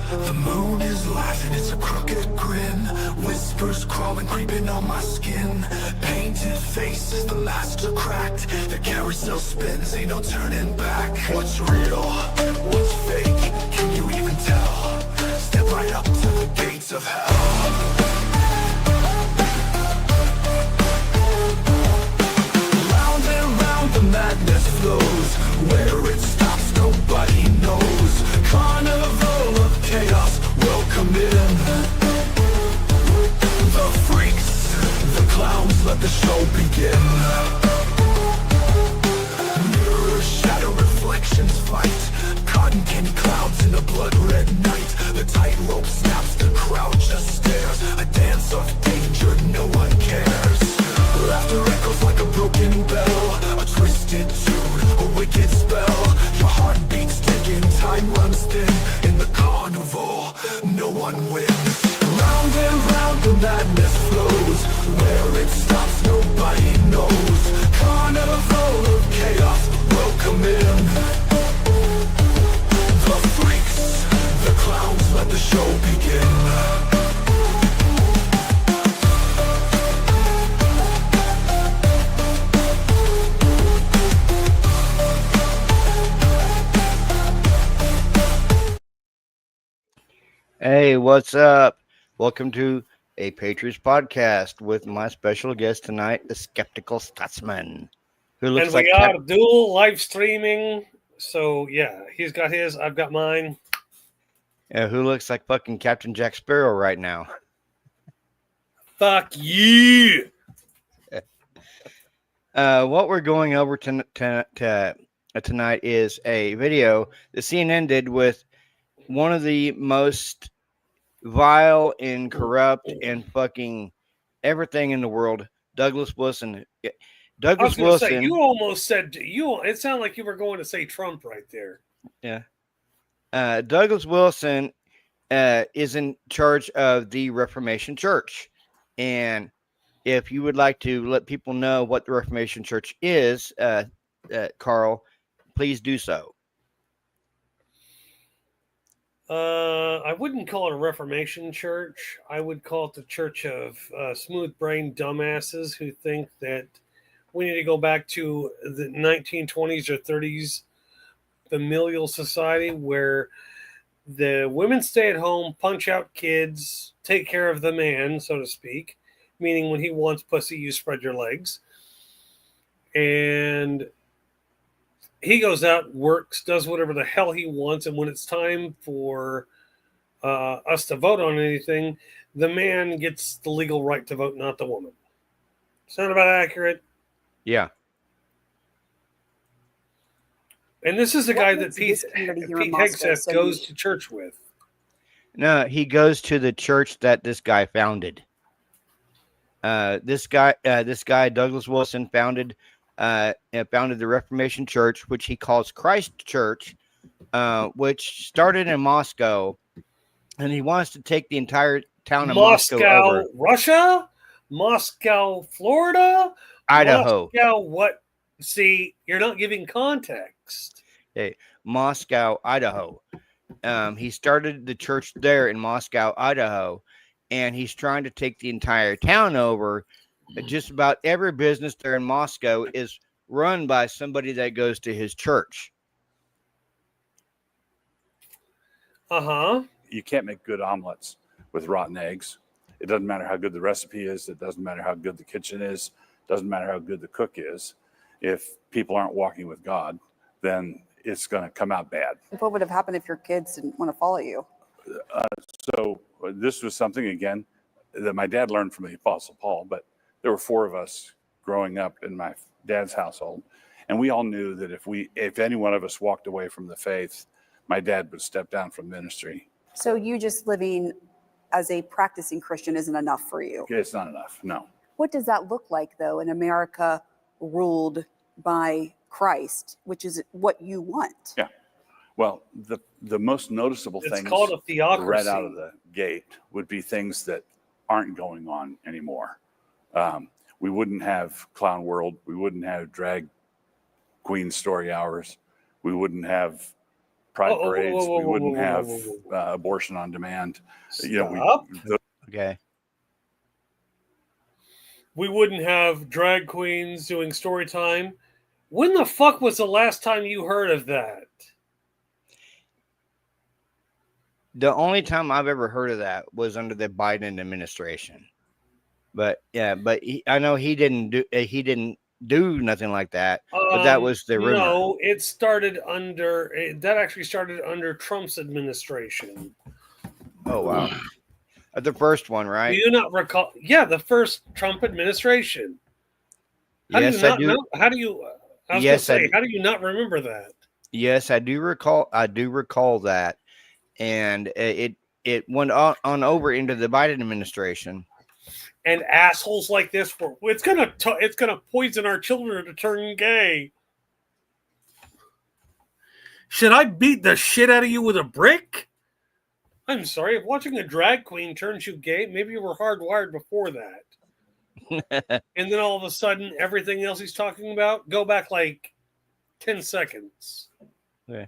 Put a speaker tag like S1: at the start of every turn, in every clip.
S1: The moon is laughing, it's a crooked grin. Whispers crawling, creeping on my skin. Painted faces, the master cracked. The carousel spins, ain't no turning back. What's real? What's fake? Can you even tell? Step right up to the gates of hell. Round and round the madness flows. Where it stops, nobody knows. Carnival of chaos, welcome in. The freaks, the clowns, let the show begin. Mirrors shadow, reflections fight. Cotton candy clouds in a blood-red night. The tightrope snaps, the crowd just stares. A dance of danger, no one cares. Laughter echoes like a broken bell. A twisted tune, a wicked spell. Your heart beats ticking, time runs thin. In the carnival, no one wins. Round and round the madness flows. Where it stops, nobody knows. Carnival of chaos, welcome in. The freaks, the clowns, let the show begin.
S2: Hey, what's up? Welcome to a Patriots podcast with my special guest tonight, the Skeptical Scotsman, who looks
S3: And
S2: like
S3: we are dual live streaming. So yeah, he's got his, I've got mine.
S2: who looks like fucking Captain Jack Sparrow right now.
S3: Fuck you.
S2: What we're going over tonight is a video that CNN did with one of the most vile and corrupt and fucking everything in the world, Douglas Wilson. Douglas Wilson.
S3: Say, you almost said you. It sounded like you were going to say Trump right there.
S2: Yeah. Douglas Wilson is in charge of the Reformation Church, and if you would like to let people know what the Reformation Church is, Carl, please do so.
S3: I wouldn't call it a Reformation church. I would call it the church of smooth-brained dumbasses who think that we need to go back to the 1920s or 30s familial society where the women stay at home, punch out kids, take care of the man, so to speak, meaning when he wants pussy, you spread your legs. And he goes out, works, does whatever the hell he wants, and when it's time for us to vote on anything, the man gets the legal right to vote, not the woman. Sound about accurate?
S2: Yeah.
S3: And this is the guy that Pete Hegseth goes to church with.
S2: No, he goes to the church that this guy founded. This guy, Douglas Wilson, founded the Reformation Church, which he calls Christ Church, which started in Moscow, and he wants to take the entire town of Moscow over.
S3: Russia, Moscow, Florida,
S2: Idaho.
S3: Moscow, what? See, you're not giving context.
S2: Hey, Moscow, Idaho. He started the church there in Moscow, Idaho, and he's trying to take the entire town over. Just about every business there in Moscow is run by somebody that goes to his church.
S4: You can't make good omelets with rotten eggs. It doesn't matter how good the recipe is. It doesn't matter how good the kitchen is. It doesn't matter how good the cook is. If people aren't walking with God, then it's going to come out bad.
S5: What would have happened if your kids didn't want to follow you?
S4: So this was something, again, that my dad learned from the Apostle Paul, but there were 4 of us growing up in my dad's household, and we all knew that if any one of us walked away from the faith, my dad would step down from ministry.
S5: So you just living as a practicing Christian isn't enough for you?
S4: It's not enough, no.
S5: What does that look like, though, in America ruled by Christ, which is what you want?
S4: Yeah. Well, the most noticeable things
S3: called a theocracy.
S4: Right out of the gate would be things that aren't going on anymore. We wouldn't have Clown World. We wouldn't have drag queen story hours. We wouldn't have pride
S3: whoa,
S4: parades.
S3: whoa,
S4: We
S3: whoa,
S4: wouldn't
S3: whoa,
S4: have
S3: whoa, whoa.
S4: abortion on demand.
S3: Stop.
S2: Okay.
S3: We wouldn't have drag queens doing story time. When the fuck was the last time you heard of that?
S2: The only time I've ever heard of that was under the Biden administration. But yeah, I know he didn't do nothing like that. But that was the rumor.
S3: No, it started that actually started under Trump's administration.
S2: Oh wow. The first one,
S3: Do
S2: right?
S3: you not recall? Yeah, the first Trump administration. How
S2: Yes,
S3: do you
S2: I
S3: not
S2: do.
S3: know? How do you? I was
S2: Yes, I
S3: going to say,
S2: do.
S3: how do you not remember that?
S2: Yes, I do recall. I do recall that, and it went on over into the Biden administration.
S3: And assholes like this were it's gonna poison our children to turn gay. Should I beat the shit out of you with a brick? I'm sorry, if watching a drag queen turns you gay, maybe you were hardwired before that. And then all of a sudden, everything else he's talking about, go back like 10 seconds.
S2: Okay.
S3: I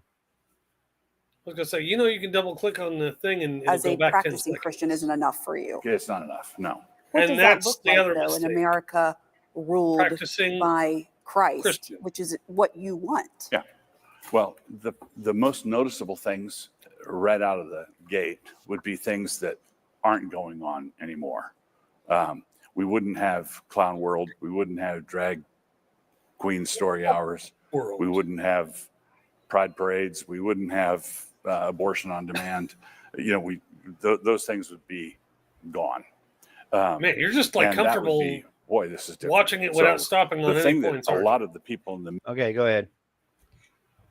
S3: was going to say, you can double click on the thing and it'll
S5: As
S3: go
S5: a
S3: back 10
S5: practicing
S3: seconds.
S5: Christian isn't enough for you.
S4: It's not enough. No.
S5: What
S3: And
S5: does
S3: that's
S5: that look
S3: the
S5: like,
S3: other
S5: though,
S3: mistake.
S5: in America ruled
S3: Practicing
S5: by Christ,
S3: Christian.
S5: which is what you want?
S4: Yeah. Well, the most noticeable things right out of the gate would be things that aren't going on anymore. We wouldn't have Clown World. We wouldn't have drag queen story hours.
S3: World.
S4: We wouldn't have pride parades. We wouldn't have abortion on demand. Those things would be gone.
S3: Man, you're just like
S4: and that would
S3: comfortable
S4: be, boy, this is different.
S3: watching it without
S4: So
S3: stopping on
S4: the
S3: any
S4: thing that
S3: points.
S4: a lot of the people in the
S2: Okay, go ahead.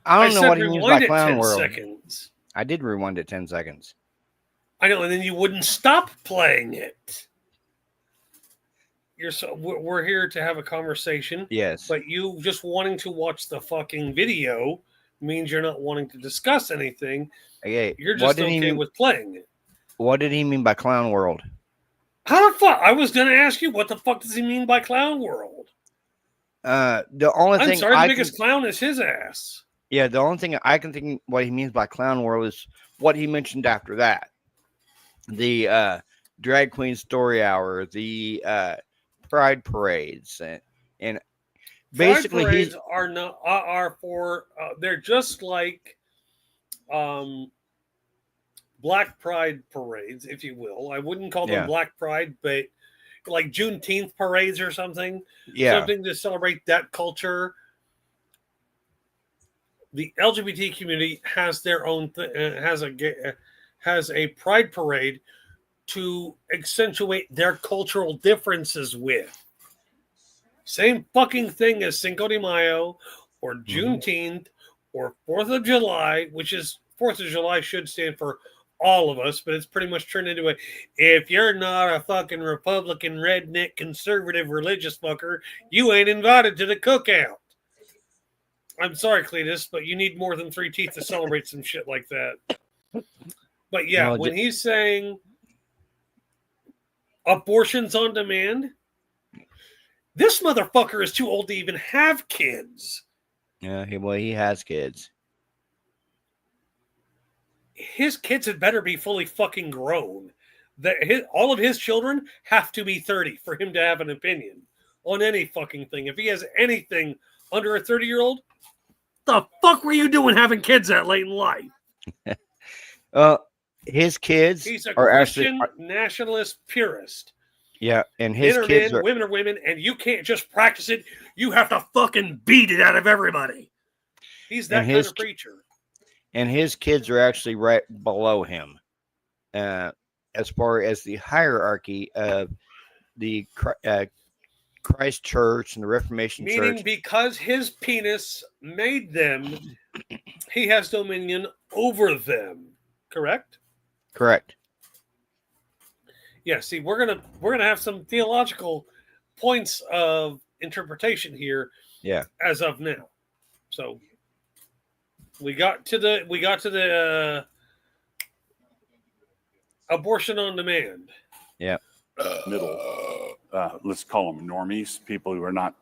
S2: I don't know what he means by
S3: rewind it
S2: clown
S3: 10
S2: world.
S3: seconds.
S2: I did rewind it 10 seconds.
S3: I know, and then you wouldn't stop playing it. We're here to have a conversation,
S2: Yes.
S3: but you just wanting to watch the fucking video means you're not wanting to discuss anything.
S2: Okay.
S3: You're just okay with playing it.
S2: What did he mean by clown world?
S3: How the fuck? I was going to ask you, what the fuck does he mean by clown world?
S2: The only
S3: I'm
S2: thing
S3: sorry,
S2: I
S3: the biggest clown is his ass.
S2: Yeah, the only thing I can think what he means by clown world is what he mentioned after that. The drag queen story hour, the pride parades, and basically
S3: pride parades are for they're just like Black Pride parades, if you will. I wouldn't call them Black Pride, but like Juneteenth parades or something.
S2: Yeah,
S3: something to celebrate that culture. The LGBT community has their own has a pride parade to accentuate their cultural differences with. Same fucking thing as Cinco de Mayo or Juneteenth or 4th of July, which is 4th of July should stand for all of us, but it's pretty much turned into if you're not a fucking Republican, redneck, conservative, religious fucker, you ain't invited to the cookout. I'm sorry, Cletus, but you need more than 3 teeth to celebrate some shit like that. But yeah, when he's saying abortions on demand, this motherfucker is too old to even have kids.
S2: Yeah, he has kids.
S3: His kids had better be fully fucking grown. All of his children have to be 30 for him to have an opinion on any fucking thing. If he has anything under a 30-year-old, the fuck were you doing having kids that late in life?
S2: His kids
S3: He's a
S2: are
S3: Christian
S2: actually
S3: nationalist purist.
S2: Yeah, and his
S3: Men are
S2: kids
S3: men, women are women, and you can't just practice it. You have to fucking beat it out of everybody. He's that kind of preacher.
S2: And his kids are actually right below him, as far as the hierarchy of the Christ Church and the Reformation Church.
S3: Meaning, because his penis made them, he has dominion over them. Correct?
S2: Correct.
S3: Yeah. See, we're gonna have some theological points of interpretation here.
S2: Yeah.
S3: As of now, so. We got to the abortion on demand.
S2: Yeah.
S4: Middle, let's call them normies, people who are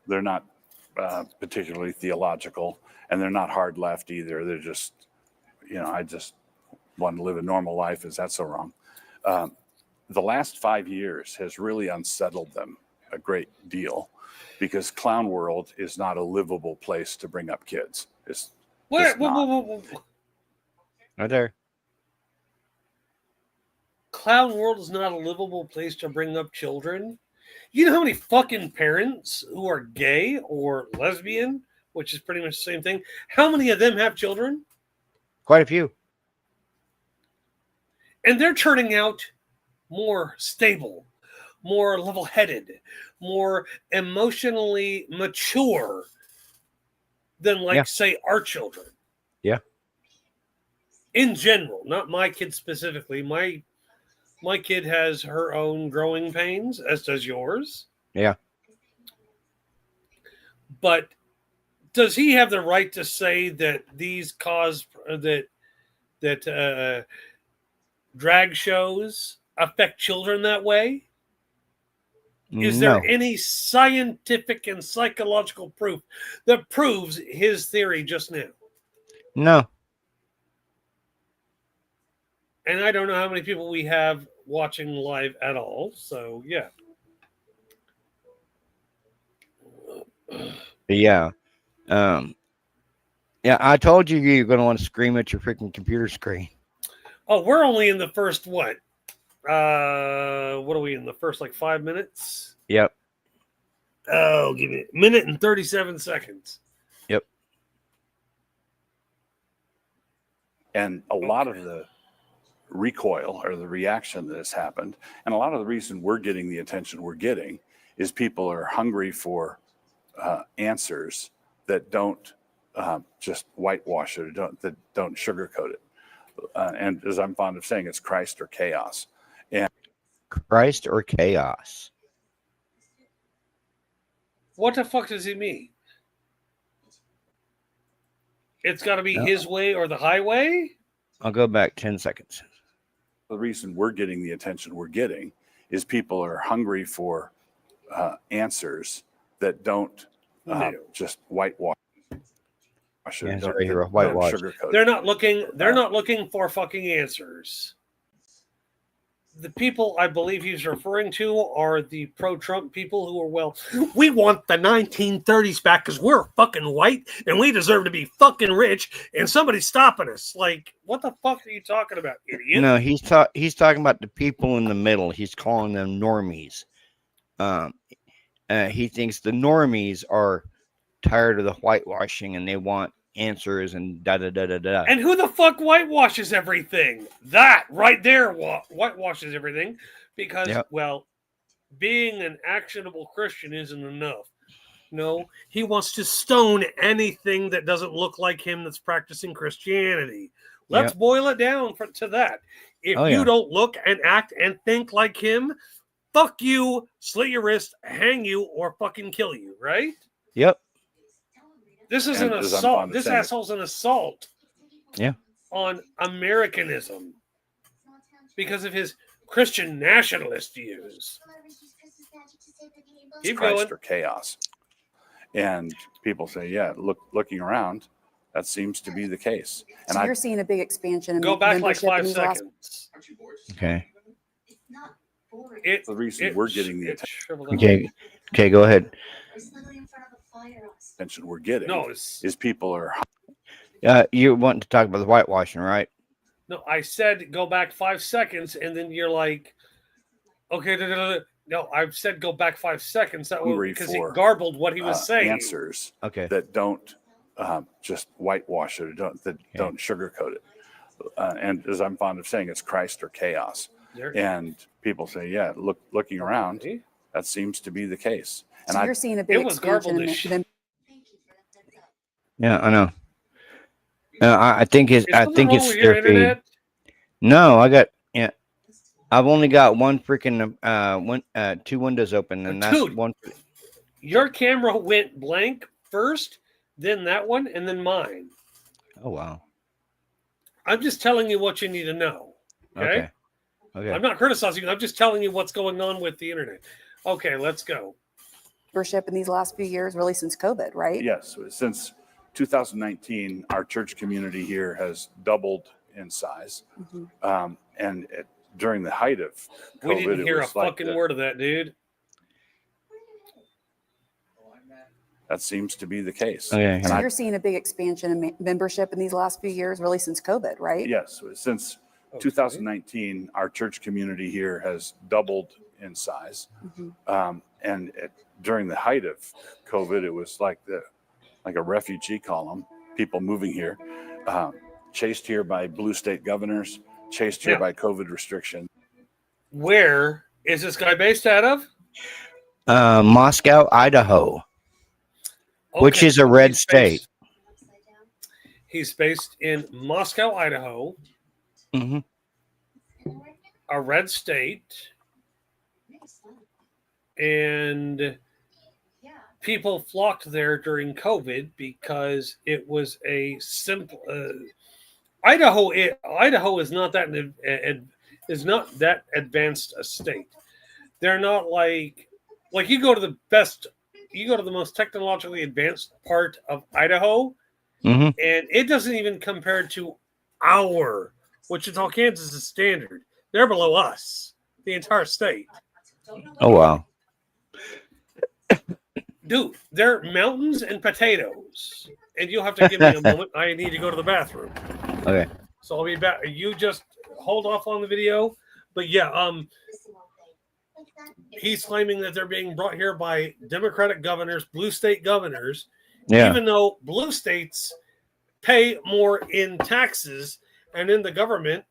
S4: they're not particularly theological, and they're not hard left either. They're just I just want to live a normal life. Is that so wrong? The last 5 years has really unsettled them a great deal because Clown World is not a livable place to bring up kids. It's
S3: Where,
S4: just not.
S2: Right there.
S3: Clown World is not a livable place to bring up children. You know how many fucking parents who are gay or lesbian, which is pretty much the same thing, how many of them have children?
S2: Quite a few.
S3: And they're turning out more stable, more level-headed, more emotionally mature than, like, say, our children.
S2: Yeah.
S3: In general, not my kid specifically. My kid has her own growing pains, as does yours.
S2: Yeah.
S3: But does he have the right to say that these cause that drag shows affect children that way? Is
S2: No.
S3: there any scientific and psychological proof that proves his theory just now?
S2: No.
S3: And I don't know how many people we have watching live at all. So, yeah.
S2: But yeah. Yeah, I told you you're going to want to scream at your freaking computer screen.
S3: Oh, we're only in the first what? What are we in the first, like, 5 minutes?
S2: Yep.
S3: Oh, give me a minute and 37 seconds.
S2: Yep.
S4: And a lot of the recoil or the reaction that has happened, and a lot of the reason we're getting the attention we're getting is people are hungry for answers that don't just whitewash it or that don't sugarcoat it. And as I'm fond of saying, it's Christ or chaos. And
S2: Christ or chaos.
S3: What the fuck does he mean? It's got to be his way or the highway?
S2: I'll go back 10 seconds.
S4: the reason we're getting the attention we're getting is people are hungry for answers that don't just whitewash.
S2: Yeah, it's right here, whitewash.
S3: They're not looking. They're not looking for fucking answers. The people I believe he's referring to are the pro-Trump people who are, well, we want the 1930s back because we're fucking white and we deserve to be fucking rich and somebody's stopping us. Like, what the fuck are you talking about, idiot?
S2: No, he's talking about the people in the middle. He's calling them normies. He thinks the normies are tired of the whitewashing and they want answers and da-da-da-da-da.
S3: And who the fuck whitewashes everything? That right there whitewashes everything because, well, being an actionable Christian isn't enough. No, he wants to stone anything that doesn't look like him that's practicing Christianity. Let's boil it down to that. If you don't look and act and think like him, fuck you, slit your wrist, hang you, or fucking kill you, right?
S2: Yep.
S3: This is an assault. This asshole's an assault.
S2: Yeah.
S3: On Americanism because of his Christian nationalist views. Keep
S4: Christ
S3: going.
S4: Or chaos. And people say, yeah, looking around, that seems to be the case. And
S5: so you're seeing a big expansion in
S3: go back like
S5: membership
S3: 5 seconds.
S2: Okay.
S4: The reason we're getting the attention.
S2: Okay, go ahead.
S4: Attention we're getting is people are.
S2: You want to talk about the whitewashing, right?
S3: No, I said go back 5 seconds, and then you're like, okay, no, I've said go back 5 seconds. That was because he garbled what he was saying.
S4: Answers that don't just whitewash it or don't sugarcoat it. And as I'm fond of saying, it's Christ or chaos. And people say, yeah, looking around, that seems to be the case. And
S5: so you're seeing a big expansion in
S2: yeah, I know. I think it's their
S3: internet?
S2: feed. No, I got I've only got one freaking two windows open, and that's one.
S3: Your camera went blank first, then that one, and then mine.
S2: Oh wow!
S3: I'm just telling you what you need to know. Okay. I'm not criticizing you. I'm just telling you what's going on with the internet. Okay, let's go.
S5: Membership in these last few years, really since COVID, right?
S4: Yes, since 2019, our church community here has doubled in size. And during the height of COVID,
S3: We didn't hear a
S4: it was like
S3: fucking word of that, dude.
S4: that seems to be the case.
S2: Okay.
S4: And
S5: So you're seeing a big expansion in membership in these last few years, really since COVID, right?
S4: yes, since 2019, our church community here has doubled in size. And during the height of COVID, it was like a refugee column, people moving here, chased here by blue state governors, chased here by COVID restrictions.
S3: Where is this guy based out of?
S2: Moscow, Idaho, which
S3: Okay,
S2: is a
S3: so
S2: red
S3: he's
S2: state.
S3: He's based in Moscow, Idaho,
S2: Hmm.
S3: a red state, and people flocked there during COVID because it was a simple. Idaho is not that advanced a state. They're not like you go to the most technologically advanced part of Idaho,
S2: Hmm.
S3: and it doesn't even compare to our Wichita, Kansas' standard. They're below us, the entire state.
S2: Oh wow.
S3: Dude, they're mountains and potatoes. And you'll have to give me a moment. I need to go to the bathroom.
S2: Okay.
S3: So I'll be back. You just hold off on the video. But yeah, he's claiming that they're being brought here by Democratic governors, blue state governors,
S2: Yeah.
S3: even though blue states pay more in taxes, and in the government,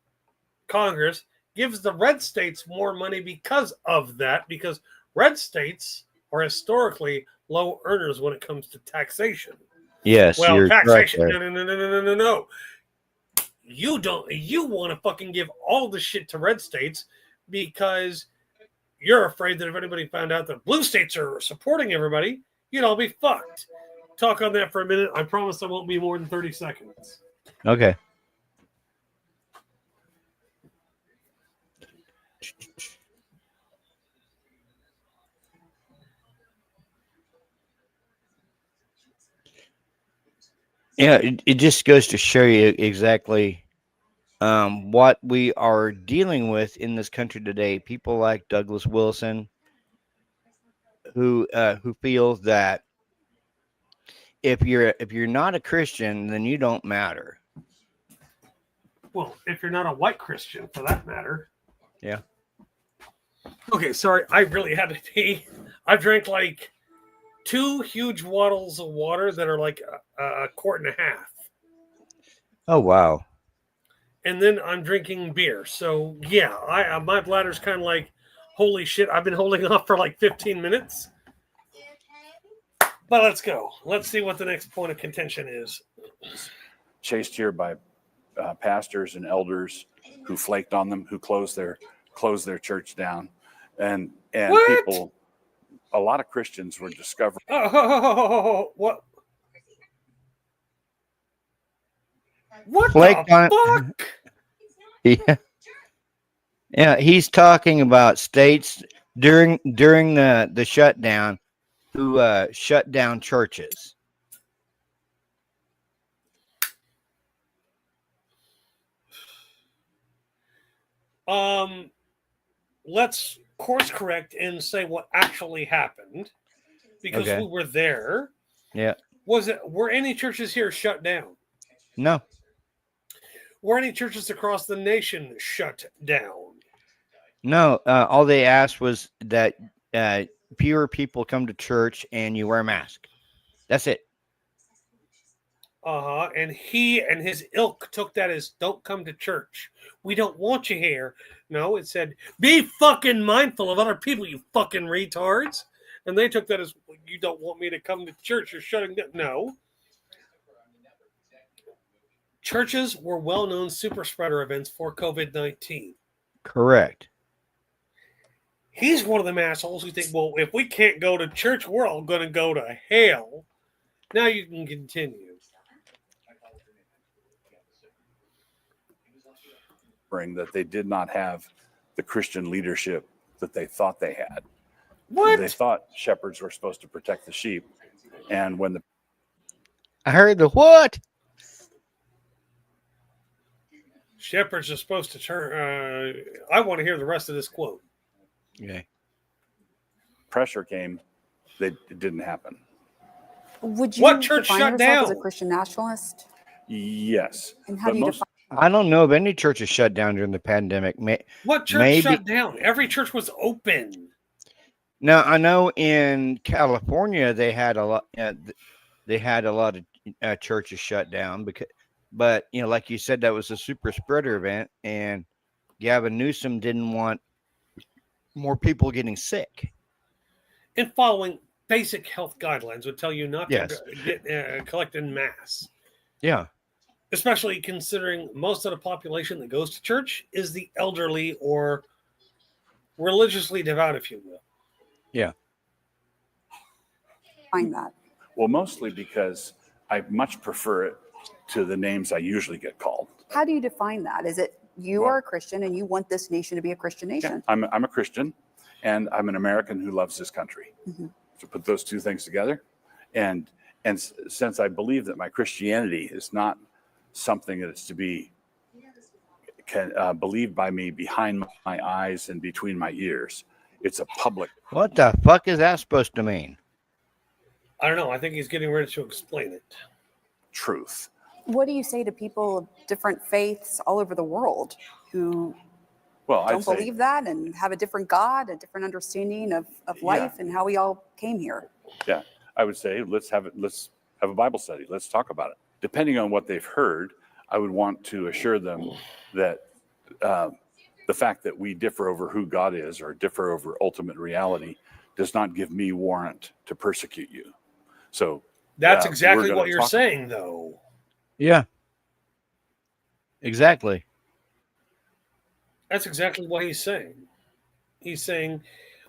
S3: Congress gives the red states more money because of that, because red states are historically low earners when it comes to taxation.
S2: Yes,
S3: Well,
S2: you're correct
S3: taxation,
S2: there.
S3: no. You want to fucking give all the shit to red states because you're afraid that if anybody found out that blue states are supporting everybody, you'd all be fucked. Talk on that for a minute. I promise I won't be more than 30 seconds.
S2: Okay. Yeah, it just goes to show you exactly what we are dealing with in this country today. People like Douglas Wilson, who feels that if you're not a Christian, then you don't matter.
S3: Well, if you're not a white Christian, for that matter.
S2: Yeah.
S3: Okay, sorry. I really had to pee. I drank like 2 huge bottles of water that are like a quart and a half.
S2: Oh wow.
S3: And then I'm drinking beer. So, yeah, my bladder's kind of like, holy shit, I've been holding off for like 15 minutes. But let's go. Let's see what the next point of contention is.
S4: Chased here by pastors and elders who flaked on them, who closed their church down, and
S3: What?
S4: people. A lot of Christians were discovering.
S3: What? What
S2: Flaked
S3: the
S2: on-
S3: fuck?
S2: Yeah. Yeah, he's talking about states during the shutdown who shut down churches.
S3: Let's course correct and say what actually happened because
S2: Okay.
S3: we were there.
S2: Yeah.
S3: Were any churches here shut down?
S2: No.
S3: Were any churches across the nation shut down?
S2: No. All they asked was that fewer people come to church and you wear a mask. That's it.
S3: And he and his ilk took that as don't come to church. We don't want you here. No, it said be fucking mindful of other people, you fucking retards. And they took that as you don't want me to come to church. You're shutting down. No. Churches were well-known super spreader events for COVID-19.
S2: Correct.
S3: He's one of them assholes who think, well, if we can't go to church, we're all going to go to hell. Now you can continue.
S4: That they did not have the Christian leadership that they thought they had.
S3: What?
S4: They thought shepherds were supposed to protect the sheep, and when
S2: I heard the what?
S3: Shepherds are supposed to turn. I want to hear the rest of this quote.
S2: Okay.
S4: Pressure came. It didn't happen.
S5: Would you
S3: What church
S5: define
S3: shut
S5: yourself as a
S3: down?
S5: Christian nationalist?
S4: Yes.
S5: And how
S4: But
S5: do you
S4: most-
S5: define?
S2: I don't know of any churches shut down during the pandemic.
S3: What church
S2: Maybe-
S3: shut down? Every church was open.
S2: Now I know in California they had a lot. They had a lot of churches shut down but like you said, that was a super spreader event, and Gavin Newsom didn't want more people getting sick.
S3: And following basic health guidelines would tell you not
S2: Yes.
S3: to get collect in mass,
S2: Yeah.
S3: especially considering most of the population that goes to church is the elderly or religiously devout, if you will.
S5: Find that.
S4: Well, mostly because I much prefer it to the names I usually get called.
S5: How do you define that? Is it you
S4: Well-
S5: are a Christian and you want this nation to be a Christian
S4: Yeah,
S5: nation?
S4: I'm a Christian, and I'm an American who loves this country.
S5: Mhm.
S4: So put those two things together, and since I believe that my Christianity is not something that is to be believed by me behind my eyes and between my ears, it's a public.
S2: What the fuck is that supposed to mean?
S3: I don't know. I think he's getting ready to explain it.
S4: Truth.
S5: What do you say to people of different faiths all over the world who
S4: Well, I'd
S5: don't
S4: say,
S5: believe that and have a different God, a different understanding of life and how we all came here?
S4: yeah, I would say let's have a Bible study. Let's talk about it. Depending on what they've heard, I would want to assure them that the fact that we differ over who God is or differ over ultimate reality does not give me warrant to persecute you. So
S3: That's
S4: we're
S3: exactly
S4: gonna
S3: what you're
S4: talk-
S3: saying, though.
S2: Yeah. Exactly.
S3: That's exactly what he's saying. He's saying,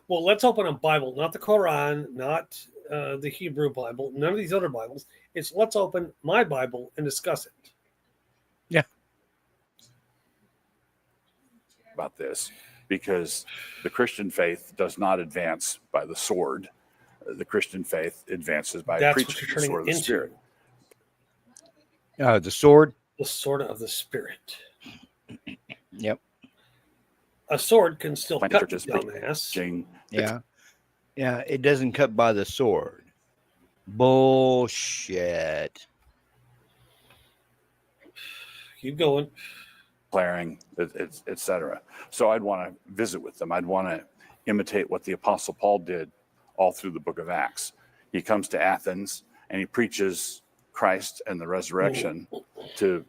S3: well, let's open a Bible, not the Quran, not the Hebrew Bible, none of these other Bibles. It's let's open my Bible and discuss it.
S4: about this because the Christian faith does not advance by the sword. The Christian faith advances by
S3: That's what
S4: preaching
S3: you're
S4: the
S3: turning
S4: sword of the
S3: into.
S4: Spirit.
S2: The sword.
S3: The sword of the Spirit.
S2: Yep.
S3: A sword can still
S4: Plenty of
S3: cut, you
S4: churches
S3: dumbass.
S4: preaching.
S2: Yeah. Yeah. It doesn't cut by the sword. Bullshit.
S3: Keep going.
S4: Declaring, etc. So I'd want to visit with them. I'd want to imitate what the Apostle Paul did all through the book of Acts. He comes to Athens and he preaches Christ and the resurrection to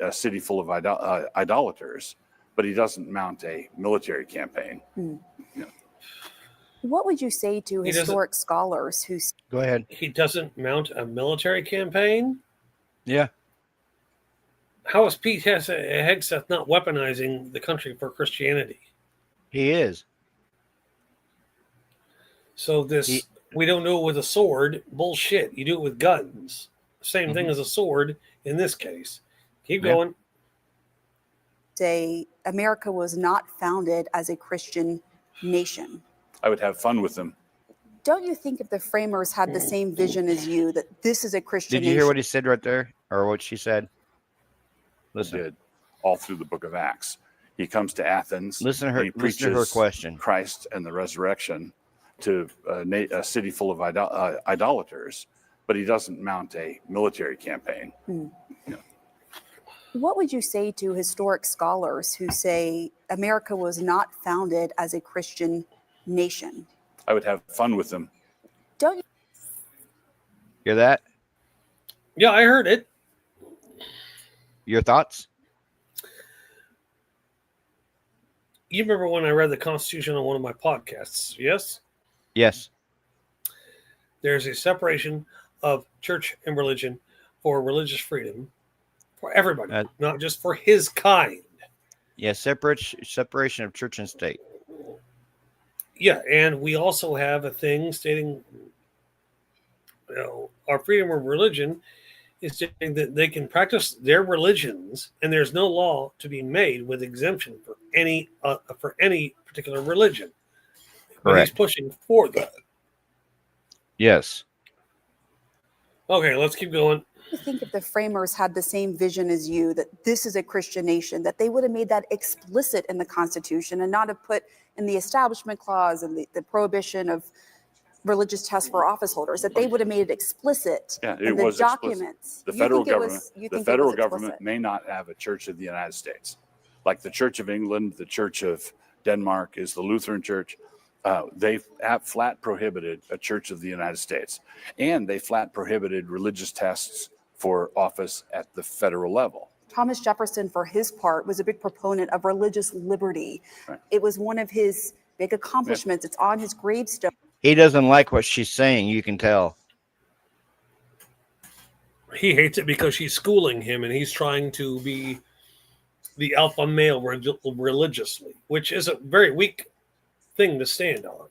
S4: a city full of idolaters, but he doesn't mount a military campaign.
S5: What would you say to
S3: He doesn't-
S5: historic scholars who
S2: Go ahead.
S3: He doesn't mount a military campaign.
S2: Yeah.
S3: How is Pete Hegseth not weaponizing the country for Christianity?
S2: He is.
S3: So this
S2: He-
S3: we don't do it with a sword. Bullshit. You do it with guns. Same thing as a sword in this case. Keep
S2: Yeah.
S3: going.
S5: say America was not founded as a Christian nation?
S4: I would have fun with them.
S5: Don't you think if the framers had the same vision as you, that this is a Christian
S2: Did you
S5: nation?
S2: hear what he said right there, or what she said? Listen.
S4: Did all through the book of Acts. He comes to Athens.
S2: Listen to her.
S4: and he
S2: Listen to her
S4: preaches
S2: question.
S4: Christ and the resurrection to a city full of idolaters, but he doesn't mount a military campaign.
S5: What would you say to historic scholars who say America was not founded as a Christian nation?
S4: I would have fun with them.
S5: Don't you
S2: Hear that?
S3: Yeah, I heard it.
S2: Your thoughts?
S3: You remember when I read the Constitution on one of my podcasts? Yes?
S2: Yes.
S3: There's a separation of church and religion for religious freedom for everybody, not just for his kind.
S2: Yeah. Separation of church and state.
S3: Yeah, and we also have a thing stating, our freedom of religion is stating that they can practice their religions, and there's no law to be made with exemption for any particular religion. But he's
S2: Correct.
S3: pushing for that.
S2: Yes.
S3: Okay, let's keep going.
S5: I think if the framers had the same vision as you, that this is a Christian nation, that they would have made that explicit in the Constitution and not have put in the Establishment Clause and the prohibition of religious tests for office holders, that they would have made it explicit
S4: Yeah,
S5: in
S4: it
S5: the
S4: was explicit.
S5: documents.
S4: The
S5: You
S4: federal
S5: think it
S4: government,
S5: was- you
S4: the
S5: think it
S4: federal
S5: was
S4: government
S5: explicit?
S4: may not have a Church of the United States, like the Church of England, the Church of Denmark is the Lutheran Church. They have flat prohibited a Church of the United States, and they flat prohibited religious tests for office at the federal level.
S5: Thomas Jefferson, for his part, was a big proponent of religious liberty.
S4: Right.
S5: It was one of his big accomplishments. It's on his gravestone.
S2: He doesn't like what she's saying. You can tell.
S3: He hates it because she's schooling him and he's trying to be the alpha male religiously, which is a very weak thing to stand on.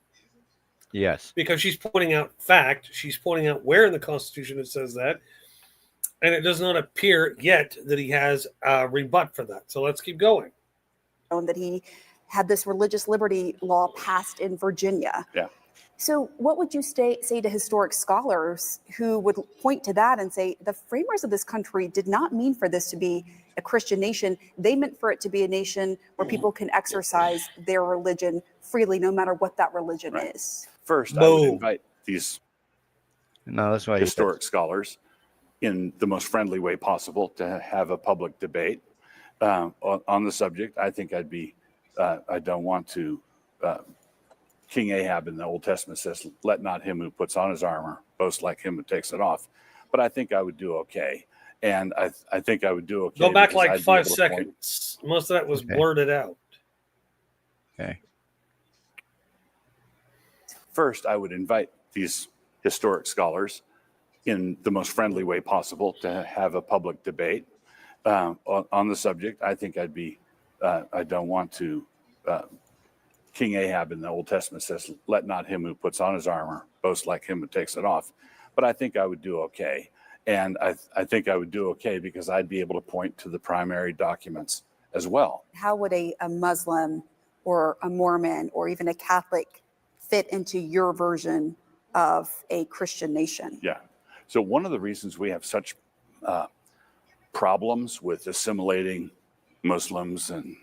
S2: Yes.
S3: Because she's pointing out fact, she's pointing out where in the Constitution it says that, and it does not appear yet that he has a rebut for that. So let's keep going.
S5: That he had this religious liberty law passed in Virginia.
S4: Yeah.
S5: So what would you say to historic scholars who would point to that and say the framers of this country did not mean for this to be a Christian nation? They meant for it to be a nation where people can exercise their religion freely, no matter what that religion
S4: Right.
S5: is.
S4: First, I would
S3: Boom.
S4: invite these
S2: No, that's why
S4: historic scholars in the most friendly way possible to have a public debate on the subject. I think I don't want to, King Ahab in the Old Testament says, let not him who puts on his armor boast like him who takes it off. But I think I would do okay. And I think I would do okay.
S3: Go back
S4: because
S3: like
S4: I'd be
S3: 5
S4: able to point-
S3: seconds. Most of that was
S2: Okay.
S3: blurted out.
S2: Okay.
S4: First, I would invite these historic scholars in the most friendly way possible to have a public debate on the subject. I think I don't want to, King Ahab in the Old Testament says, let not him who puts on his armor boast like him who takes it off. But I think I would do okay. And I think I would do okay because I'd be able to point to the primary documents as well.
S5: How would a Muslim or a Mormon or even a Catholic fit into your version of a Christian nation?
S4: Yeah. So one of the reasons we have such problems with assimilating Muslims and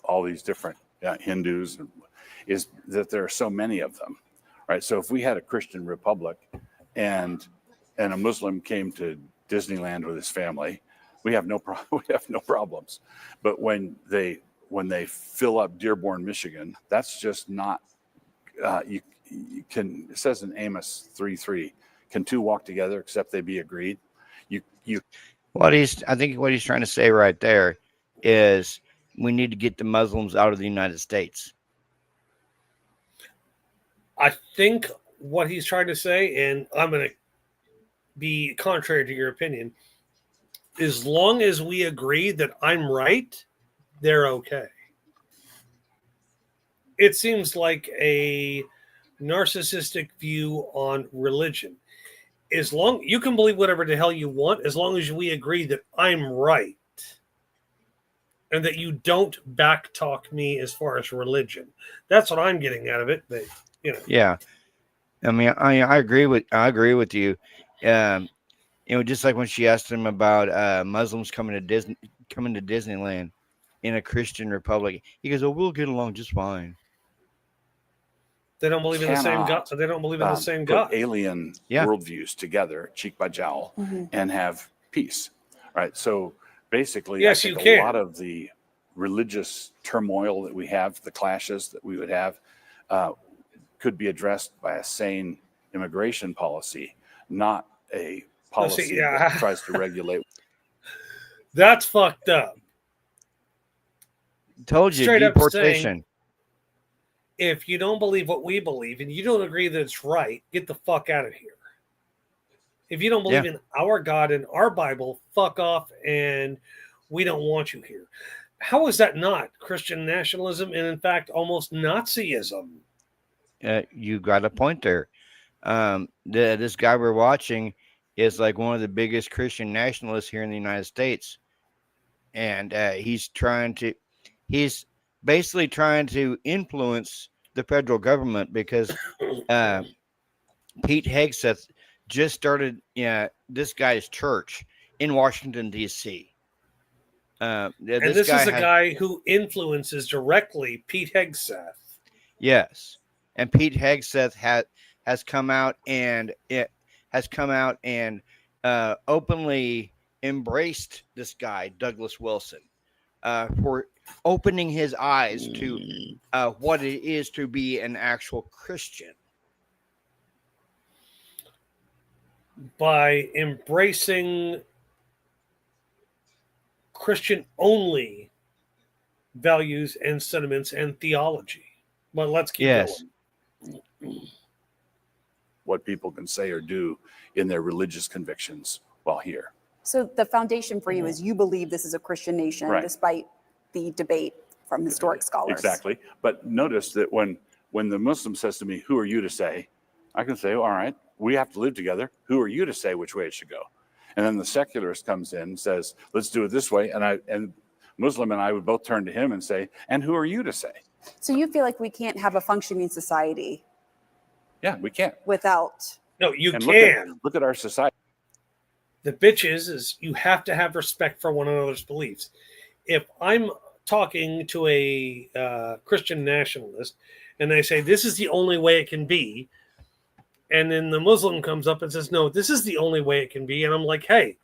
S4: all these different Hindus is that there are so many of them, right? So if we had a Christian republic and a Muslim came to Disneyland with his family, we have no problems. But when they fill up Dearborn, Michigan, that's just not. You can. It says in Amos 3:3, can two walk together except they be agreed?
S2: I think what he's trying to say right there is we need to get the Muslims out of the United States.
S3: I think what he's trying to say, and I'm going to be contrary to your opinion, as long as we agree that I'm right, they're okay. It seems like a narcissistic view on religion. As long you can believe whatever the hell you want, as long as we agree that I'm right and that you don't backtalk me as far as religion. That's what I'm getting out of it. But
S2: Yeah. I mean, I agree with you. Just like when she asked him about Muslims coming to Disneyland in a Christian republic, he goes, "Oh, we'll get along just fine."
S3: they don't believe in the same God.
S4: Cannot,
S3: They don't believe in the same
S4: put
S3: God.
S4: alien
S2: Yeah.
S4: worldviews together, cheek by jowl,
S5: Mhm.
S4: and have peace, right? So basically,
S3: Yes,
S4: I
S3: you
S4: think
S3: can.
S4: a lot of the religious turmoil that we have, the clashes that we would have, could be addressed by a sane immigration policy, not a policy
S3: yeah.
S4: that tries to regulate.
S3: That's fucked up.
S2: Told you,
S3: Straight up
S2: deportation.
S3: If you don't believe what we believe and you don't agree that it's right, get the fuck out of here. If you don't believe in our God and our Bible, fuck off, and we don't want you here. How is that not Christian nationalism and, in fact, almost Nazism?
S2: You got a point there. This guy we're watching is like one of the biggest Christian nationalists here in the United States, and he's basically trying to influence the federal government because Pete Hegseth just started this guy's church, in Washington D.C.
S3: And this is a guy who influences directly Pete Hegseth.
S2: Yes, and Pete Hegseth has come out and openly embraced this guy Douglas Wilson for opening his eyes to what it is to be an actual Christian.
S3: By embracing Christian-only values and sentiments and theology. But let's keep going.
S4: What people can say or do in their religious convictions while here.
S5: So the foundation for you is you believe this is a Christian nation,
S4: Right.
S5: despite the debate from historic scholars.
S4: Exactly. But notice that when the Muslim says to me, "Who are you to say?" I can say, "All right, we have to live together. Who are you to say which way it should go?" And then the secularist comes in and says, "Let's do it this way." And Muslim and I would both turn to him and say, "And who are you to say?"
S5: So you feel like we can't have a functioning society
S4: Yeah, we can't.
S5: without.
S3: No, you
S4: And
S3: can.
S4: look at our society.
S3: The bitch is you have to have respect for one another's beliefs. If I'm talking to a Christian nationalist and they say this is the only way it can be, and then the Muslim comes up and says no, this is the only way it can be, and I'm like, hey,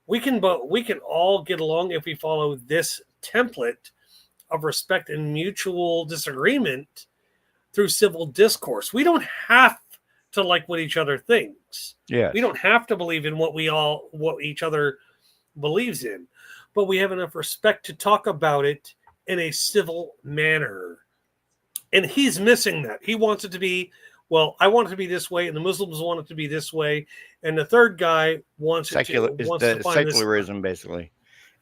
S3: we can all get along if we follow this template of respect and mutual disagreement through civil discourse. We don't have to like what each other thinks.
S2: Yeah,
S3: We don't have to believe in what each other believes in, but we have enough respect to talk about it in a civil manner. And he's missing that. He wants it to be, well, I want it to be this way, and the Muslims want it to be this way, and the third guy wants
S2: secularism, basically.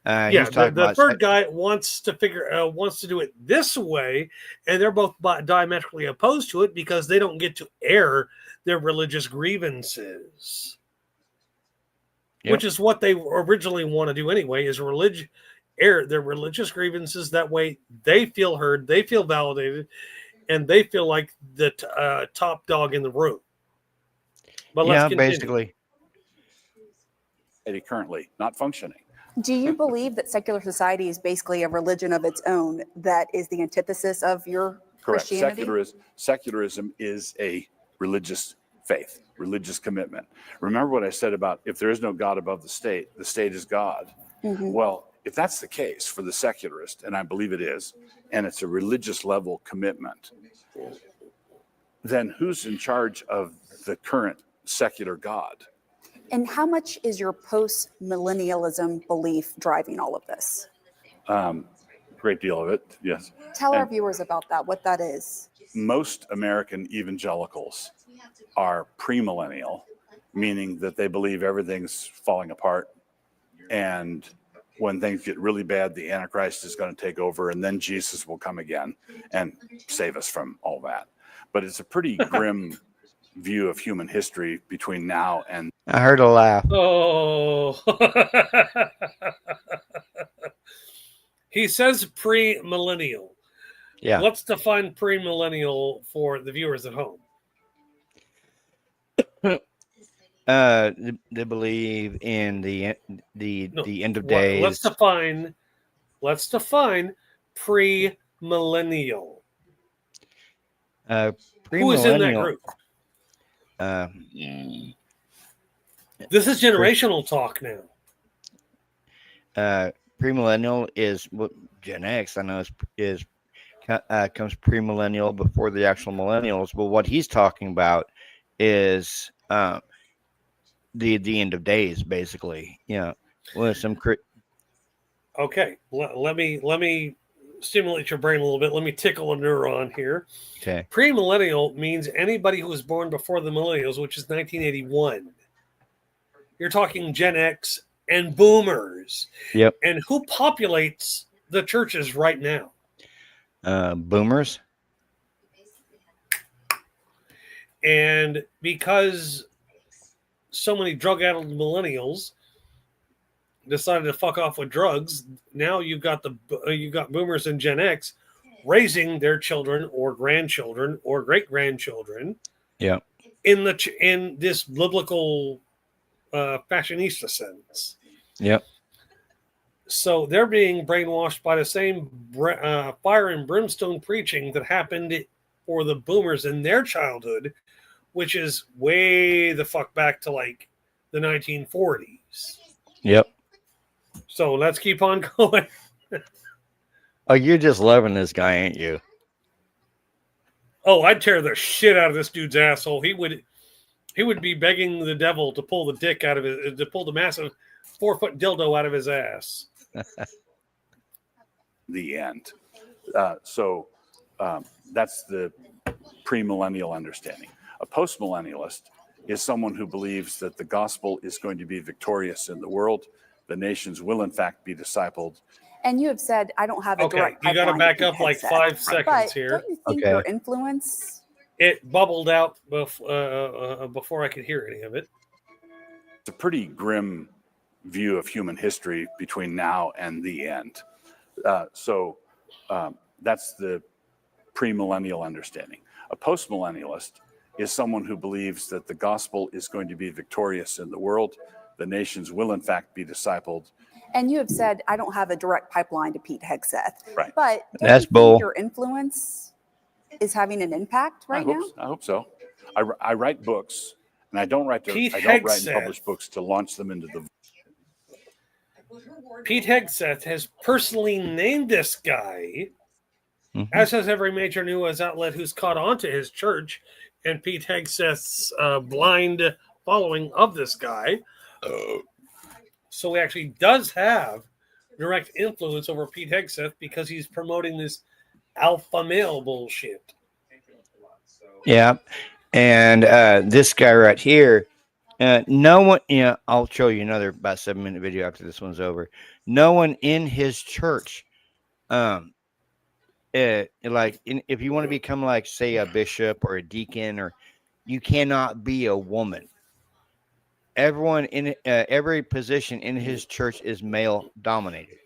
S3: The third guy wants to do it this way, and they're both diametrically opposed to it because they don't get to air their religious grievances, which is what they originally want to do anyway. Is air their religious grievances, that way they feel heard, they feel validated, and they feel like the top dog in the room. But let's continue.
S2: Basically.
S4: Currently not functioning.
S5: Do you believe that secular society is basically a religion of its own that is the antithesis of your
S4: Correct.
S5: Christianity?
S4: Secularism is a religious faith, religious commitment. Remember what I said about if there is no God above the state is God.
S5: Mhm.
S4: Well, if that's the case for the secularist, and I believe it is, and it's a religious level commitment, then who's in charge of the current secular God?
S5: And how much is your post-millennialism belief driving all of this?
S4: Great deal of it, yes.
S5: Tell our
S4: And
S5: viewers about that, what that is.
S4: most American evangelicals are premillennial, meaning that they believe everything's falling apart. And when things get really bad, the Antichrist is going to take over, and then Jesus will come again and save us from all that. But it's a pretty grim view of human history between now and.
S2: I heard a laugh.
S3: Oh. He says pre-millennial.
S2: Yeah.
S3: Let's define pre-millennial for the viewers at home.
S2: They believe in the end of days.
S3: Let's define pre-millennial. Who is in that group? This is generational talk now.
S2: Premillennial is what Gen X I know is comes premillennial before the actual millennials. But what he's talking about is the end of days, basically. With some.
S3: Okay, let me stimulate your brain a little bit. Let me tickle a neuron here.
S2: Okay.
S3: Premillennial means anybody who was born before the millennials, which is 1981. You're talking Gen X and boomers.
S2: Yep.
S3: And who populates the churches right now?
S2: Boomers.
S3: And because so many drug-addled millennials decided to fuck off with drugs, now you've got boomers and Gen X raising their children or grandchildren or great-grandchildren.
S2: Yeah.
S3: In this biblical fashionista sense.
S2: Yep.
S3: So they're being brainwashed by the same fire and brimstone preaching that happened for the boomers in their childhood, which is way the fuck back to like the 1940s.
S2: Yep.
S3: So let's keep on going.
S2: Oh, you're just loving this guy, ain't you?
S3: Oh, I'd tear the shit out of this dude's asshole. He would be begging the devil to pull the dick out of his, to pull the massive 4-foot dildo out of his ass.
S4: The end. That's the premillennial understanding. A postmillennialist is someone who believes that the gospel is going to be victorious in the world. The nations will, in fact, be discipled.
S5: And you have said, I don't have a
S3: Okay,
S5: direct
S3: you got to
S5: pipeline
S3: back
S5: Pete
S3: up like
S5: Hegseth.
S3: 5 seconds
S5: But
S3: here.
S5: don't you think
S2: Okay.
S5: your influence?
S3: It bubbled out before I could hear any of it.
S4: It's a pretty grim view of human history between now and the end. That's the premillennial understanding. A postmillennialist is someone who believes that the gospel is going to be victorious in the world. The nations will, in fact, be discipled.
S5: And you have said, I don't have a direct pipeline to Pete Hegseth.
S4: Right.
S5: But don't
S2: That's
S5: you think
S2: bull.
S5: your influence is having an impact right now?
S4: I hope so. I write books, and I don't write
S3: Pete
S4: and
S3: Hegseth.
S4: publish books to launch them into the.
S3: Pete Hegseth has personally named this guy,
S2: Mhm.
S3: as has every major news outlet who's caught on to his church and Pete Hegseth's blind following of this guy. So he actually does have direct influence over Pete Hegseth because he's promoting this alpha male bullshit.
S2: Yeah. And this guy right here, no one, I'll show you another about 7-minute video after this one's over. No one in his church, if you want to become like, say, a bishop or a deacon, or you cannot be a woman. Everyone in every position in his church is male dominated.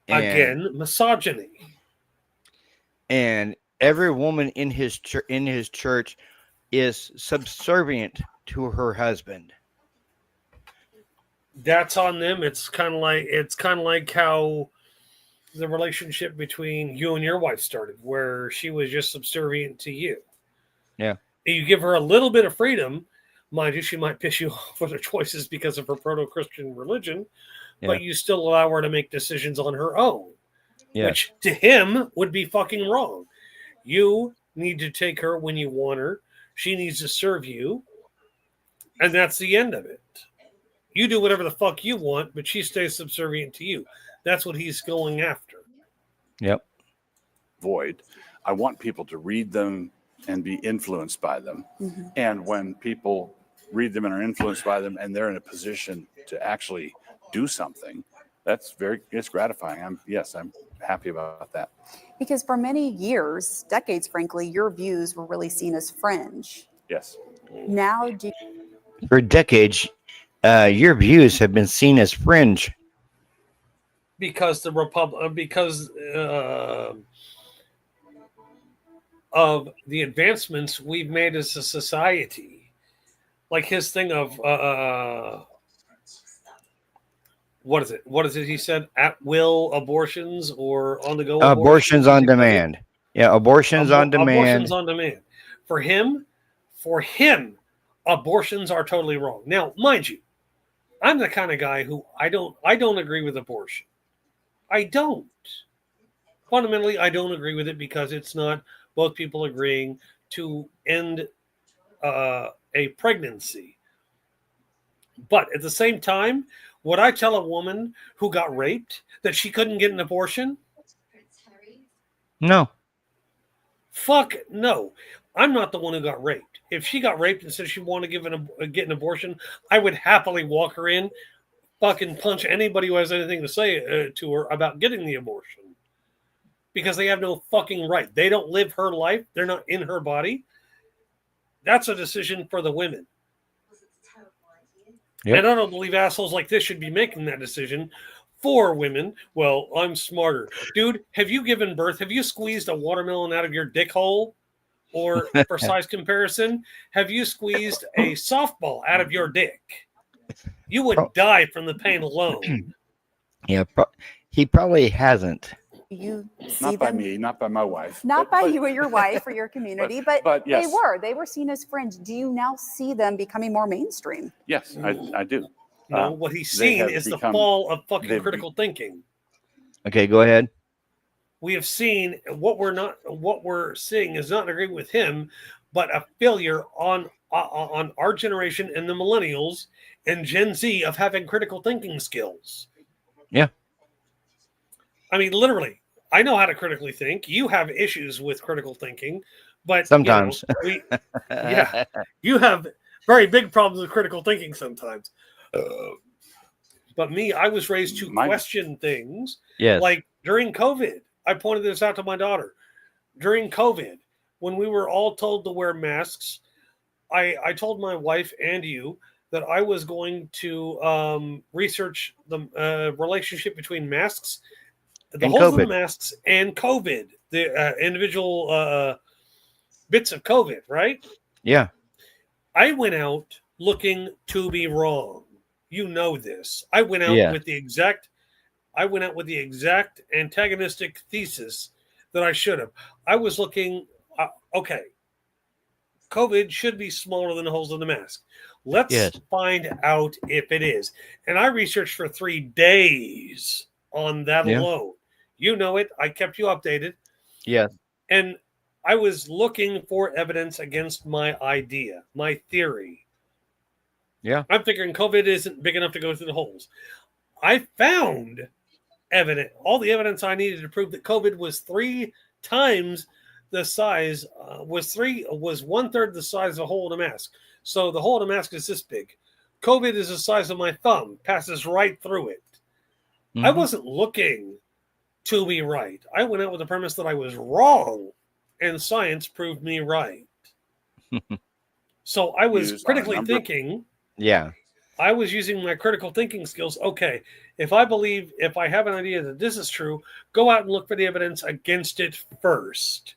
S3: Again, misogyny.
S2: And every woman in his church is subservient to her husband.
S3: That's on them. It's kind of like how the relationship between you and your wife started, where she was just subservient to you.
S2: Yeah.
S3: You give her a little bit of freedom, mind you, she might piss you off with her choices because of her proto-Christian religion, but you still allow her to make decisions on her own, which to him would be fucking wrong. You need to take her when you want her. She needs to serve you, and that's the end of it. You do whatever the fuck you want, but she stays subservient to you. That's what he's going after.
S2: Yep.
S4: Void. I want people to read them and be influenced by them.
S5: Mhm.
S4: And when people read them and are influenced by them and they're in a position to actually do something, it's gratifying. I'm happy about that.
S5: Because for many years, decades, frankly, your views were really seen as fringe.
S4: Yes.
S5: Now,
S2: For decades, your views have been seen as fringe.
S3: Because the of the advancements we've made as a society, like his thing of what is it? What is it? He said at will abortions or on the go
S2: Abortions on demand. Yeah, abortions on demand.
S3: Abortions on demand. For him, abortions are totally wrong. Now, mind you, I'm the kind of guy who I don't agree with abortion. I don't. Fundamentally, I don't agree with it because it's not both people agreeing to end a pregnancy. But at the same time, would I tell a woman who got raped that she couldn't get an abortion?
S2: No.
S3: Fuck no. I'm not the one who got raped. If she got raped and said she wanted to get an abortion, I would happily walk her in, fucking punch anybody who has anything to say to her about getting the abortion. Because they have no fucking right. They don't live her life. They're not in her body. That's a decision for the women.
S2: Yep.
S3: And I don't believe assholes like this should be making that decision for women. Well, I'm smarter. Dude, have you given birth? Have you squeezed a watermelon out of your dick hole? Or, for size comparison, have you squeezed a softball out of your dick? You would
S2: Pro-
S3: die from the pain alone.
S2: Yeah, he probably hasn't.
S5: You see
S4: Not by
S5: them,
S4: me, not by my wife.
S5: not by
S4: but-
S5: you or your wife or your community, but
S4: yes.
S5: they were seen as fringe. Do you now see them becoming more mainstream?
S4: Yes, I do.
S3: No, what he's
S4: they
S3: seen
S4: have
S3: is the
S4: become-
S3: fall of fucking
S4: they've
S3: critical thinking.
S2: Okay, go ahead.
S3: We have seen what we're seeing is not an agreement with him, but a failure on our generation and the millennials and Gen Z of having critical thinking skills.
S2: Yeah.
S3: I mean, literally, I know how to critically think. You have issues with critical thinking, but
S2: Sometimes.
S3: Yeah. You have very big problems with critical thinking sometimes. But me, I was raised to question things.
S2: Yes.
S3: Like during COVID, I pointed this out to my daughter. During COVID, when we were all told to wear masks, I told my wife and you that I was going to research the relationship between masks, the
S2: And
S3: holes in
S2: COVID.
S3: the masks, and COVID, the individual bits of COVID, right?
S2: Yeah.
S3: I went out looking to be wrong. You know this. I went out
S2: Yeah.
S3: with the exact antagonistic thesis that I should have. I was looking, okay, COVID should be smaller than the holes in the mask. Let's
S2: Yes.
S3: find out if it is. And I researched for 3 days on that
S2: Yeah.
S3: alone. You know it. I kept you updated.
S2: Yeah.
S3: And I was looking for evidence against my idea, my theory.
S2: Yeah.
S3: I'm figuring COVID isn't big enough to go through the holes. I found all the evidence I needed to prove that COVID was 3 times the size, was 1/3 the size of a hole in a mask. So the hole in a mask is this big. COVID is the size of my thumb, passes right through it. I
S2: Mhm.
S3: wasn't looking to be right. I went out with the premise that I was wrong, and science proved me right. So I was
S4: Use our
S3: critically
S4: number.
S3: thinking.
S2: Yeah.
S3: I was using my critical thinking skills. Okay, if I have an idea that this is true, go out and look for the evidence against it first.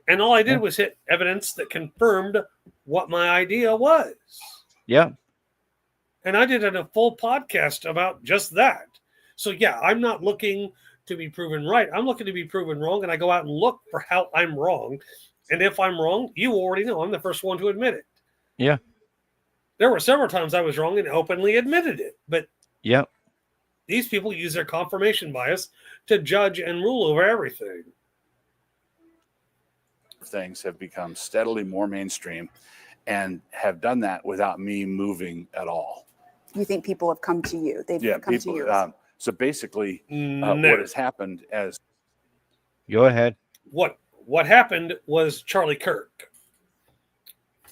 S3: And all I did
S2: Yeah.
S3: was hit evidence that confirmed what my idea was.
S2: Yeah.
S3: And I did a full podcast about just that. So yeah, I'm not looking to be proven right. I'm looking to be proven wrong, and I go out and look for how I'm wrong. And if I'm wrong, you already know I'm the first one to admit it.
S2: Yeah.
S3: There were several times I was wrong and openly admitted it. But
S2: Yeah.
S3: these people use their confirmation bias to judge and rule over everything.
S4: Things have become steadily more mainstream and have done that without me moving at all.
S5: You think people have come to you? They've
S4: Yeah,
S5: come to
S4: people.
S5: you.
S4: So basically,
S3: No.
S4: what has happened as
S2: Go ahead.
S3: What happened was Charlie Kirk.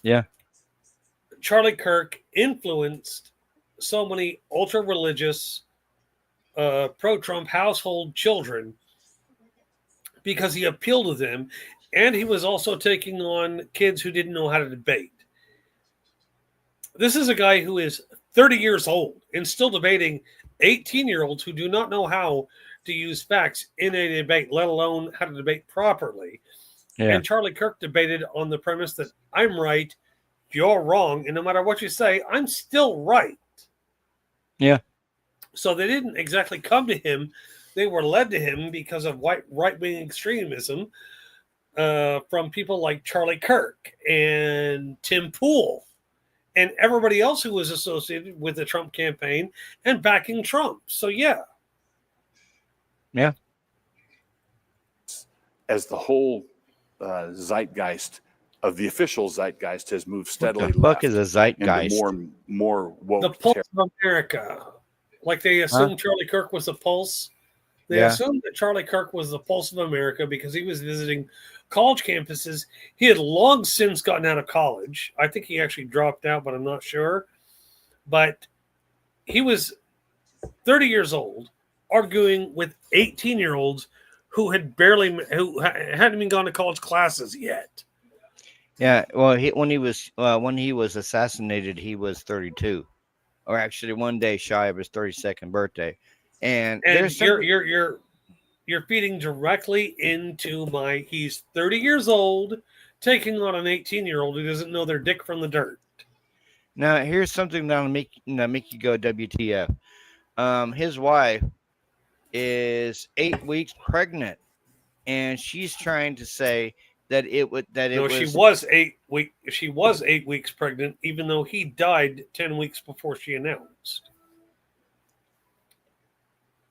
S2: Yeah.
S3: Charlie Kirk influenced so many ultra-religious, pro-Trump household children because he appealed to them, and he was also taking on kids who didn't know how to debate. This is a guy who is 30 years old and still debating 18-year-olds who do not know how to use facts in a debate, let alone how to debate properly.
S2: Yeah.
S3: And Charlie Kirk debated on the premise that I'm right, you're wrong, and no matter what you say, I'm still right.
S2: Yeah.
S3: So they didn't exactly come to him. They were led to him because of right-wing extremism from people like Charlie Kirk and Tim Pool and everybody else who was associated with the Trump campaign and backing Trump. So, yeah.
S2: Yeah.
S4: as the whole zeitgeist of the official zeitgeist has moved steadily
S2: What the fuck
S4: left
S2: is a
S4: into
S2: zeitgeist?
S4: more woke.
S3: The Pulse of America. Like they assumed Charlie Kirk was the Pulse. They
S2: Yeah.
S3: assumed that Charlie Kirk was the Pulse of America because he was visiting college campuses. He had long since gotten out of college. I think he actually dropped out, but I'm not sure. But he was 30 years old, arguing with 18-year-olds who hadn't even gone to college classes yet.
S2: Yeah. Well, when he was assassinated, he was 32, or actually one day shy of his 32nd birthday. And there's
S3: You're feeding directly into my he's 30 years old taking on an 18-year-old who doesn't know their dick from the dirt.
S2: Now, here's something that'll make you go WTF. His wife is 8 weeks pregnant, and she's trying to say that it
S3: No,
S2: was
S3: she was 8 week. She was 8 weeks pregnant, even though he died 10 weeks before she announced.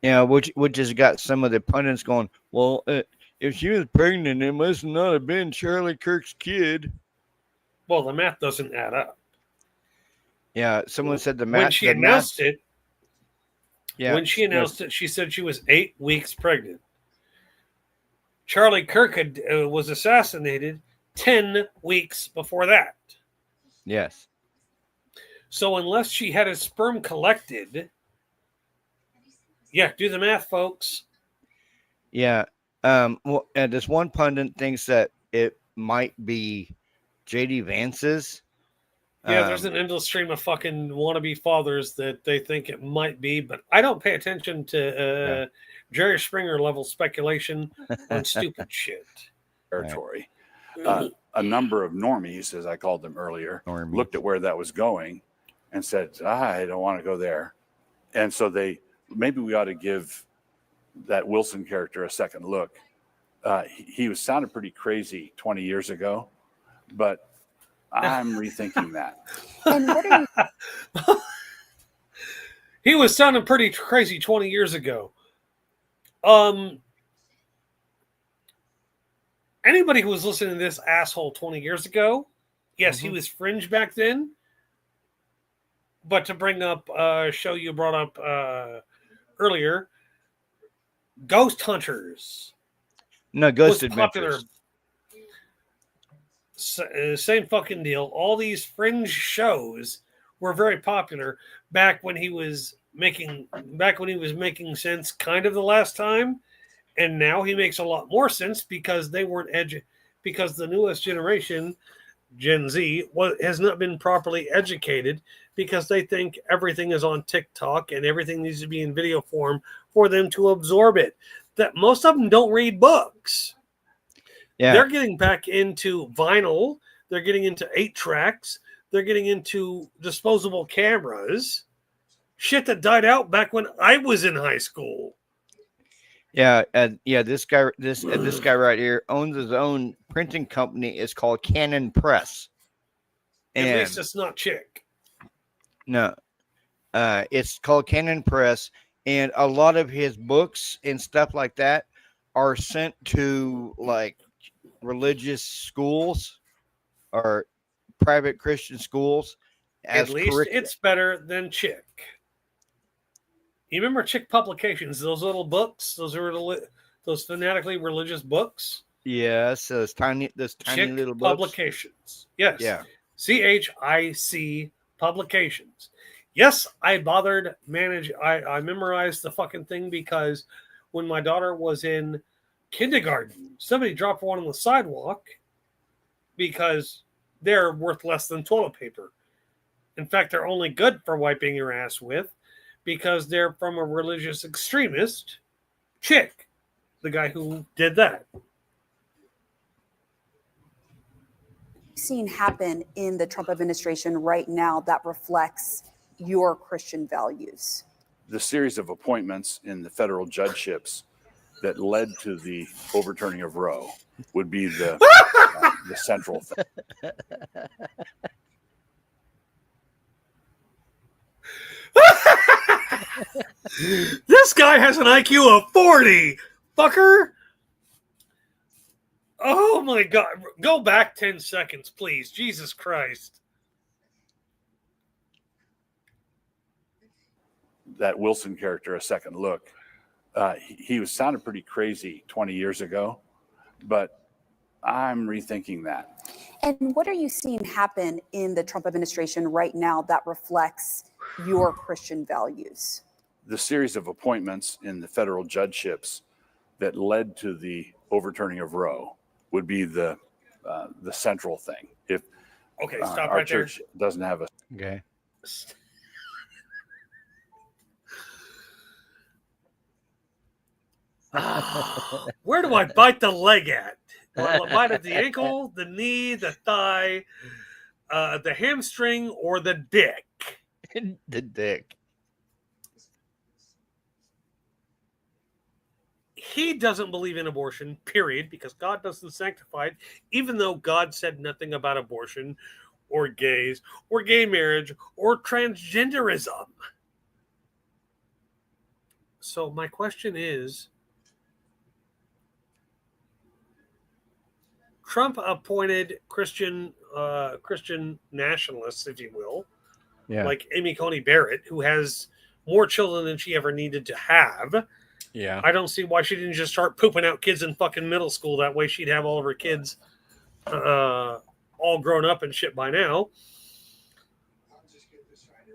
S2: which has got some of the pundits going, well, if she was pregnant, it must not have been Charlie Kirk's kid.
S3: Well, the math doesn't add up.
S2: Yeah, someone said the
S3: When
S2: math.
S3: she announced it,
S2: Yeah,
S3: when she announced it, she said she was 8 weeks pregnant. Charlie Kirk was assassinated 10 weeks before that.
S2: yes,
S3: So unless she had his sperm collected, yeah, do the math, folks.
S2: yeah. Well, and this one pundit thinks that it might be J.D. Vance's.
S3: Yeah, there's an endless stream of fucking wannabe fathers that they think it might be, but I don't pay attention to Jerry Springer level speculation on stupid shit.
S4: Territory. A number of normies, as I called them earlier,
S2: Normies.
S4: looked at where that was going and said, I don't want to go there. And so maybe we ought to give that Wilson character a second look. He sounded pretty crazy 20 years ago, but I'm rethinking that.
S5: And what are you
S3: He was sounding pretty crazy 20 years ago. Anybody who was listening to this asshole 20 years ago, yes, he was fringe back then. But to bring up a show you brought up earlier, Ghost Hunters
S2: No,
S3: was
S2: Ghost
S3: popular.
S2: Adventures.
S3: Same fucking deal. All these fringe shows were very popular back when he was making sense kind of the last time, and now he makes a lot more sense because they weren't because the newest generation, Gen Z, has not been properly educated because they think everything is on TikTok and everything needs to be in video form for them to absorb it. That most of them don't read books.
S2: Yeah,
S3: They're getting back into vinyl. They're getting into 8-tracks. They're getting into disposable cameras. Shit that died out back when I was in high school.
S2: yeah. This guy right here owns his own printing company. It's called Canon Press.
S3: At
S2: And
S3: least it's not Chick.
S2: no, it's called Canon Press, and a lot of his books and stuff like that are sent to like religious schools or private Christian schools.
S3: At least it's better than Chick. You remember Chick Publications? Those little books, those fanatically religious books.
S2: yes, those tiny
S3: Chick
S2: little books.
S3: Publications. Yes.
S2: Yeah.
S3: CHIC Publications. Yes, I memorized the fucking thing because when my daughter was in kindergarten, somebody dropped one on the sidewalk because they're worth less than toilet paper. In fact, they're only good for wiping your ass with because they're from a religious extremist, Chick, the guy who did that.
S5: seeing happen in the Trump administration right now that reflects your Christian values?
S4: The series of appointments in the federal judgeships that led to the overturning of Roe would be the central thing.
S3: This guy has an IQ of 40, fucker. Oh my God. Go back 10 seconds, please. Jesus Christ.
S4: That Wilson character a second look. He sounded pretty crazy 20 years ago, but I'm rethinking that.
S5: And what are you seeing happen in the Trump administration right now that reflects your Christian values?
S4: The series of appointments in the federal judgeships that led to the overturning of Roe would be the central thing. If
S3: Okay, stop
S4: our
S3: right there.
S4: church doesn't have a
S2: Okay.
S3: Where do I bite the leg at? Do I bite at the ankle, the knee, the thigh? the hamstring or the dick.
S2: The dick.
S3: He doesn't believe in abortion, period, because God doesn't sanctify it, even though God said nothing about abortion or gays or gay marriage or transgenderism. So my question is, Trump appointed Christian nationalists, if you will,
S2: Yeah.
S3: like Amy Coney Barrett, who has more children than she ever needed to have.
S2: Yeah.
S3: I don't see why she didn't just start pooping out kids in fucking middle school. That way she'd have all of her kids all grown up and shit by now.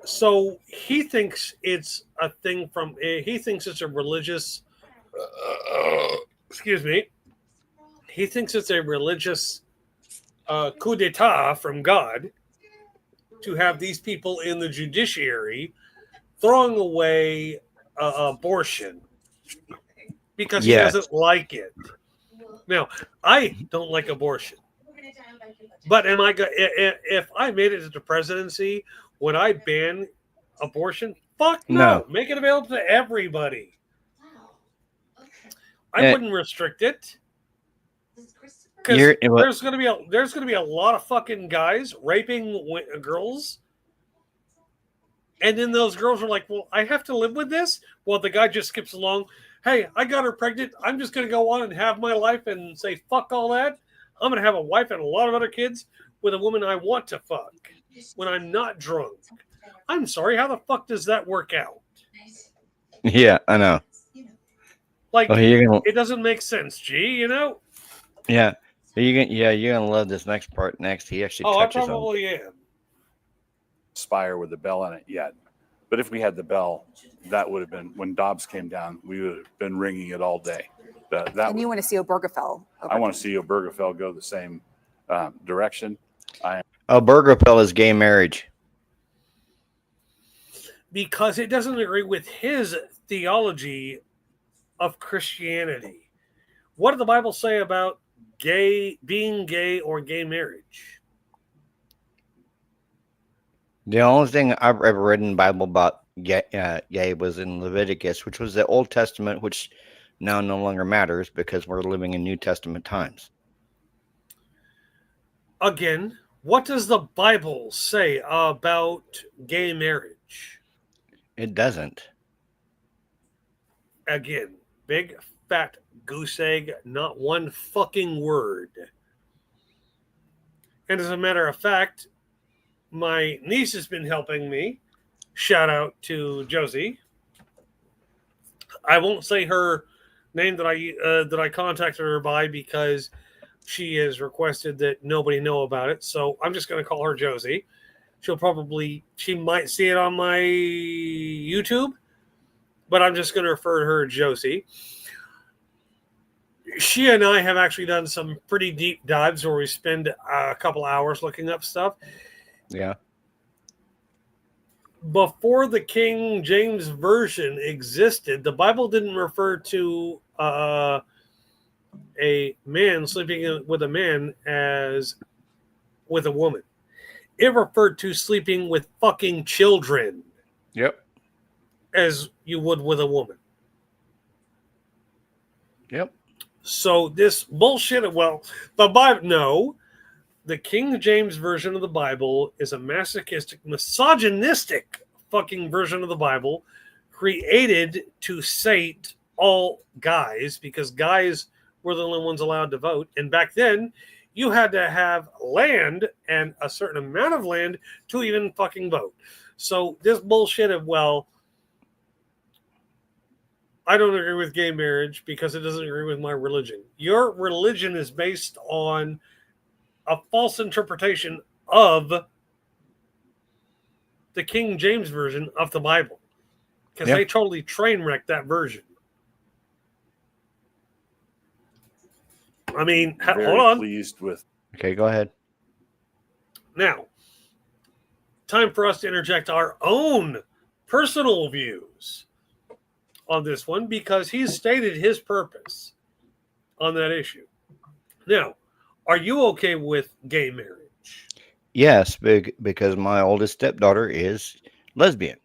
S3: So he thinks it's a thing from, he thinks it's a religious, excuse me, he thinks it's a religious coup d'etat from God to have these people in the judiciary throwing away abortion because he
S2: Yes.
S3: doesn't like it. Now, I don't like abortion, but am I if I made it to the presidency, would I ban abortion? Fuck no.
S2: No.
S3: Make it available to everybody. I
S2: Eh.
S3: wouldn't restrict it. Because
S2: You're-
S3: there's gonna be a lot of fucking guys raping girls, and then those girls are like, "Well, I have to live with this." Well, the guy just skips along. Hey, I got her pregnant. I'm just gonna go on and have my life and say fuck all that. I'm gonna have a wife and a lot of other kids with a woman I want to fuck when I'm not drunk. I'm sorry. How the fuck does that work out?
S2: Yeah, I know.
S3: Like,
S2: Oh, you're gonna.
S3: it doesn't make sense. Gee, you know.
S2: Yeah. You're gonna love this next part. Next, he actually
S3: Oh, I
S2: touches on.
S3: probably am.
S4: Spire with the bell in it yet. But if we had the bell, that would have been when Dobbs came down. We would have been ringing it all day.
S5: And you want to see Obergefell.
S4: I want to see Obergefell go the same direction.
S2: Obergefell is gay marriage.
S3: Because it doesn't agree with his theology of Christianity. What did the Bible say about being gay or gay marriage?
S2: The only thing I've ever read in the Bible about gay was in Leviticus, which was the Old Testament, which now no longer matters because we're living in New Testament times.
S3: Again, what does the Bible say about gay marriage?
S2: It doesn't.
S3: Again, big fat goose egg, not one fucking word. And as a matter of fact, my niece has been helping me. Shout out to Josie. I won't say her name that I contacted her by because she has requested that nobody know about it. So I'm just going to call her Josie. She might see it on my YouTube, but I'm just going to refer to her as Josie. She and I have actually done some pretty deep dives where we spend a couple hours looking up stuff.
S2: Yeah.
S3: Before the King James Version existed, the Bible didn't refer to a man sleeping with a man as with a woman. It referred to sleeping with fucking children.
S2: Yep.
S3: As you would with a woman.
S2: Yep.
S3: So this bullshit, well, the Bible, no. The King James Version of the Bible is a masochistic, misogynistic fucking version of the Bible created to sate all guys because guys were the only ones allowed to vote. And back then, you had to have land and a certain amount of land to even fucking vote. So this bullshit of, well, I don't agree with gay marriage because it doesn't agree with my religion. Your religion is based on a false interpretation of the King James Version of the Bible because they totally train wrecked that version. I mean,
S4: Very
S3: hold on.
S4: pleased with.
S2: Okay, go ahead.
S3: Now, time for us to interject our own personal views on this one because he's stated his purpose on that issue. Now, are you okay with gay marriage?
S2: Yes, because my oldest stepdaughter is lesbian.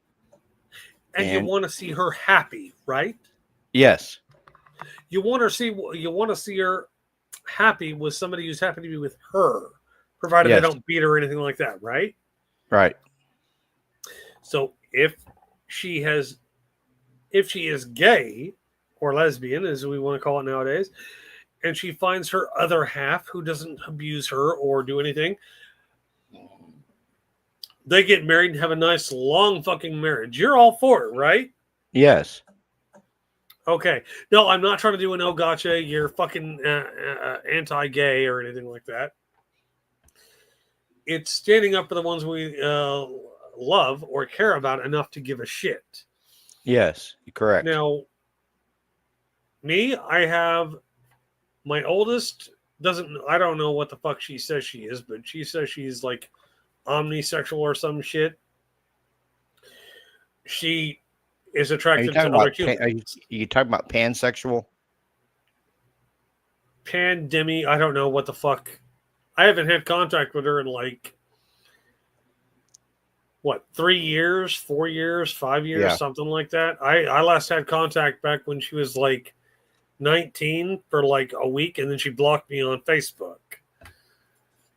S3: And you
S2: And
S3: want to see her happy, right?
S2: yes,
S3: You want to see her happy with somebody who's happy to be with her, provided they
S2: yes,
S3: don't beat her or anything like that, right?
S2: right.
S3: So she has if she is gay or lesbian, as we want to call it nowadays, and she finds her other half who doesn't abuse her or do anything, they get married and have a nice long fucking marriage. You're all for it, right?
S2: Yes,
S3: Okay. No, I'm not trying to do an oh gotcha, you're fucking anti-gay or anything like that. It's standing up for the ones we love or care about enough to give a shit.
S2: yes, correct.
S3: Now, me, I have my oldest I don't know what the fuck she says she is, but she says she's like omnisexual or some shit. She is
S2: Are you
S3: attracted
S2: talking
S3: to other
S2: about
S3: humans.
S2: you talking about pansexual?
S3: Pandemic, I don't know what the fuck. I haven't had contact with her in like what 3 years, 4 years, 5 years,
S2: Yeah.
S3: something like that. I last had contact back when she was like 19 for like a week, and then she blocked me on Facebook.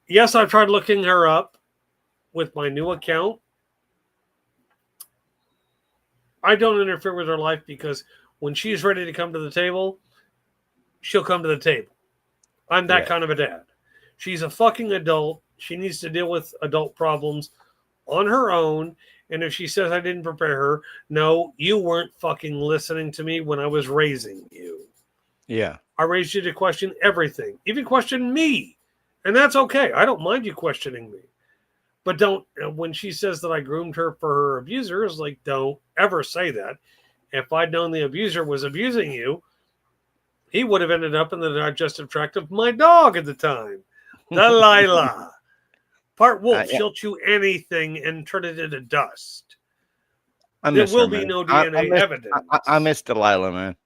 S3: Yes, I've tried looking her up with my new account. I don't interfere with her life because when she's ready to come to the table, she'll come to the table. I'm that
S2: Yeah.
S3: kind of a dad. She's a fucking adult. She needs to deal with adult problems on her own. And if she says I didn't prepare her, no, you weren't fucking listening to me when I was raising you.
S2: Yeah.
S3: I raised you to question everything, even question me. And that's okay. I don't mind you questioning me. But don't, when she says that I groomed her for her abusers, like, don't ever say that. If I'd known the abuser was abusing you, he would have ended up in the digestive tract of my dog at the time, Delilah. Part wolf,
S2: Yeah.
S3: she'll chew anything and turn it into dust.
S2: I
S3: There
S2: miss
S3: will
S2: her,
S3: be
S2: man.
S3: no
S2: I
S3: DNA
S2: miss,
S3: evidence.
S2: I miss Delilah, man.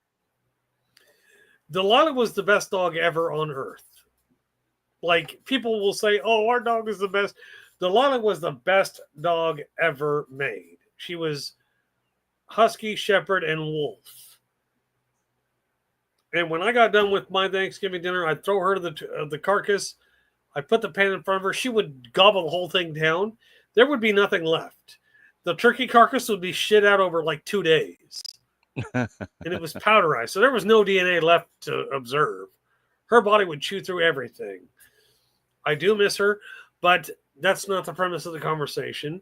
S3: Delilah was the best dog ever on earth. Like, people will say, oh, our dog is the best. Delilah was the best dog ever made. She was husky, shepherd, and wolf. And when I got done with my Thanksgiving dinner, I'd throw her to the carcass. I put the pan in front of her. She would gobble the whole thing down. There would be nothing left. The turkey carcass would be shit out over like 2 days. And it was powderized. So there was no DNA left to observe. Her body would chew through everything. I do miss her, but that's not the premise of the conversation.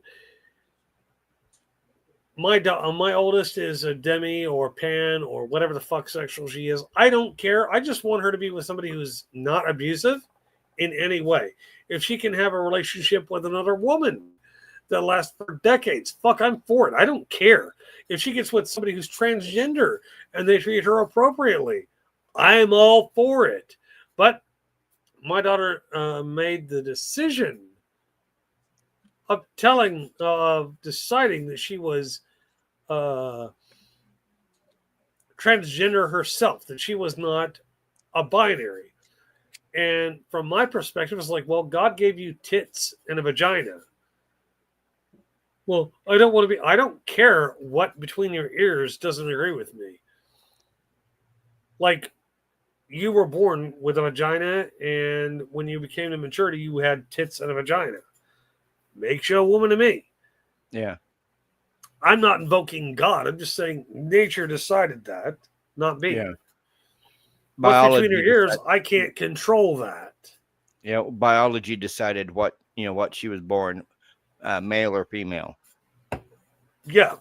S3: My oldest is a Demi or Pan or whatever the fuck sexual she is. I don't care. I just want her to be with somebody who's not abusive in any way. If she can have a relationship with another woman that lasts for decades, fuck, I'm for it. I don't care. If she gets with somebody who's transgender and they treat her appropriately, I'm all for it. But my daughter made the decision of deciding that she was transgender herself, that she was not a binary. And from my perspective, it's like, well, God gave you tits and a vagina. Well, I don't care what between your ears doesn't agree with me. Like, you were born with a vagina, and when you became to maturity, you had tits and a vagina. Makes you a woman to me.
S2: Yeah.
S3: I'm not invoking God. I'm just saying nature decided that, not me.
S2: Yeah.
S3: What's between your ears, I can't control that.
S2: Yeah, biology decided what she was born, male or female.
S3: Yeah,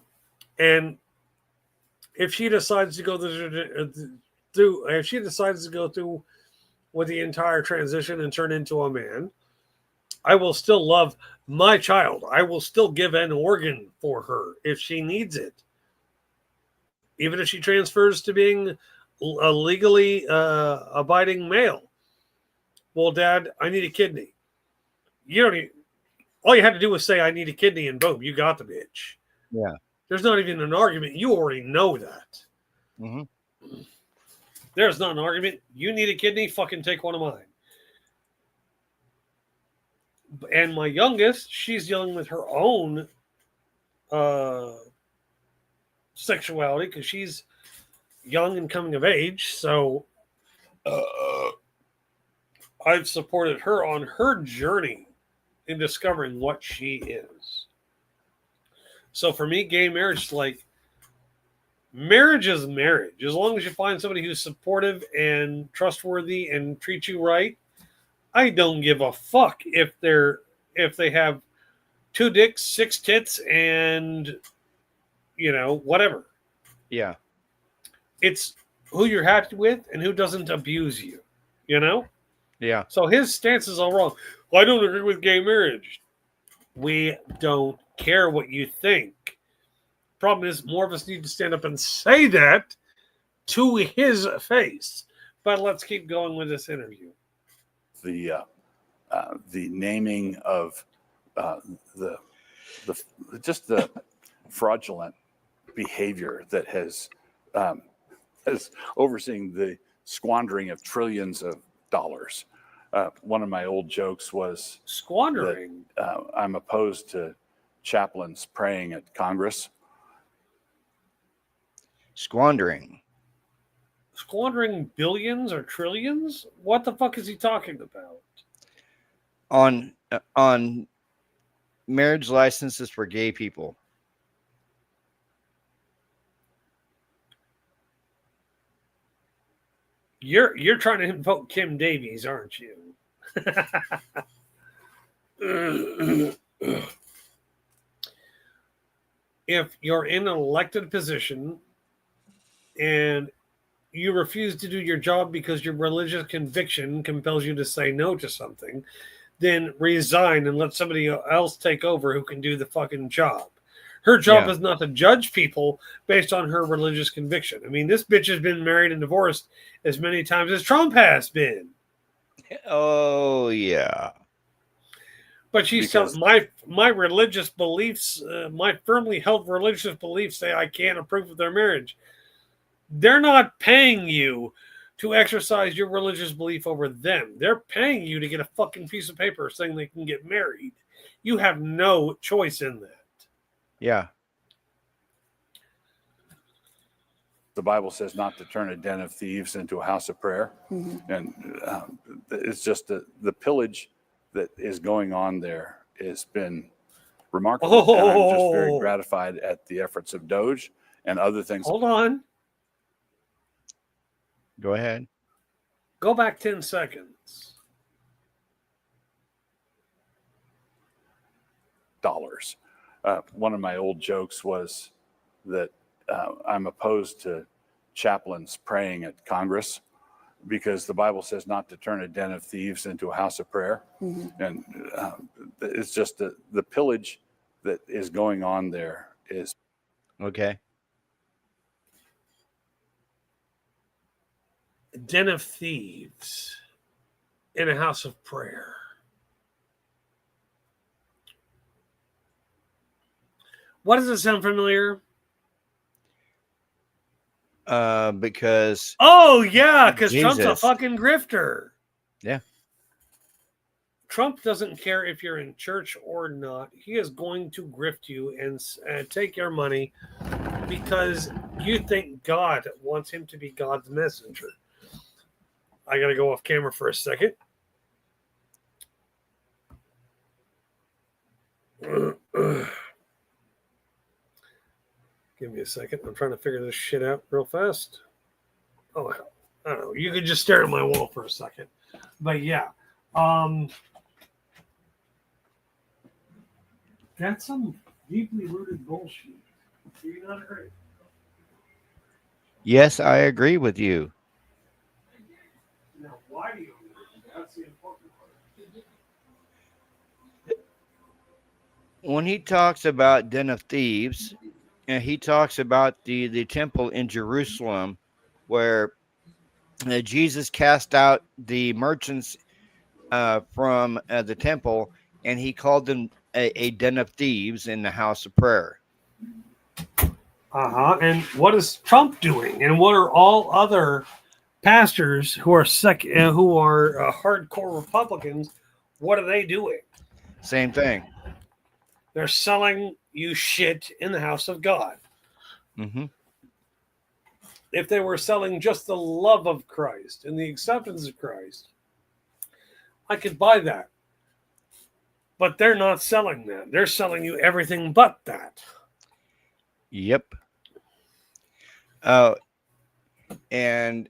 S3: and if she decides to go through with the entire transition and turn into a man, I will still love my child. I will still give an organ for her if she needs it. Even if she transfers to being a legally abiding male. Well, Dad, I need a kidney. All you had to do was say, I need a kidney, and boom, you got the bitch.
S2: Yeah.
S3: There's not even an argument. You already know that.
S2: Mm-hmm.
S3: There's not an argument. You need a kidney, fucking take one of mine. And my youngest, she's dealing with her own sexuality because she's young and coming of age. So I've supported her on her journey in discovering what she is. So for me, gay marriage is like, marriage is marriage. As long as you find somebody who's supportive and trustworthy and treats you right, I don't give a fuck if they have 2 dicks, 6 tits, and whatever.
S2: Yeah.
S3: It's who you're happy with and who doesn't abuse you.
S2: Yeah.
S3: So his stance is all wrong. Well, I don't agree with gay marriage. We don't care what you think. Problem is, more of us need to stand up and say that to his face. But let's keep going with this interview.
S4: The naming of the fraudulent behavior that has overseeing the squandering of trillions of dollars. One of my old jokes was
S3: Squandering.
S4: that, I'm opposed to chaplains praying at Congress.
S2: Squandering.
S3: Squandering billions or trillions? What the fuck is he talking about?
S2: On marriage licenses for gay people.
S3: You're trying to invoke Kim Davies, aren't you? If you're in an elected position and you refuse to do your job because your religious conviction compels you to say no to something, then resign and let somebody else take over who can do the fucking job. Her job is not to judge people based on her religious conviction. I mean, this bitch has been married and divorced as many times as Trump has been.
S2: Oh, yeah.
S3: But she's telling my religious beliefs, my firmly held religious beliefs say I can't approve of their marriage. They're not paying you to exercise your religious belief over them. They're paying you to get a fucking piece of paper saying they can get married. You have no choice in that.
S2: Yeah.
S4: The Bible says not to turn a den of thieves into a house of prayer. Mm-hmm. And it's just the pillage that is going on there has been remarkable. And I'm just very gratified at the efforts of Doge and other things.
S3: Hold on.
S2: Go ahead.
S3: Go back 10 seconds.
S4: Dollars. One of my old jokes was that I'm opposed to chaplains praying at Congress because the Bible says not to turn a den of thieves into a house of prayer. Mm-hmm. And it's just the pillage that is going on there is.
S2: Okay.
S3: Den of thieves in a house of prayer. Why does it sound familiar?
S2: Because.
S3: Oh, yeah, because Trump's a fucking grifter.
S2: Yeah.
S3: Trump doesn't care if you're in church or not. He is going to grift you and take your money because you think God wants him to be God's messenger. I got to go off camera for a second. Give me a second. I'm trying to figure this shit out real fast. Oh, I don't know. You could just stare at my wall for a second. But yeah. That's some deeply rooted bullshit. Do you not agree?
S2: Yes, I agree with you.
S3: Now, why do you agree? That's the important part.
S2: When he talks about Den of Thieves, and he talks about the temple in Jerusalem where Jesus cast out the merchants from the temple, and he called them a den of thieves in the house of prayer.
S3: And what is Trump doing? And what are all other pastors who are hardcore Republicans? What are they doing?
S2: Same thing.
S3: They're selling you shit in the house of God.
S2: Mm-hmm.
S3: If they were selling just the love of Christ and the acceptance of Christ, I could buy that. But they're not selling that. They're selling you everything but that.
S2: Yep. And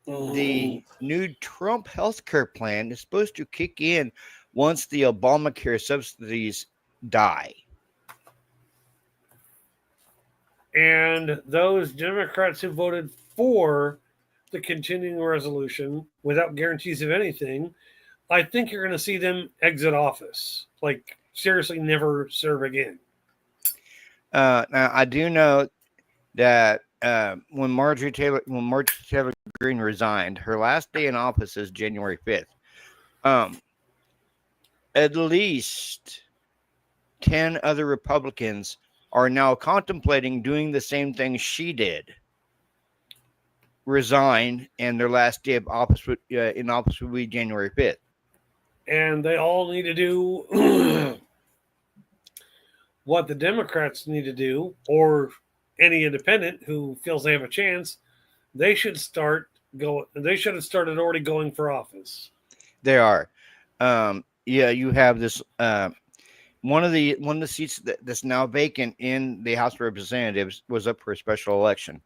S2: the new Trump healthcare plan is supposed to kick in once the Obamacare subsidies die.
S3: And those Democrats who voted for the continuing resolution without guarantees of anything, I think you're going to see them exit office. Like, seriously, never serve again.
S2: Now, I do know that when Marjorie Taylor Greene resigned, her last day in office is January 5th. At least 10 other Republicans are now contemplating doing the same thing she did. Resign, and their last day of office in office would be January 5th.
S3: And they all need to do what the Democrats need to do, or any independent who feels they have a chance. They should start go. They should have started already going for office.
S2: They are. Yeah, you have this. One of the seats that's now vacant in the House of Representatives was up for a special election,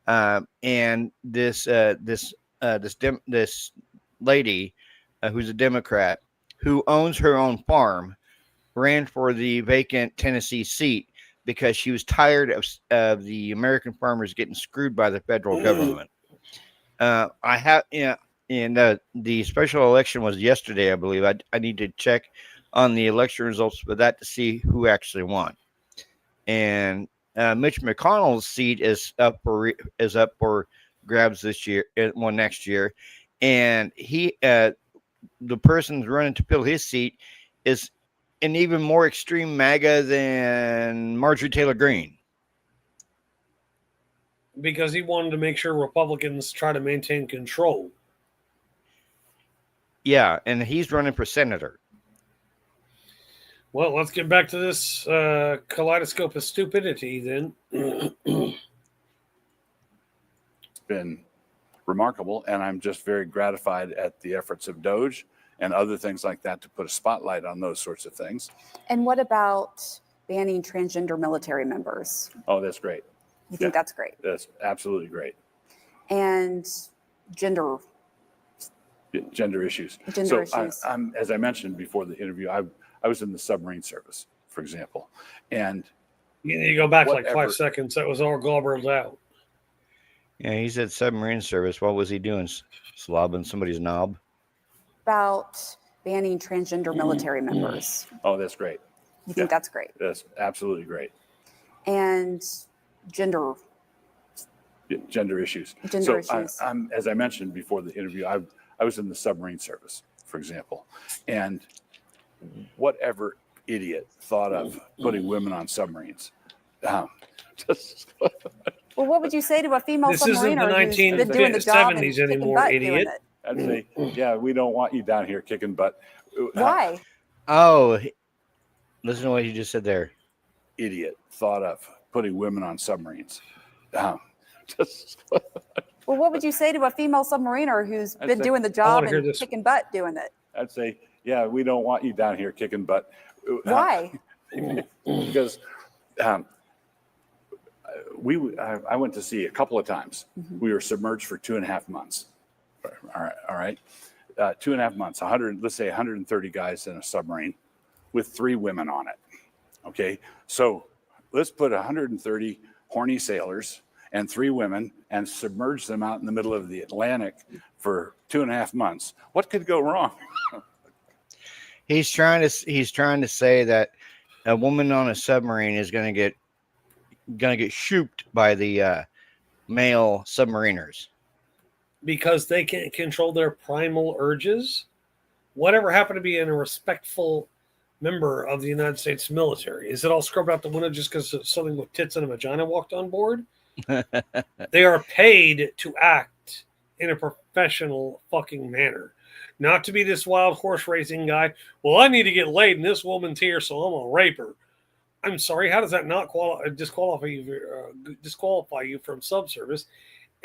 S2: and this lady who's a Democrat who owns her own farm ran for the vacant Tennessee seat because she was tired of the American farmers getting screwed by the federal government. The special election was yesterday, I believe. I need to check on the election results for that to see who actually won. And Mitch McConnell's seat is up for grabs this year, next year, and he the person running to fill his seat is an even more extreme MAGA than Marjorie Taylor Greene.
S3: Because he wanted to make sure Republicans try to maintain control.
S2: Yeah, and he's running for senator.
S3: Well, let's get back to this kaleidoscope of stupidity then.
S4: It's been remarkable, and I'm just very gratified at the efforts of Doge and other things like that to put a spotlight on those sorts of things.
S5: And what about banning transgender military members?
S4: Oh, that's great.
S5: You think that's great?
S4: That's absolutely great.
S5: And gender
S4: issues.
S5: Gender issues.
S4: I'm, as I mentioned before the interview, I was in the submarine service, for example, and
S3: You go back like
S4: Whatever.
S3: 5 seconds. That was all gobbled out.
S2: Yeah, he said submarine service. What was he doing? Slobbing somebody's knob?
S5: about banning transgender military members?
S4: oh, that's great.
S5: You think that's great?
S4: That's absolutely great.
S5: And gender
S4: Issues.
S5: Gender
S4: so
S5: issues.
S4: I'm, as I mentioned before the interview, I was in the submarine service, for example, and whatever idiot thought of putting women on submarines. Just,
S5: Well, what would you say to a female
S3: This isn't the
S5: submariner who's been doing the job and
S3: 1970s
S5: kicking
S3: anymore,
S5: butt doing
S3: idiot.
S5: it?
S4: I'd say, yeah, we don't want you down here kicking butt.
S5: Why?
S2: Oh, listen to what you just said there.
S4: Idiot thought of putting women on submarines. Just,
S5: Well, what would you say to a female submariner who's
S4: I'd
S5: been
S4: say-
S5: doing the
S3: I
S5: job
S3: wanna hear
S5: and
S3: this.
S5: kicking butt doing it?
S4: I'd say, yeah, we don't want you down here kicking butt.
S5: Why?
S4: Because I went to sea a couple of times. We were submerged for 2.5 months. All right. 2.5 months, let's say 130 guys in a submarine with 3 women on it. Okay. So let's put 130 horny sailors and 3 women and submerge them out in the middle of the Atlantic for 2.5 months. What could go wrong?
S2: He's trying to say that a woman on a submarine is going to get shooped by the male submariners.
S3: Because they can't control their primal urges. Whatever happened to be in a respectful member of the United States military? Is it all scrubbed out the window just because something with tits and a vagina walked on board? They are paid to act in a professional fucking manner. Not to be this wild horse racing guy. Well, I need to get laid, and this woman's here, so I'm gonna rape her. I'm sorry. How does that not disqualify you from subservice?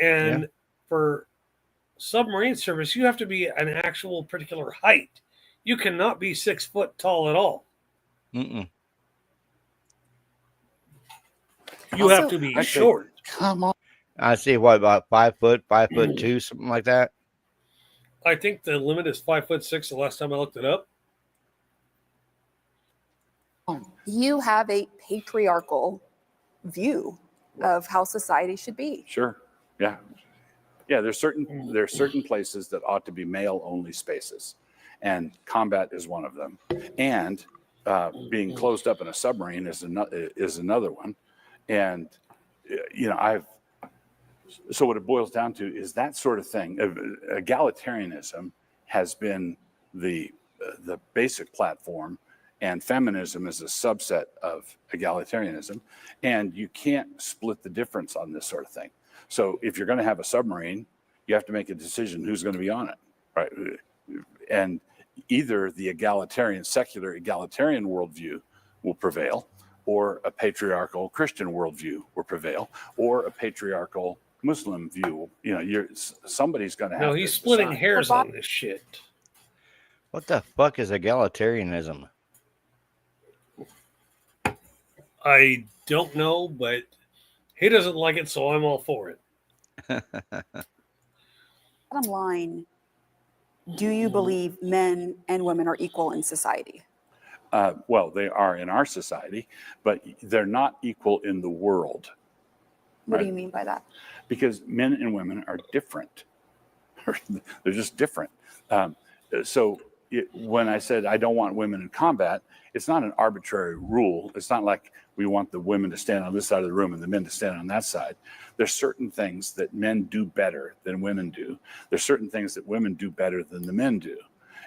S3: And for submarine service, you have to be an actual particular height. You cannot be 6 foot tall at all.
S2: Mm-mm.
S3: You have to be short.
S4: Come on.
S2: I see. What, about 5 foot, 5'2", something like that?
S3: I think the limit is 5'6" the last time I looked it up.
S5: You have a patriarchal view of how society should be.
S4: Sure. Yeah. Yeah. There's certain places that ought to be male only spaces, and combat is one of them. And being closed up in a submarine is another one. And so what it boils down to is that sort of thing. Egalitarianism has been the basic platform, and feminism is a subset of egalitarianism. And you can't split the difference on this sort of thing. So if you're going to have a submarine, you have to make a decision who's going to be on it, right? And either the secular egalitarian worldview will prevail, or a patriarchal Christian worldview will prevail, or a patriarchal Muslim view. Somebody's going to have.
S3: No, he's splitting hairs on this shit.
S2: What the fuck is egalitarianism?
S3: I don't know, but he doesn't like it, so I'm all for it.
S5: Bottom line, do you believe men and women are equal in society?
S4: Well, they are in our society, but they're not equal in the world.
S5: What do you mean by that?
S4: Because men and women are different. They're just different. When I said I don't want women in combat, it's not an arbitrary rule. It's not like we want the women to stand on this side of the room and the men to stand on that side. There's certain things that men do better than women do. There's certain things that women do better than the men do.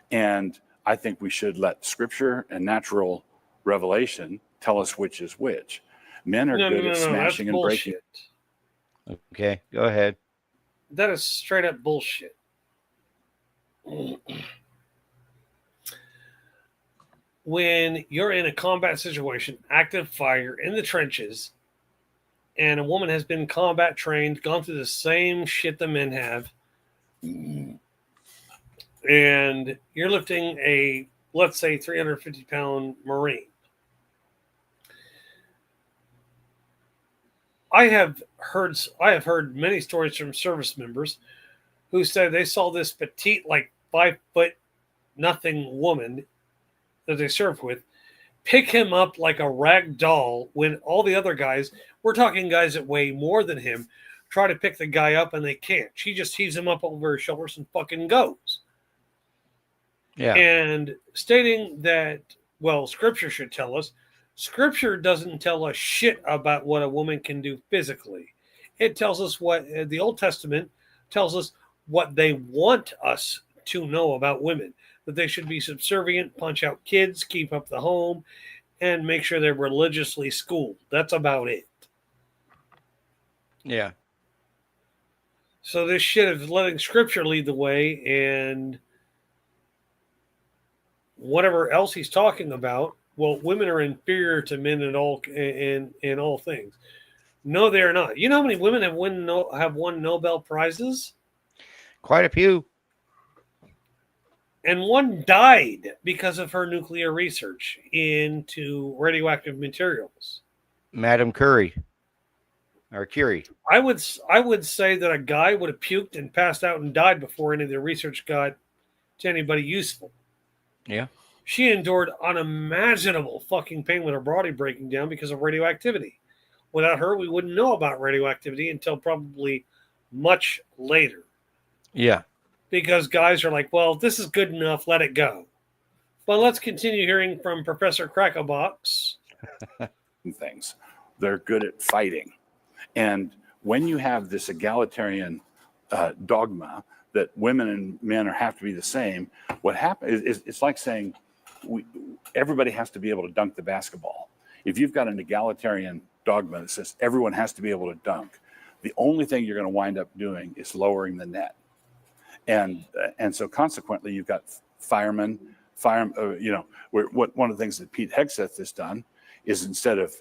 S4: And I think we should let scripture and natural revelation tell us which is which. Men are good at smashing and breaking.
S2: Okay, go ahead.
S3: That is straight up bullshit. When you're in a combat situation, active fire in the trenches, and a woman has been combat trained, gone through the same shit the men have, and you're lifting a, let's say, 350-pound Marine. I have heard many stories from service members who said they saw this petite, like 5 foot nothing woman that they served with pick him up like a rag doll when all the other guys, we're talking guys that weigh more than him, try to pick the guy up and they can't. She just heaves him up over his shoulders and fucking goes.
S2: Yeah.
S3: And stating that, well, scripture should tell us, scripture doesn't tell us shit about what a woman can do physically. It tells us what the Old Testament tells us what they want us to know about women, that they should be subservient, punch out kids, keep up the home, and make sure they're religiously schooled. That's about it.
S2: Yeah.
S3: So this shit of letting scripture lead the way and whatever else he's talking about, well, women are inferior to men in all things. No, they're not. You know how many women have won Nobel Prizes?
S2: Quite a few.
S3: And one died because of her nuclear research into radioactive materials.
S2: Madam Curie. Or Curie.
S3: I would say that a guy would have puked and passed out and died before any of their research got to anybody useful.
S2: Yeah.
S3: She endured unimaginable fucking pain with her body breaking down because of radioactivity. Without her, we wouldn't know about radioactivity until probably much later.
S2: Yeah.
S3: Because guys are like, well, this is good enough, let it go. But let's continue hearing from Professor Crackabox.
S4: Things. They're good at fighting. And when you have this egalitarian dogma that women and men have to be the same, what happens is it's like saying everybody has to be able to dunk the basketball. If you've got an egalitarian dogma that says everyone has to be able to dunk, the only thing you're going to wind up doing is lowering the net. And so consequently, you've got firemen, one of the things that Pete Hegseth has done is instead of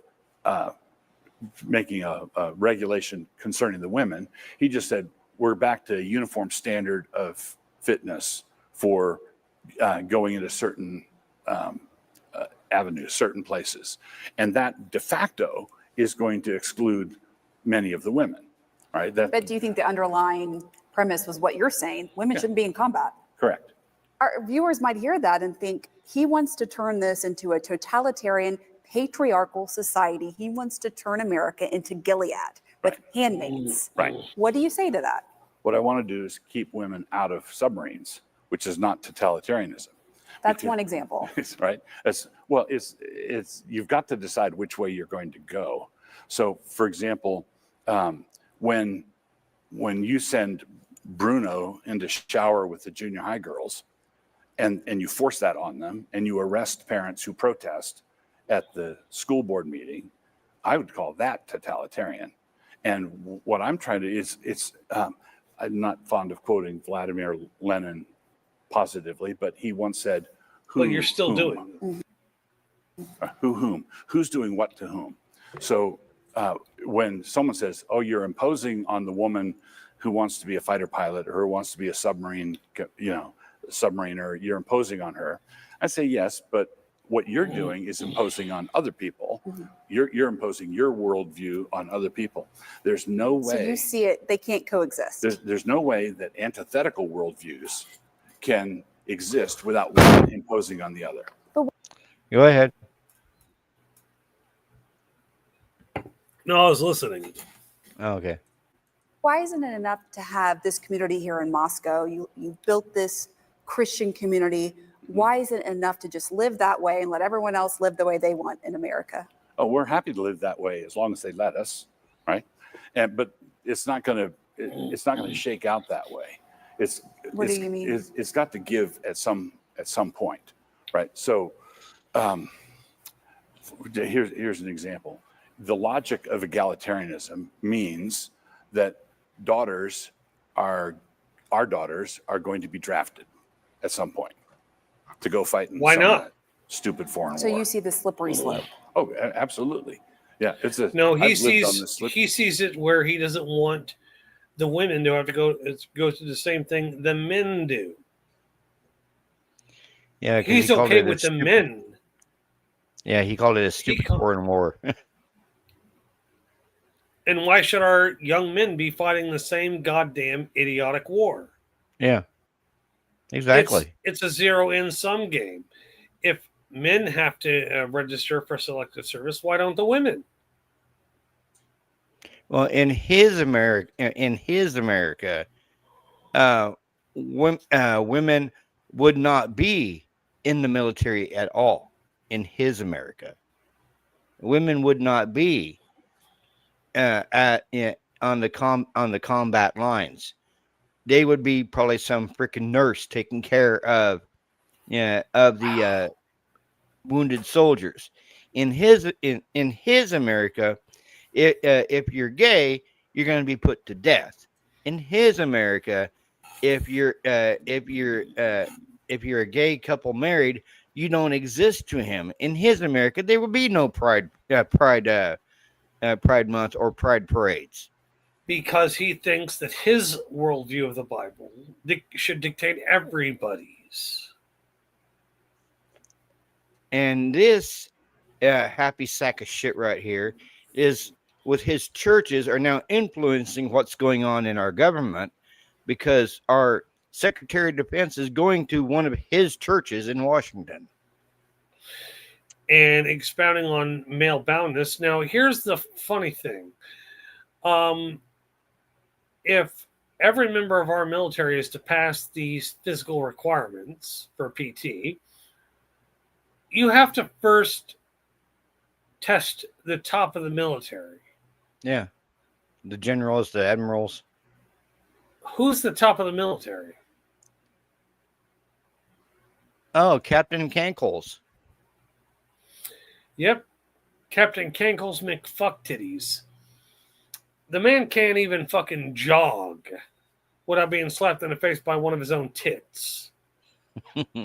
S4: making a regulation concerning the women, he just said, we're back to a uniform standard of fitness for going into certain avenues, certain places. And that de facto is going to exclude many of the women, right?
S5: But do you think the underlying premise was what you're saying? Women shouldn't be in combat.
S4: Correct.
S5: Our viewers might hear that and think he wants to turn this into a totalitarian, patriarchal society. He wants to turn America into Gilead with handmaids.
S4: Right.
S5: What do you say to that?
S4: What I want to do is keep women out of submarines, which is not totalitarianism.
S5: That's one example.
S4: Right. It's you've got to decide which way you're going to go. So, for example, when you send Bruno into shower with the junior high girls, and you force that on them, and you arrest parents who protest at the school board meeting, I would call that totalitarian. And what I'm trying to I'm not fond of quoting Vladimir Lenin positively, but he once said,
S3: Well, you're still doing it.
S4: Whom? Who's doing what to whom? So when someone says, oh, you're imposing on the woman who wants to be a fighter pilot or who wants to be a submariner, you're imposing on her. I say yes, but what you're doing is imposing on other people. You're imposing your worldview on other people. There's no way.
S5: So you see it, they can't coexist.
S4: There's no way that antithetical worldviews can exist without one imposing on the other.
S2: Go ahead.
S3: No, I was listening.
S2: Oh, okay.
S5: Why isn't it enough to have this community here in Moscow? You built this Christian community. Why isn't it enough to just live that way and let everyone else live the way they want in America?
S4: Oh, we're happy to live that way as long as they let us, right? But it's not going to shake out that way.
S5: What do you mean?
S4: It's got to give at some point, right? So here's an example. The logic of egalitarianism means that our daughters are going to be drafted at some point to go fight in
S3: Why
S4: some
S3: not?
S4: Stupid foreign
S5: So
S4: war.
S5: you see the slippery slope.
S4: Oh, absolutely. Yeah,
S3: No, he
S4: I've lived on this
S3: sees it where he doesn't want the women to have to go through the same thing the men do.
S2: Yeah, 'cause
S3: He's
S2: he called
S3: okay
S2: it a
S3: with the
S2: stupid-
S3: men.
S2: Yeah, he called it a stupid foreign war.
S3: And why should our young men be fighting the same goddamn idiotic war?
S2: Yeah, exactly.
S3: It's a zero-sum game. If men have to register for selective service, why don't the women?
S2: Well, in his America, women would not be in the military at all. In his America, women would not be on the combat lines. They would be probably some freaking nurse taking care of the wounded soldiers. In his America, if you're gay, you're going to be put to death. In his America, if you're a gay couple married, you don't exist to him. In his America, there will be no Pride Month or Pride parades.
S3: Because he thinks that his worldview of the Bible should dictate everybody's.
S2: And this happy sack of shit right here is with his churches are now influencing what's going on in our government, because our Secretary of Defense is going to one of his churches in Washington.
S3: And expounding on male boundness. Now, here's the funny thing. If every member of our military is to pass these physical requirements for PT, you have to first test the top of the military.
S2: Yeah. The generals, the admirals.
S3: Who's the top of the military?
S2: Oh, Captain Cankles.
S3: Yep. Captain Cankles McFucktitties. The man can't even fucking jog. without being slapped in the face by one of his own tits.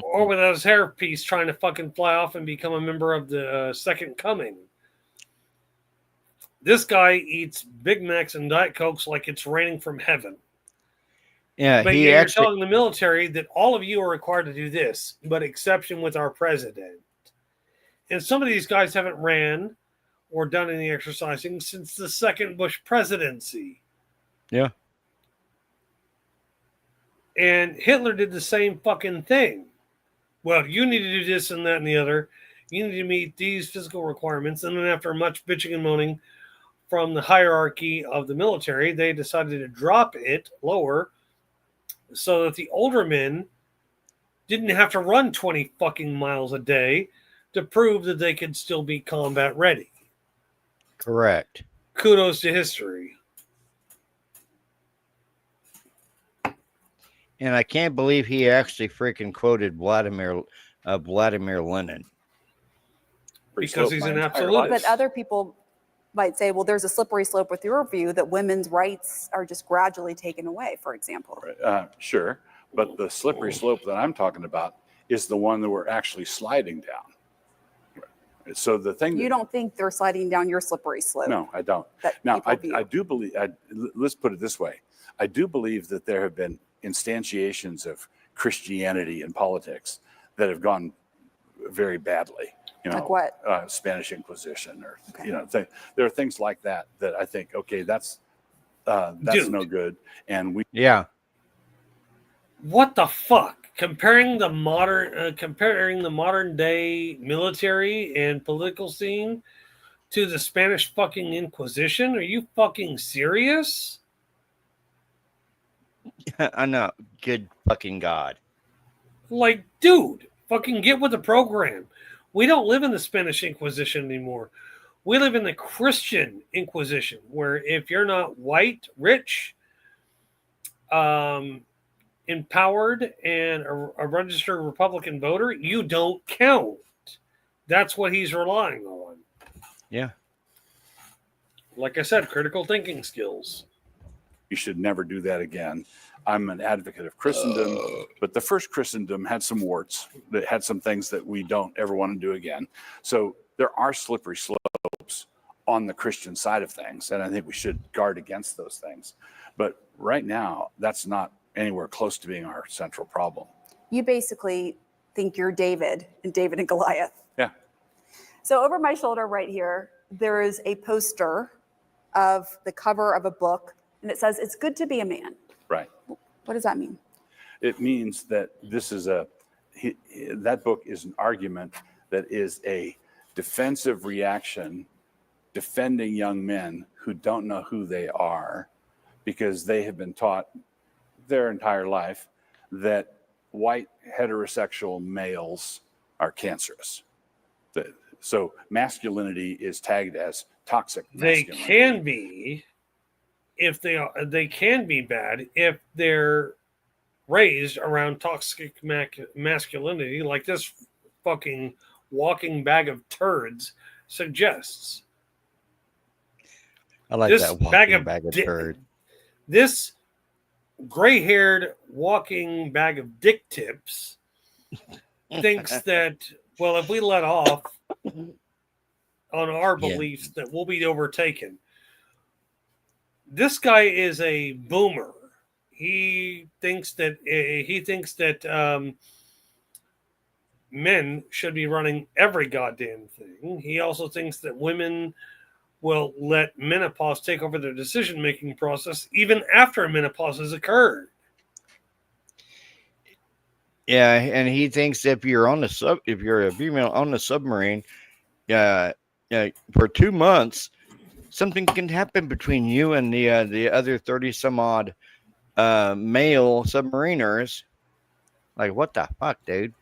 S3: Or without his hairpiece trying to fucking fly off and become a member of the Second Coming. This guy eats Big Macs and Diet Cokes like it's raining from heaven.
S2: Yeah,
S3: But
S2: he
S3: yet
S2: actually.
S3: you're telling the military that all of you are required to do this, but exception with our president. And some of these guys haven't ran or done any exercising since the second Bush presidency.
S2: Yeah.
S3: And Hitler did the same fucking thing. Well, you need to do this and that and the other. You need to meet these physical requirements. And then after much bitching and moaning from the hierarchy of the military, they decided to drop it lower so that the older men didn't have to run 20 fucking miles a day to prove that they could still be combat ready.
S2: Correct.
S3: Kudos to history.
S2: And I can't believe he actually freaking quoted Vladimir Lenin.
S3: Because he's an
S4: my entire
S3: absolutist.
S4: life.
S5: But other people might say, well, there's a slippery slope with your view that women's rights are just gradually taken away, for example.
S4: Sure, but the slippery slope that I'm talking about is the one that we're actually sliding down. So the thing
S5: You don't think they're sliding down your slippery slope?
S4: No, I don't.
S5: That
S4: Now,
S5: people view.
S4: I do believe, let's put it this way. I do believe that there have been instantiations of Christianity in politics that have gone very badly. You know,
S5: Like what?
S4: Spanish Inquisition, or
S5: Okay.
S4: you know, there are things like that that I think, okay, that's
S3: Dude.
S4: no good, and we
S2: Yeah.
S3: What the fuck? Comparing the modern day military and political scene to the Spanish fucking Inquisition? Are you fucking serious?
S2: I know. Good fucking God.
S3: Like, dude, fucking get with the program. We don't live in the Spanish Inquisition anymore. We live in the Christian Inquisition, where if you're not white, rich, empowered, and a registered Republican voter, you don't count. That's what he's relying on.
S2: Yeah.
S3: Like I said, critical thinking skills.
S4: you should never do that again. I'm an advocate of Christendom, but the first Christendom had some warts, that had some things that we don't ever want to do again. So there are slippery slopes on the Christian side of things, and I think we should guard against those things. But right now, that's not anywhere close to being our central problem.
S5: You basically think you're David and Goliath.
S4: Yeah.
S5: So over my shoulder right here, there is a poster of the cover of a book, and it says, "It's good to be a man."
S4: Right.
S5: What does that mean?
S4: It means that this is that book is an argument that is a defensive reaction, defending young men who don't know who they are because they have been taught their entire life that white heterosexual males are cancerous. So masculinity is tagged as toxic
S3: They
S4: masculinity.
S3: can be, if they can be bad if they're raised around toxic masculinity, like this fucking walking bag of turds suggests.
S2: I like
S3: This
S2: that walking
S3: bag of
S2: bag of
S3: dick-
S2: turd.
S3: This gray-haired walking bag of dick tips thinks that, well, if we let off on our
S2: Yeah.
S3: beliefs, that we'll be overtaken. This guy is a boomer. He thinks that men should be running every goddamn thing. He also thinks that women will let menopause take over their decision-making process even after menopause has occurred.
S2: Yeah, and he thinks if you're a female on the submarine, for 2 months, something can happen between you and the other 30 some odd male submariners. Like, what the fuck, dude?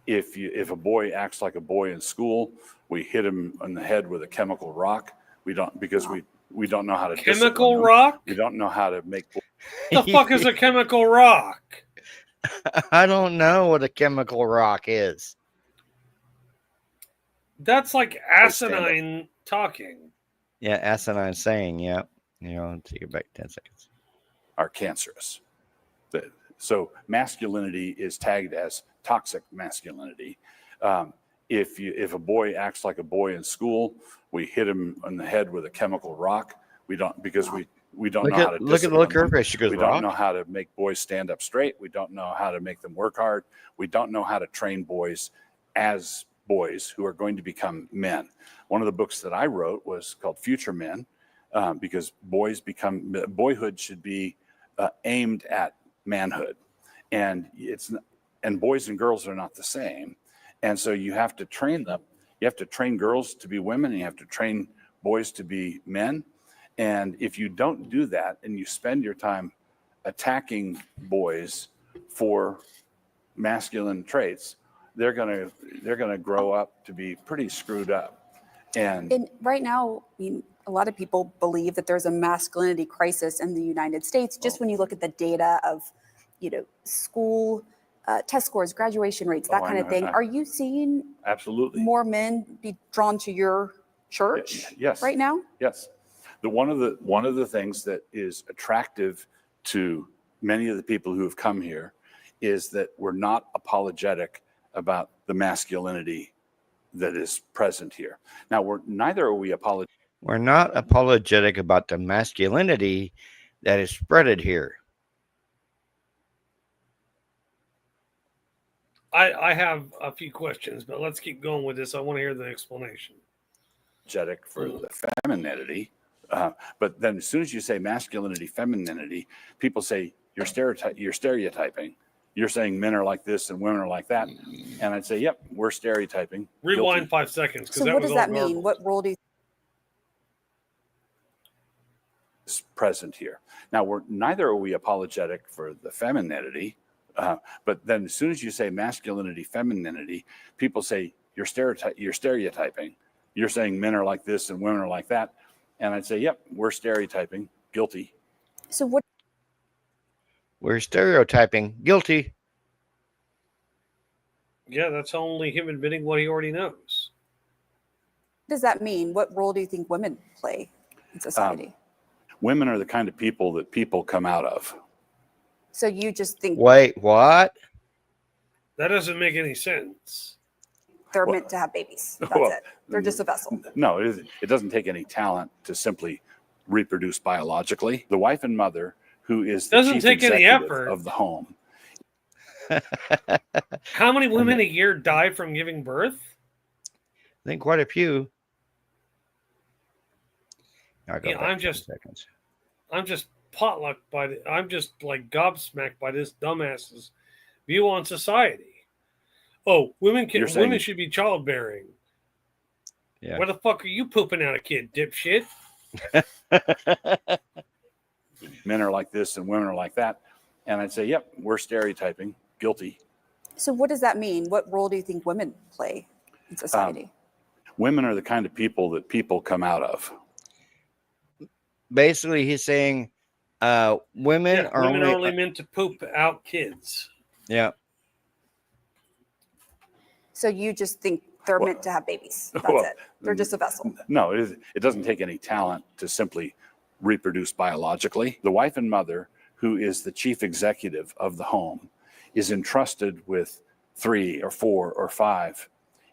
S4: If a boy acts like a boy in school, we hit him on the head with a chemical rock. We don't, because we don't know how to discipline
S3: Chemical
S4: them.
S3: rock?
S4: We don't know how to make.
S3: What the fuck is a chemical rock?
S2: I don't know what a chemical rock is.
S3: That's like
S4: stand up.
S3: asinine talking.
S2: Yeah, asinine saying. Yeah, take it back 10 seconds.
S4: are cancerous. So masculinity is tagged as toxic masculinity. If a boy acts like a boy in school, we hit him on the head with a chemical rock. We don't, because we don't know how to
S2: look at the look at her
S4: discipline them.
S2: face. She goes,
S4: We
S2: rock.
S4: don't know how to make boys stand up straight. We don't know how to make them work hard. We don't know how to train boys as boys who are going to become men. One of the books that I wrote was called Future Men, because boyhood should be aimed at manhood, and boys and girls are not the same, and so you have to train them. You have to train girls to be women, and you have to train boys to be men. And if you don't do that, and you spend your time attacking boys for masculine traits, they're gonna grow up to be pretty screwed up.
S5: And right now, I mean, a lot of people believe that there's a masculinity crisis in the United States. Just when you look at the data of, school test scores, graduation rates, that kind of thing. Are you seeing
S4: Absolutely.
S5: more men be drawn to your church
S4: Yes.
S5: right now?
S4: Yes. One of the things that is attractive to many of the people who have come here is that we're not apologetic about the masculinity that is present here. Now, neither are we apologetic.
S2: We're not apologetic about the masculinity that is spreaded here.
S3: I have a few questions, but let's keep going with this. I want to hear the explanation.
S4: For the femininity, but then as soon as you say masculinity, femininity, people say you're stereotyping. You're saying men are like this and women are like that, and I'd say, yep, we're stereotyping.
S3: Rewind
S4: Guilty.
S3: 5 seconds.
S5: So what does that mean? What role do you
S4: Is present here. Now, neither are we apologetic for the femininity, but then as soon as you say masculinity, femininity, people say you're stereotyping. You're saying men are like this and women are like that, and I'd say, yep, we're stereotyping. Guilty.
S5: So what
S2: We're stereotyping. Guilty.
S3: Yeah, that's only him admitting what he already knows.
S5: does that mean? What role do you think women play in society?
S4: Women are the kind of people that people come out of.
S5: So you just think
S2: Wait, what?
S3: That doesn't make any sense.
S5: they're
S4: Well-
S5: meant to have babies. That's
S4: well,
S5: it. They're just a vessel.
S4: No, it doesn't take any talent to simply reproduce biologically. The wife and mother, who is the
S3: Doesn't
S4: chief
S3: take any
S4: executive
S3: effort.
S4: of the home,
S3: How many women a year die from giving birth?
S2: I think quite a few. I'll go
S3: Yeah,
S2: back
S3: I'm
S2: 10
S3: just-
S2: seconds.
S3: I'm just I'm just like gobsmacked by this dumbass's view on society. Oh, women
S4: You're saying-
S3: women should be childbearing.
S2: Yeah.
S3: Where the fuck are you pooping out a kid, dipshit?
S4: men are like this and women are like that. And I'd say, yep, we're stereotyping. Guilty.
S5: So what does that mean? What role do you think women play in society?
S4: Women are the kind of people that people come out of.
S2: Basically, he's saying women are
S3: women
S2: only,
S3: are only meant to poop out kids.
S2: yeah.
S5: So you just think they're
S4: Well-
S5: meant to have babies. That's
S4: well,
S5: it. They're just a vessel.
S4: No, it doesn't take any talent to simply reproduce biologically. The wife and mother, who is the chief executive of the home, is entrusted with 3 or 4 or 5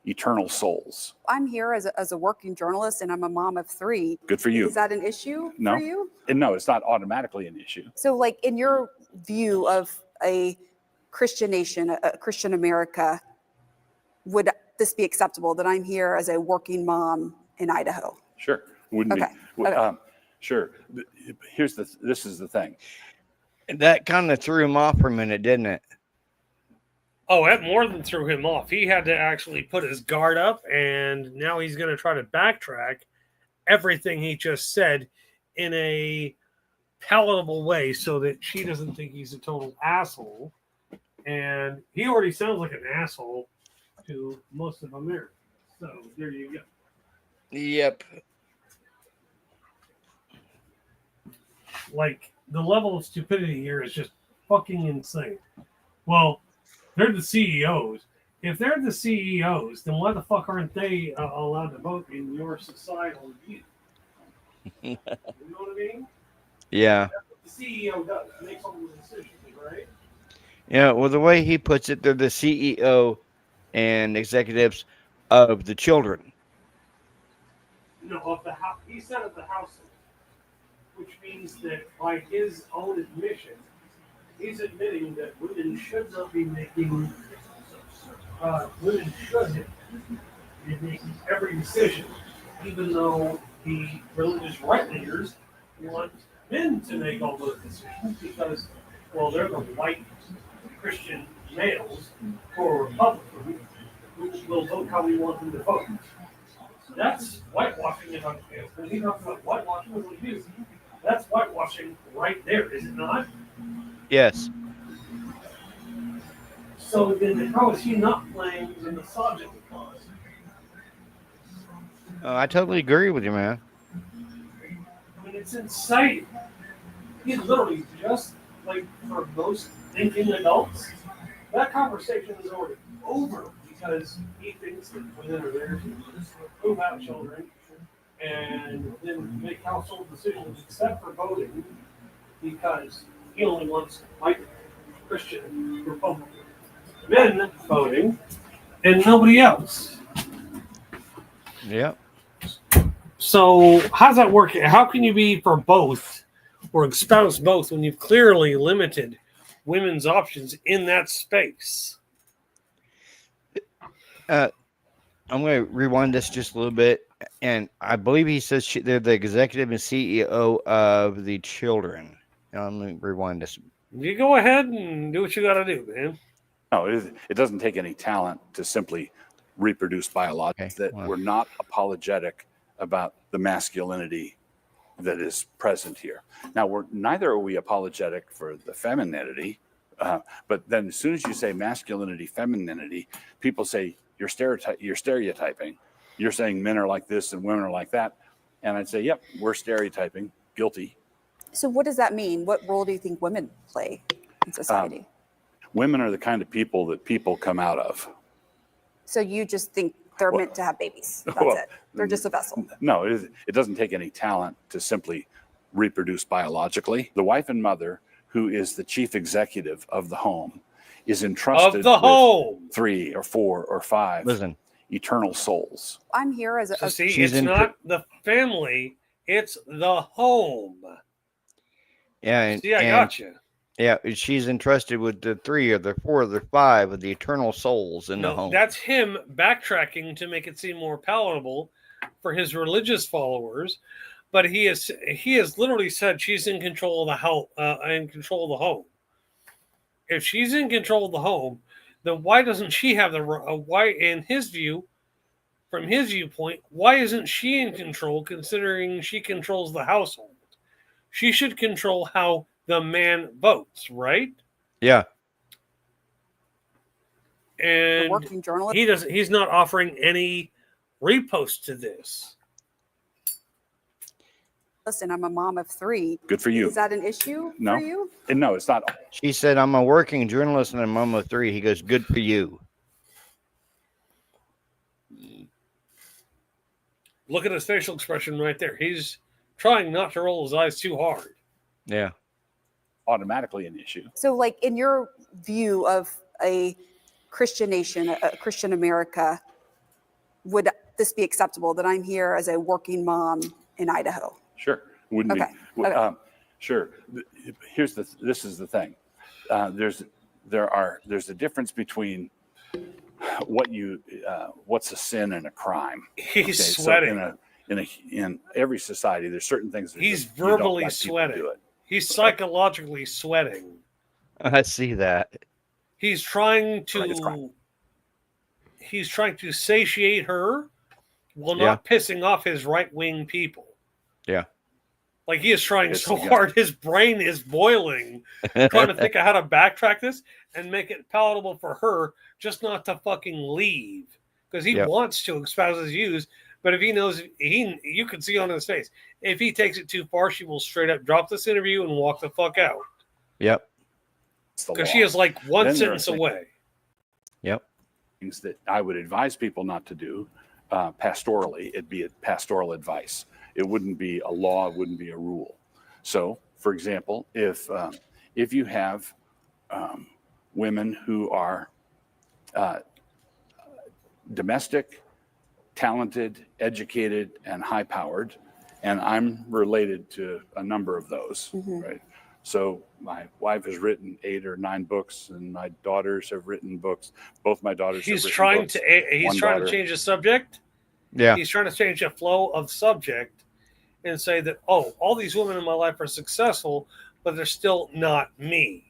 S4: eternal souls.
S5: I'm here as a working journalist and I'm a mom of 3.
S4: Good for you.
S5: Is that an issue
S4: No.
S5: for you?
S4: And no, it's not automatically an issue.
S5: So like in your view of a Christian nation, a Christian America, would this be acceptable that I'm here as a working mom in Idaho?
S4: Sure. Wouldn't
S5: Okay.
S4: be.
S5: Okay.
S4: Sure. This is the thing.
S2: That kind of threw him off for a minute, didn't it?
S3: Oh, that more than threw him off. He had to actually put his guard up, and now he's going to try to backtrack everything he just said in a palatable way so that she doesn't think he's a total asshole. And he already sounds like an asshole to most of America. So there you go.
S2: Yep.
S3: Like, the level of stupidity here is just fucking insane. Well, they're the CEOs. If they're the CEOs, then why the fuck aren't they allowed to vote in your societal view? You know what I mean?
S2: Yeah.
S3: The CEO does, makes all the decisions, right?
S2: Yeah, well, the way he puts it, they're the CEO and executives of the children.
S3: No, of the house. He said of the household, which means that by his own admission, he's admitting that women should not be making. Women should be making every decision, even though the religious right leaders want men to make all those decisions because, well, they're the white Christian males who are Republican who will vote how we want them to vote. That's whitewashing. If I'm when he talks about whitewashing, what do we do? That's whitewashing right there, is it not?
S2: Yes.
S3: So then, how is he not playing the misogyny clause?
S2: I totally agree with you, man.
S3: I mean, it's insane. He's literally just like for most thinking adults, that conversation is already over because he thinks that women are there to move out children and then make household decisions except for voting because he only wants white Christian Republican men voting and nobody else.
S2: Yeah.
S3: So how's that work? How can you be for both or espouse both when you've clearly limited women's options in that space?
S2: I'm going to rewind this just a little bit. And I believe he says they're the executive and CEO of the children. I'm going to rewind this.
S3: You go ahead and do what you got to do, man.
S4: No, it doesn't take any talent to simply reproduce biologically.
S2: Okay,
S4: That
S2: well.
S4: we're not apologetic about the masculinity that is present here. Now, neither are we apologetic for the femininity, but then as soon as you say masculinity, femininity, people say you're stereotyping. You're saying men are like this and women are like that, and I'd say, yep, we're stereotyping, guilty.
S5: So what does that mean? What role do you think women play in society?
S4: Women are the kind of people that people come out of.
S5: So you just think they're meant to have babies. That's
S4: Well,
S5: it. They're just a vessel.
S4: No, it doesn't take any talent to simply reproduce biologically. The wife and mother, who is the chief executive of the home, is entrusted
S3: Of the
S4: with
S3: home.
S4: 3 or 4 or 5
S2: Listen,
S4: eternal souls.
S5: I'm here as
S3: So
S5: a
S3: see,
S2: She's
S3: it's
S2: in-
S3: not the family, it's the home.
S2: yeah, and,
S3: See, I
S2: and-
S3: got you.
S2: yeah, she's entrusted with the 3 or the 4 or the 5 of the eternal souls in the
S3: No,
S2: home.
S3: that's him backtracking to make it seem more palatable for his religious followers. But he has literally said she's in control of the house, in control of the home. If she's in control of the home, then why doesn't she have the why? In his view, from his viewpoint, why isn't she in control? Considering she controls the household, she should control how the man votes, right?
S2: Yeah.
S3: And
S5: working journalist.
S3: he's not offering any repost to this.
S5: Listen, I'm a mom of 3.
S4: Good for you.
S5: Is that an issue
S4: No.
S5: for you?
S4: And no, it's not.
S2: She said, I'm a working journalist and a mom of 3. He goes, good for you.
S3: Look at his facial expression right there. He's trying not to roll his eyes too hard.
S2: Yeah.
S4: Automatically an issue.
S5: So, like, in your view of a Christian nation, a Christian America, would this be acceptable that I'm here as a working mom in Idaho?
S4: Sure, wouldn't
S5: Okay,
S4: be.
S5: okay.
S4: Sure. This is the thing. There's a difference between what's a sin and a crime.
S3: He's
S4: So
S3: sweating.
S4: in every society, there's certain things that
S3: He's
S4: you don't
S3: verbally
S4: like people
S3: sweating.
S4: do it.
S3: He's psychologically sweating.
S2: I see that.
S3: He's trying
S4: Right, it's crime.
S3: to satiate her while not pissing off his right-wing people.
S2: Yeah.
S3: Like he is trying
S4: It's
S3: so
S4: disgusting.
S3: hard, his brain is boiling, trying to think of how to backtrack this and make it palatable for her just not to fucking leave. Because he
S2: Yep.
S3: wants to espouse his views, but if he knows you can see on his face, if he takes it too far, she will straight up drop this interview and walk the fuck out.
S2: Yep.
S4: It's the
S3: Because
S4: law.
S3: she is like one
S4: Then there are
S3: sentence
S4: things-
S3: away.
S2: Yep.
S4: Things that I would advise people not to do pastorally. It'd be a pastoral advice. It wouldn't be a law. It wouldn't be a rule. So for example, if you have women who are domestic, talented, educated, and high-powered, and I'm related to a number of those, right? So my wife has written 8 or 9 books, and my daughters have written books. Both my daughters have written books.
S3: He's
S4: One
S3: trying
S4: daughter-
S3: to change the subject.
S2: Yeah.
S3: He's trying to change the flow of subject and say that, oh, all these women in my life are successful, but they're still not me.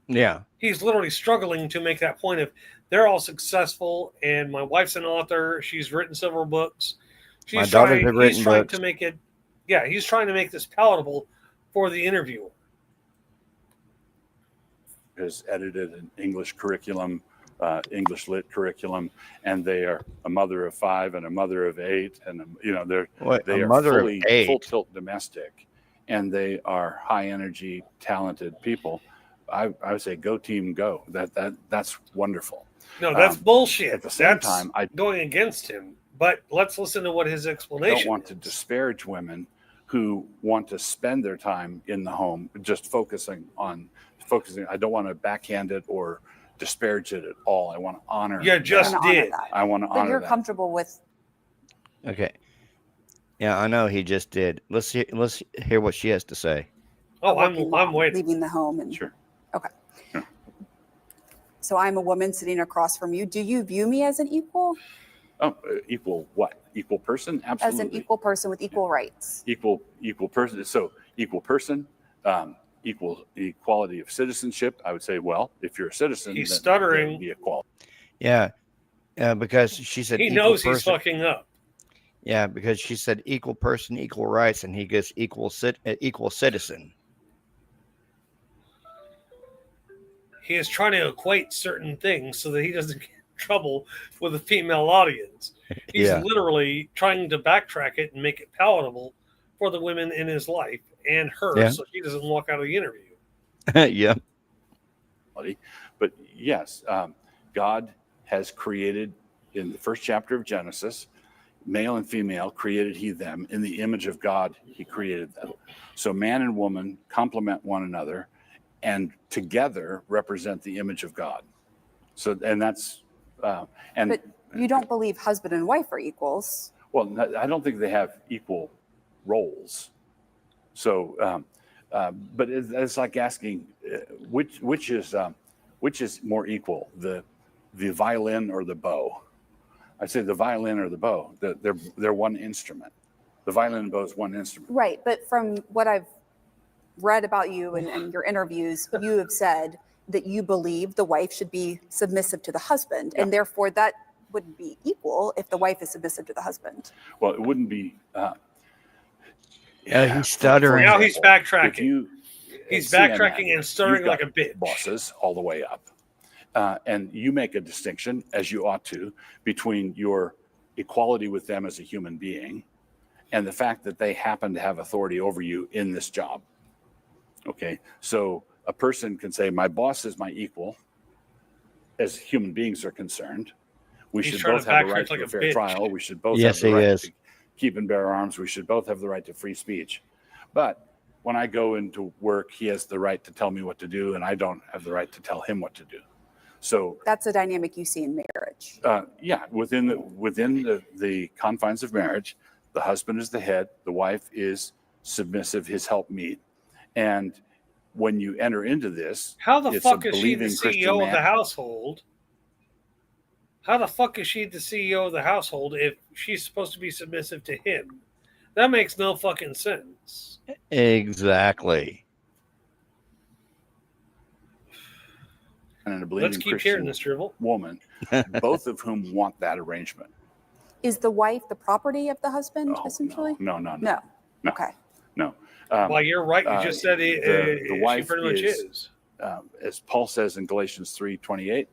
S2: Yeah.
S3: He's literally struggling to make that point of they're all successful, and my wife's an author. She's written several books.
S2: My daughters have written
S3: he's trying
S2: books.
S3: to make it, yeah, he's trying to make this palatable for the interviewer.
S4: has edited an English curriculum, English lit curriculum, and they are a mother of 5 and a mother of 8, and they
S2: A
S4: are
S2: mother of
S4: fully
S2: 8?
S4: full tilt domestic, and they are high energy, talented people. I would say go team, go. That's wonderful.
S3: No, that's bullshit.
S4: At the same
S3: That's
S4: time, I
S3: going against him. But let's listen to what his explanation
S4: don't want to
S3: is.
S4: disparage women who want to spend their time in the home just focusing. I don't want to backhand it or disparage it at all. I want to honor.
S3: You just
S5: I'm gonna honor
S3: did.
S5: that.
S4: I want to
S5: But
S4: honor
S5: you're
S4: that.
S5: comfortable with
S2: Okay. Yeah, I know he just did. Let's hear what she has to say.
S3: Oh,
S5: working
S3: I'm
S5: mom,
S3: waiting.
S5: leaving the home. And
S4: Sure.
S5: okay.
S4: Sure.
S5: So I'm a woman sitting across from you. Do you view me as an equal?
S4: Oh, equal what? Equal person? Absolutely.
S5: As an equal person with equal rights?
S4: Equal person. So equal person, equal equality of citizenship. I would say, well, if you're a citizen,
S3: He's
S4: then
S3: stuttering.
S4: there would be equality.
S2: Yeah. Because she said
S3: He
S2: equal
S3: knows he's
S2: person.
S3: fucking up.
S2: Yeah, because she said equal person, equal rights, and he gets equal citizen.
S3: He is trying to equate certain things so that he doesn't get in trouble with a female audience. He's
S2: Yeah.
S3: literally trying to backtrack it and make it palatable for the women in his life and her,
S2: Yeah.
S3: so he doesn't walk out of the interview.
S2: Yeah.
S4: But yes, God has created in the first chapter of Genesis, male and female created he them. In the image of God, he created them. So man and woman complement one another and together represent the image of God. So, and that's, and
S5: But you don't believe husband and wife are equals.
S4: well, I don't think they have equal roles. So, but it's like asking which is more equal, the violin or the bow? I say the violin or the bow. They're one instrument. The violin and bow is one instrument.
S5: Right. But from what I've read about you and your interviews, you have said that you believe the wife should be submissive to the husband. And therefore that wouldn't be equal if the wife is submissive to the husband.
S4: Well, it wouldn't be.
S2: He's stuttering.
S3: Now he's backtracking.
S4: If you,
S3: He's
S4: CNN,
S3: backtracking and stirring
S4: you've got
S3: like a bitch.
S4: Bosses all the way up. And you make a distinction, as you ought to, between your equality with them as a human being and the fact that they happen to have authority over you in this job. Okay, so a person can say, my boss is my equal, as human beings are concerned. We
S3: He's
S4: should
S3: trying
S4: both
S3: to
S4: have the
S3: backtrack
S4: right to
S3: like
S4: a
S3: a
S4: fair
S3: bitch.
S4: trial. We should both
S2: Yes,
S4: have the
S2: he
S4: right
S2: is.
S4: to keep and bear arms. We should both have the right to free speech. But when I go into work, he has the right to tell me what to do, and I don't have the right to tell him what to do. So
S5: That's a dynamic you see in marriage.
S4: yeah, within the confines of marriage, the husband is the head, the wife is submissive, his helpmeet. And when you enter into this,
S3: How the
S4: it's
S3: fuck
S4: a
S3: is she the
S4: believing Christian
S3: CEO of
S4: man.
S3: the household? How the fuck is she the CEO of the household if she's supposed to be submissive to him? That makes no fucking sense.
S2: Exactly.
S4: And a believing
S3: Let's keep hearing
S4: Christian
S3: this, Dribble.
S4: woman, both of whom want that arrangement.
S5: Is the wife the property of the husband,
S4: Oh,
S5: essentially?
S4: No.
S5: No.
S4: No.
S5: Okay.
S3: Well, you're right. You just said
S4: the
S3: she
S4: wife
S3: pretty much
S4: is-
S3: is.
S4: As Paul says in Galatians 3:28,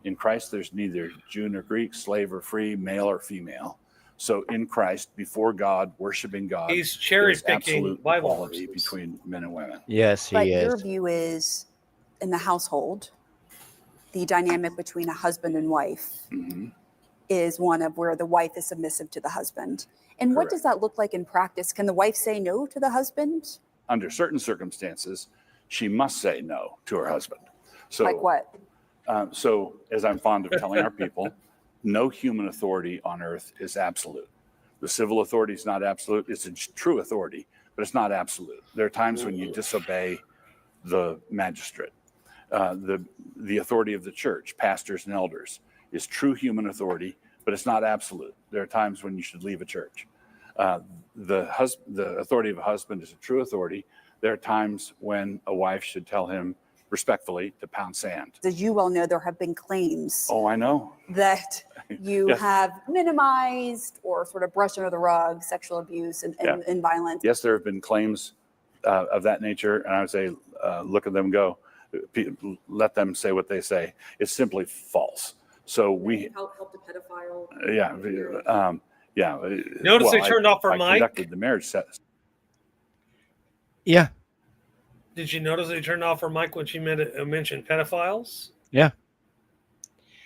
S4: in Christ there's neither Jew nor Greek, slave or free, male or female. So in Christ, before God, worshiping God,
S3: He's cherry
S4: there's
S3: picking
S4: absolute
S3: Bible
S4: equality
S3: verses.
S4: between men and women.
S2: Yes, he
S5: But your
S2: is.
S5: view is in the household, the dynamic between a husband and wife
S4: Mhm.
S5: is one of where the wife is submissive to the husband. And what does that look like in practice? Can the wife say no to the husband?
S4: under certain circumstances, she must say no to her husband. So,
S5: Like what?
S4: So, as I'm fond of telling our people, no human authority on earth is absolute. The civil authority is not absolute. It's a true authority, but it's not absolute. There are times when you disobey the magistrate. The authority of the church, pastors and elders, is true human authority, but it's not absolute. There are times when you should leave a church. The authority of a husband is a true authority. There are times when a wife should tell him respectfully to pound sand.
S5: As you well know, there have been claims
S4: Oh, I know.
S5: that you
S4: Yes.
S5: have minimized or sort of brushed under the rug sexual abuse and violence.
S4: Yes, there have been claims of that nature, and I would say, look at them go. Let them say what they say. It's simply false. So we,
S5: help a pedophile.
S4: yeah.
S3: Notice they turned off her
S4: I
S3: mic?
S4: conducted the marriage set.
S2: Yeah.
S3: Did you notice they turned off her mic when she mentioned pedophiles?
S2: Yeah.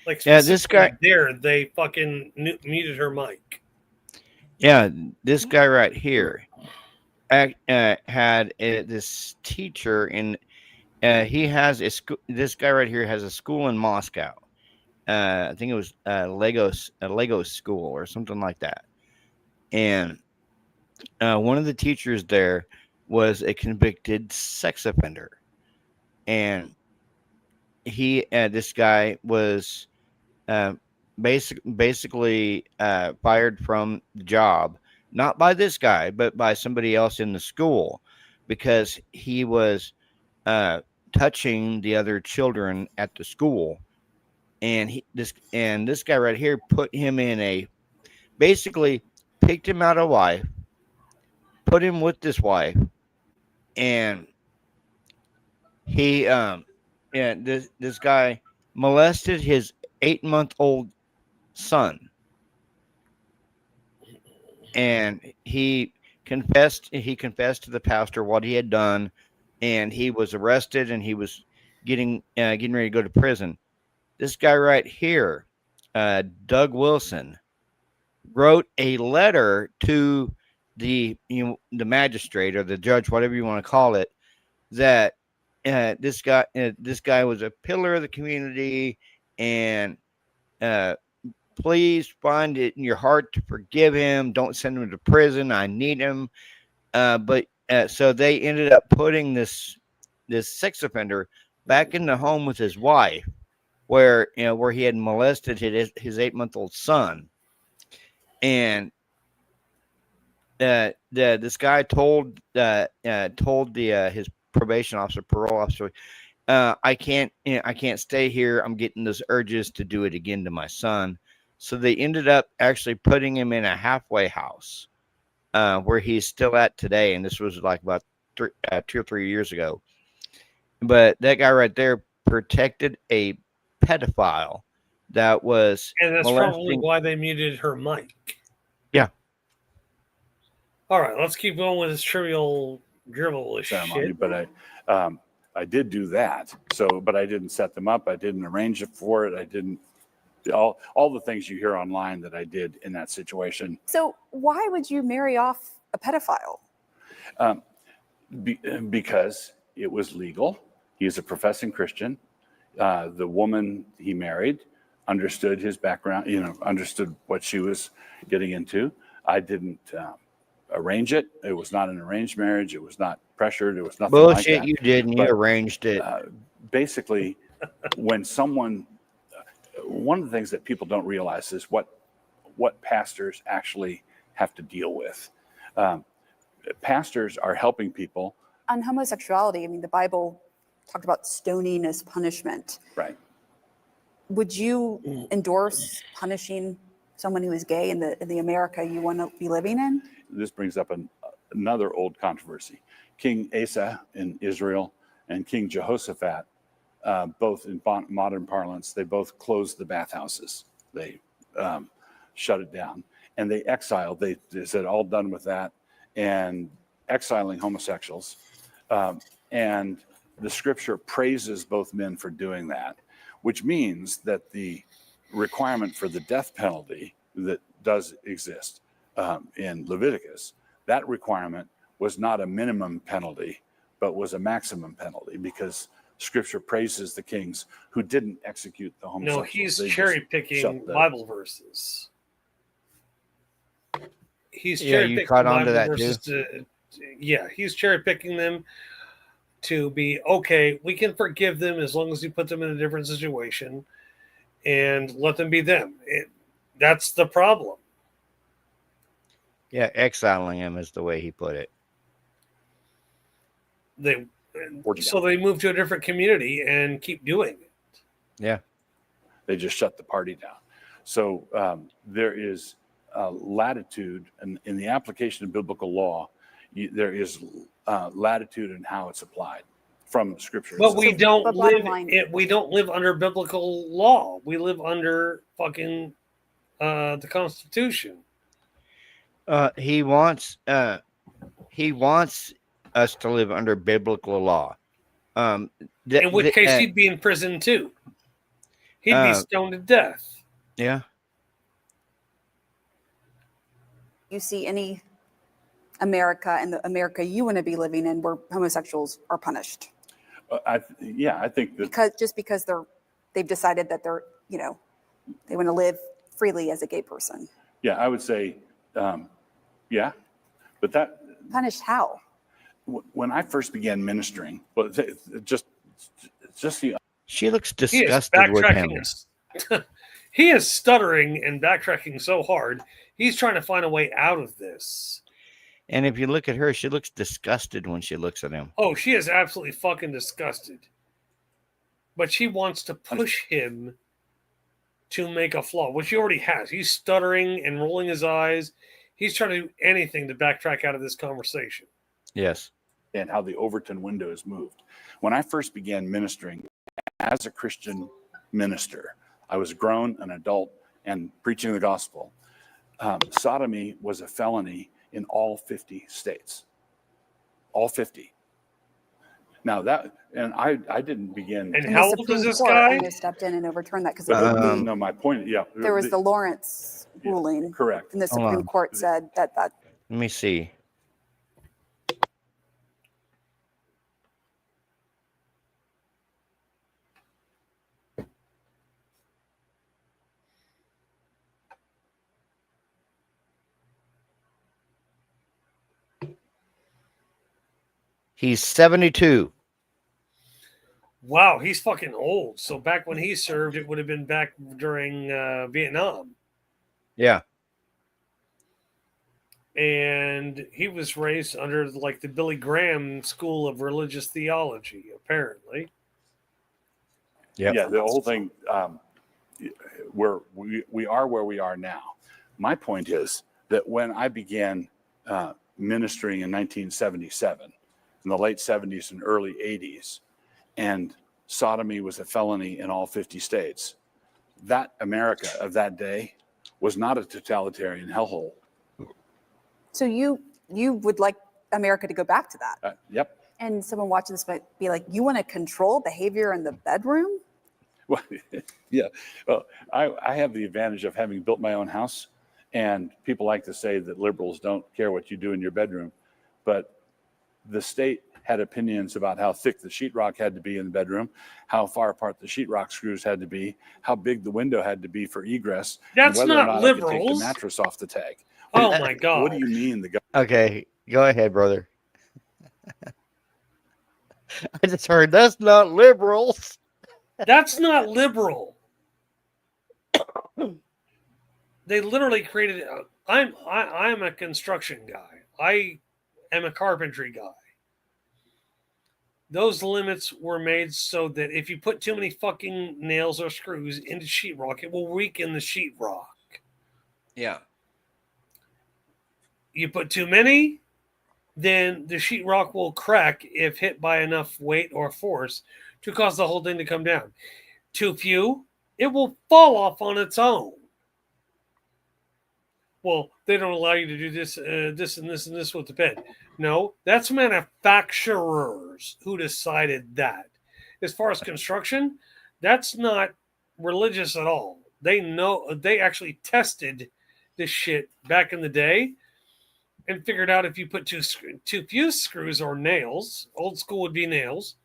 S3: Like,
S2: Yeah, this guy-
S3: there, they fucking muted her mic.
S2: Yeah, this guy right here had this teacher in. He has a school. This guy right here has a school in Moscow. I think it was a Lego school or something like that. And one of the teachers there was a convicted sex offender, and this guy was basically fired from the job, not by this guy, but by somebody else in the school, because he was touching the other children at the school. And this guy right here put him in basically picked him out a wife, put him with this wife, and this guy molested his 8-month-old son, and he confessed to the pastor what he had done, and he was arrested, and he was getting ready to go to prison. This guy right here, Doug Wilson, wrote a letter to the magistrate or the judge, whatever you want to call it, that this guy was a pillar of the community, and please find it in your heart to forgive him. Don't send him to prison. I need him. So they ended up putting this sex offender back in the home with his wife, where he had molested his 8-month-old son. And this guy told his probation officer, parole officer, I can't stay here. I'm getting those urges to do it again to my son. So they ended up actually putting him in a halfway house, where he's still at today. And this was like about 2 or 3 years ago. But that guy right there protected a pedophile that was
S3: And that's
S2: molesting.
S3: probably why they muted her mic.
S2: Yeah.
S3: All right, let's keep going with this trivial dribble
S4: ceremony,
S3: shit.
S4: but I did do that. So, but I didn't set them up. I didn't arrange it for it. I didn't all the things you hear online that I did in that situation.
S5: So why would you marry off a pedophile?
S4: Because it was legal. He is a professing Christian. The woman he married understood his background, understood what she was getting into. I didn't arrange it. It was not an arranged marriage. It was not pressured. It was nothing like
S2: Bullshit,
S4: that.
S2: you didn't. You
S4: But,
S2: arranged it.
S4: Basically, when one of the things that people don't realize is what pastors actually have to deal with. Pastors are helping people.
S5: On homosexuality, I mean, the Bible talked about stoning as punishment.
S4: Right.
S5: Would you endorse punishing someone who is gay in the America you want to be living in?
S4: This brings up another old controversy. King Asa in Israel and King Jehoshaphat, both in modern parlance, they both closed the bathhouses. They shut it down, and they exiled. They said, all done with that, and exiling homosexuals. And the scripture praises both men for doing that, which means that the requirement for the death penalty that does exist in Leviticus, that requirement was not a minimum penalty, but was a maximum penalty, because Scripture praises the kings who didn't execute the
S3: No,
S4: homosexuals.
S3: he's
S4: They just
S3: cherry
S4: shut
S3: picking
S4: the-
S3: Bible verses. He's
S2: Yeah,
S3: cherry
S2: you
S3: picking
S2: caught on to
S3: Bible
S2: that
S3: verses yeah, he's cherry picking them to be okay. We can forgive them as long as we put them in a different situation and let them be them. That's the problem.
S2: Yeah, exiling him is the way he put it.
S3: So they move to a different community and keep doing it.
S2: Yeah.
S4: They just shut the party down. So there is latitude in the application of biblical law. There is latitude in how it's applied from Scripture.
S3: But we don't
S5: but
S3: live.
S5: bottom line-
S3: We don't live under biblical law. We live under fucking the Constitution.
S2: He wants us to live under biblical law.
S3: In which case, he'd be in prison too. He'd be stoned to death.
S2: yeah.
S5: You see any America and the America you want to be living in where homosexuals are punished
S4: I think that
S5: because they've decided that they want to live freely as a gay person.
S4: yeah, I would say yeah, but that
S5: Punished how?
S4: when I first began ministering, well, just the
S2: She looks
S3: He is
S2: disgusted with him.
S3: backtracking. He is stuttering and backtracking so hard. He's trying to find a way out of this.
S2: And if you look at her, she looks disgusted when she looks at him.
S3: Oh, she is absolutely fucking disgusted. But she wants to push him to make a flaw, which he already has. He's stuttering and rolling his eyes. He's trying to do anything to backtrack out of this conversation.
S2: Yes.
S4: and how the Overton window is moved. When I first began ministering as a Christian minister, I was grown, an adult, and preaching the gospel. Sodomy was a felony in all 50 states. All 50. Now that, and I didn't begin.
S3: And
S5: And
S3: how
S5: the
S3: old is
S5: Supreme
S3: this
S5: Court
S3: guy?
S5: kind of stepped in and overturned that because
S4: No, my point, yeah.
S5: there was the Lawrence ruling,
S4: Correct.
S5: and the
S2: Hold
S5: Supreme
S2: on.
S5: Court said that
S2: Let me see. He's 72.
S3: Wow, he's fucking old. So back when he served, it would have been back during Vietnam.
S2: Yeah.
S3: And he was raised under like the Billy Graham School of Religious Theology, apparently.
S2: Yep.
S4: Yeah, the whole thing, where we are where we are now. My point is that when I began ministering in 1977, in the late 70s and early 80s, and sodomy was a felony in all 50 states, that America of that day was not a totalitarian hellhole.
S5: so you would like America to go back to that.
S4: Yep.
S5: And someone watching this might be like, you want to control behavior in the bedroom?
S4: Well, yeah. Well, I have the advantage of having built my own house, and people like to say that liberals don't care what you do in your bedroom, but the state had opinions about how thick the sheetrock had to be in the bedroom, how far apart the sheetrock screws had to be, how big the window had to be for egress, and
S3: That's
S4: whether or
S3: not
S4: not I could take
S3: liberals.
S4: the mattress off the tag.
S3: Oh my God.
S4: What do you mean the
S2: Okay. Go ahead, brother. I just heard that's not liberals.
S3: That's not liberal. They literally created. I'm a construction guy. I am a carpentry guy. Those limits were made so that if you put too many fucking nails or screws into sheetrock, it will weaken the sheetrock.
S2: Yeah.
S3: You put too many, then the sheetrock will crack if hit by enough weight or force to cause the whole thing to come down. Too few, it will fall off on its own. Well, they don't allow you to do this, this, and this, and this with the bed. No, that's manufacturers who decided that. As far as construction, that's not religious at all. They know, they actually tested this shit back in the day, and figured out if you put two fuse screws or nails, old school would be nails,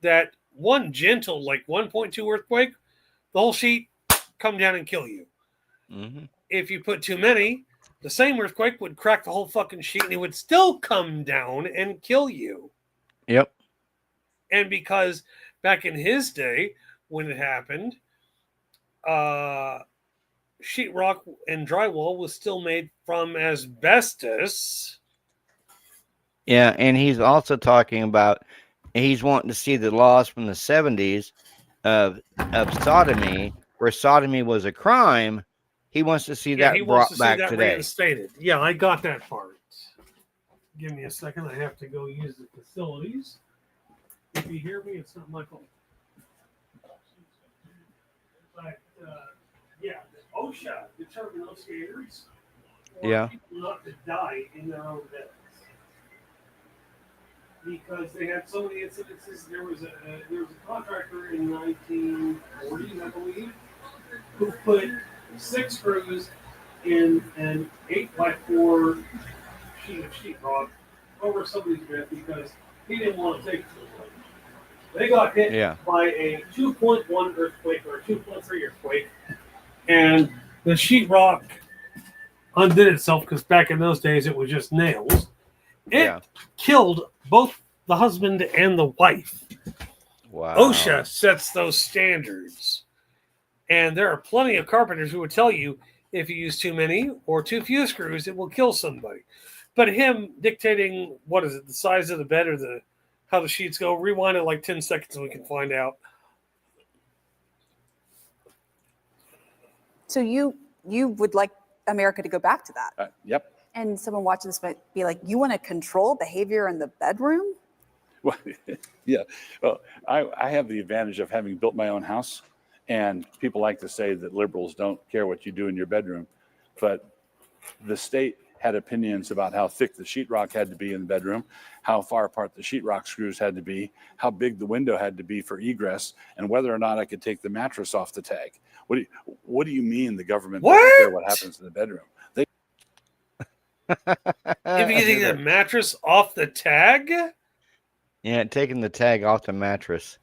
S3: that one gentle, like 1.2 earthquake, the whole sheet come down and kill you.
S2: Mm-hmm.
S3: If you put too many, the same earthquake would crack the whole fucking sheet and it would still come down and kill you.
S2: Yep.
S3: And because back in his day, when it happened, sheetrock and drywall was still made from asbestos.
S2: Yeah, and he's also talking about he's wanting to see the laws from the 70s of sodomy, where sodomy was a crime. He wants to see that brought back today.
S3: Reinstated. Yeah, I got that part. Give me a second. I have to go use the facilities. If you hear me, it's not my fault. But yeah, the OSHA determined those standards for people not to die in their own beds. Because they had so many incidences. There was a contractor in the 1940s, I believe, who put 6 screws in an 8x4 sheet of sheetrock over somebody's bed because he didn't want to take it to the place. They got hit by a 2.1 earthquake or a 2.3 earthquake, and the sheetrock undid itself because back in those days it was just nails. It killed both the husband and the wife.
S2: Wow.
S3: OSHA sets those standards. And there are plenty of carpenters who would tell you if you use too many or too few screws, it will kill somebody. But him dictating, what is it, the size of the bed or how the sheets go, rewind it like 10 seconds and we can find out.
S5: So you would like America to go back to that?
S4: Yep.
S5: And someone watching this might be like, you want to control behavior in the bedroom?
S4: Well, yeah. Well, I have the advantage of having built my own house, and people like to say that liberals don't care what you do in your bedroom, but the state had opinions about how thick the sheetrock had to be in the bedroom, how far apart the sheetrock screws had to be, how big the window had to be for egress, and whether or not I could take the mattress off the tag. What do you mean the government doesn't care what happens in the bedroom?
S3: If you're getting the mattress off the tag?
S2: Yeah, taking the tag off the mattress.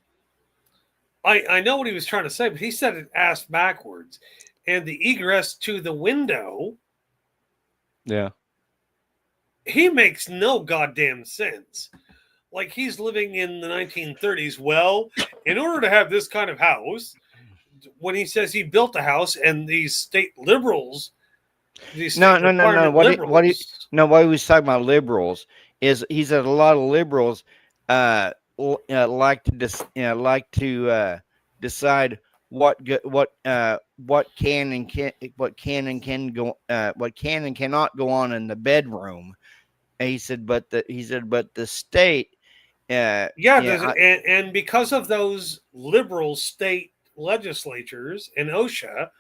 S3: I know what he was trying to say, but he said it ass backwards. And the egress to the window.
S2: Yeah.
S3: He makes no goddamn sense. Like he's living in the 1930s. Well, in order to have this kind of house, when he says he built a house and these state liberals,
S2: No. What he was talking about liberals is he said a lot of liberals like to decide what can and cannot go on in the bedroom. And he said, but the state,
S3: and because of those liberal state legislatures and OSHA,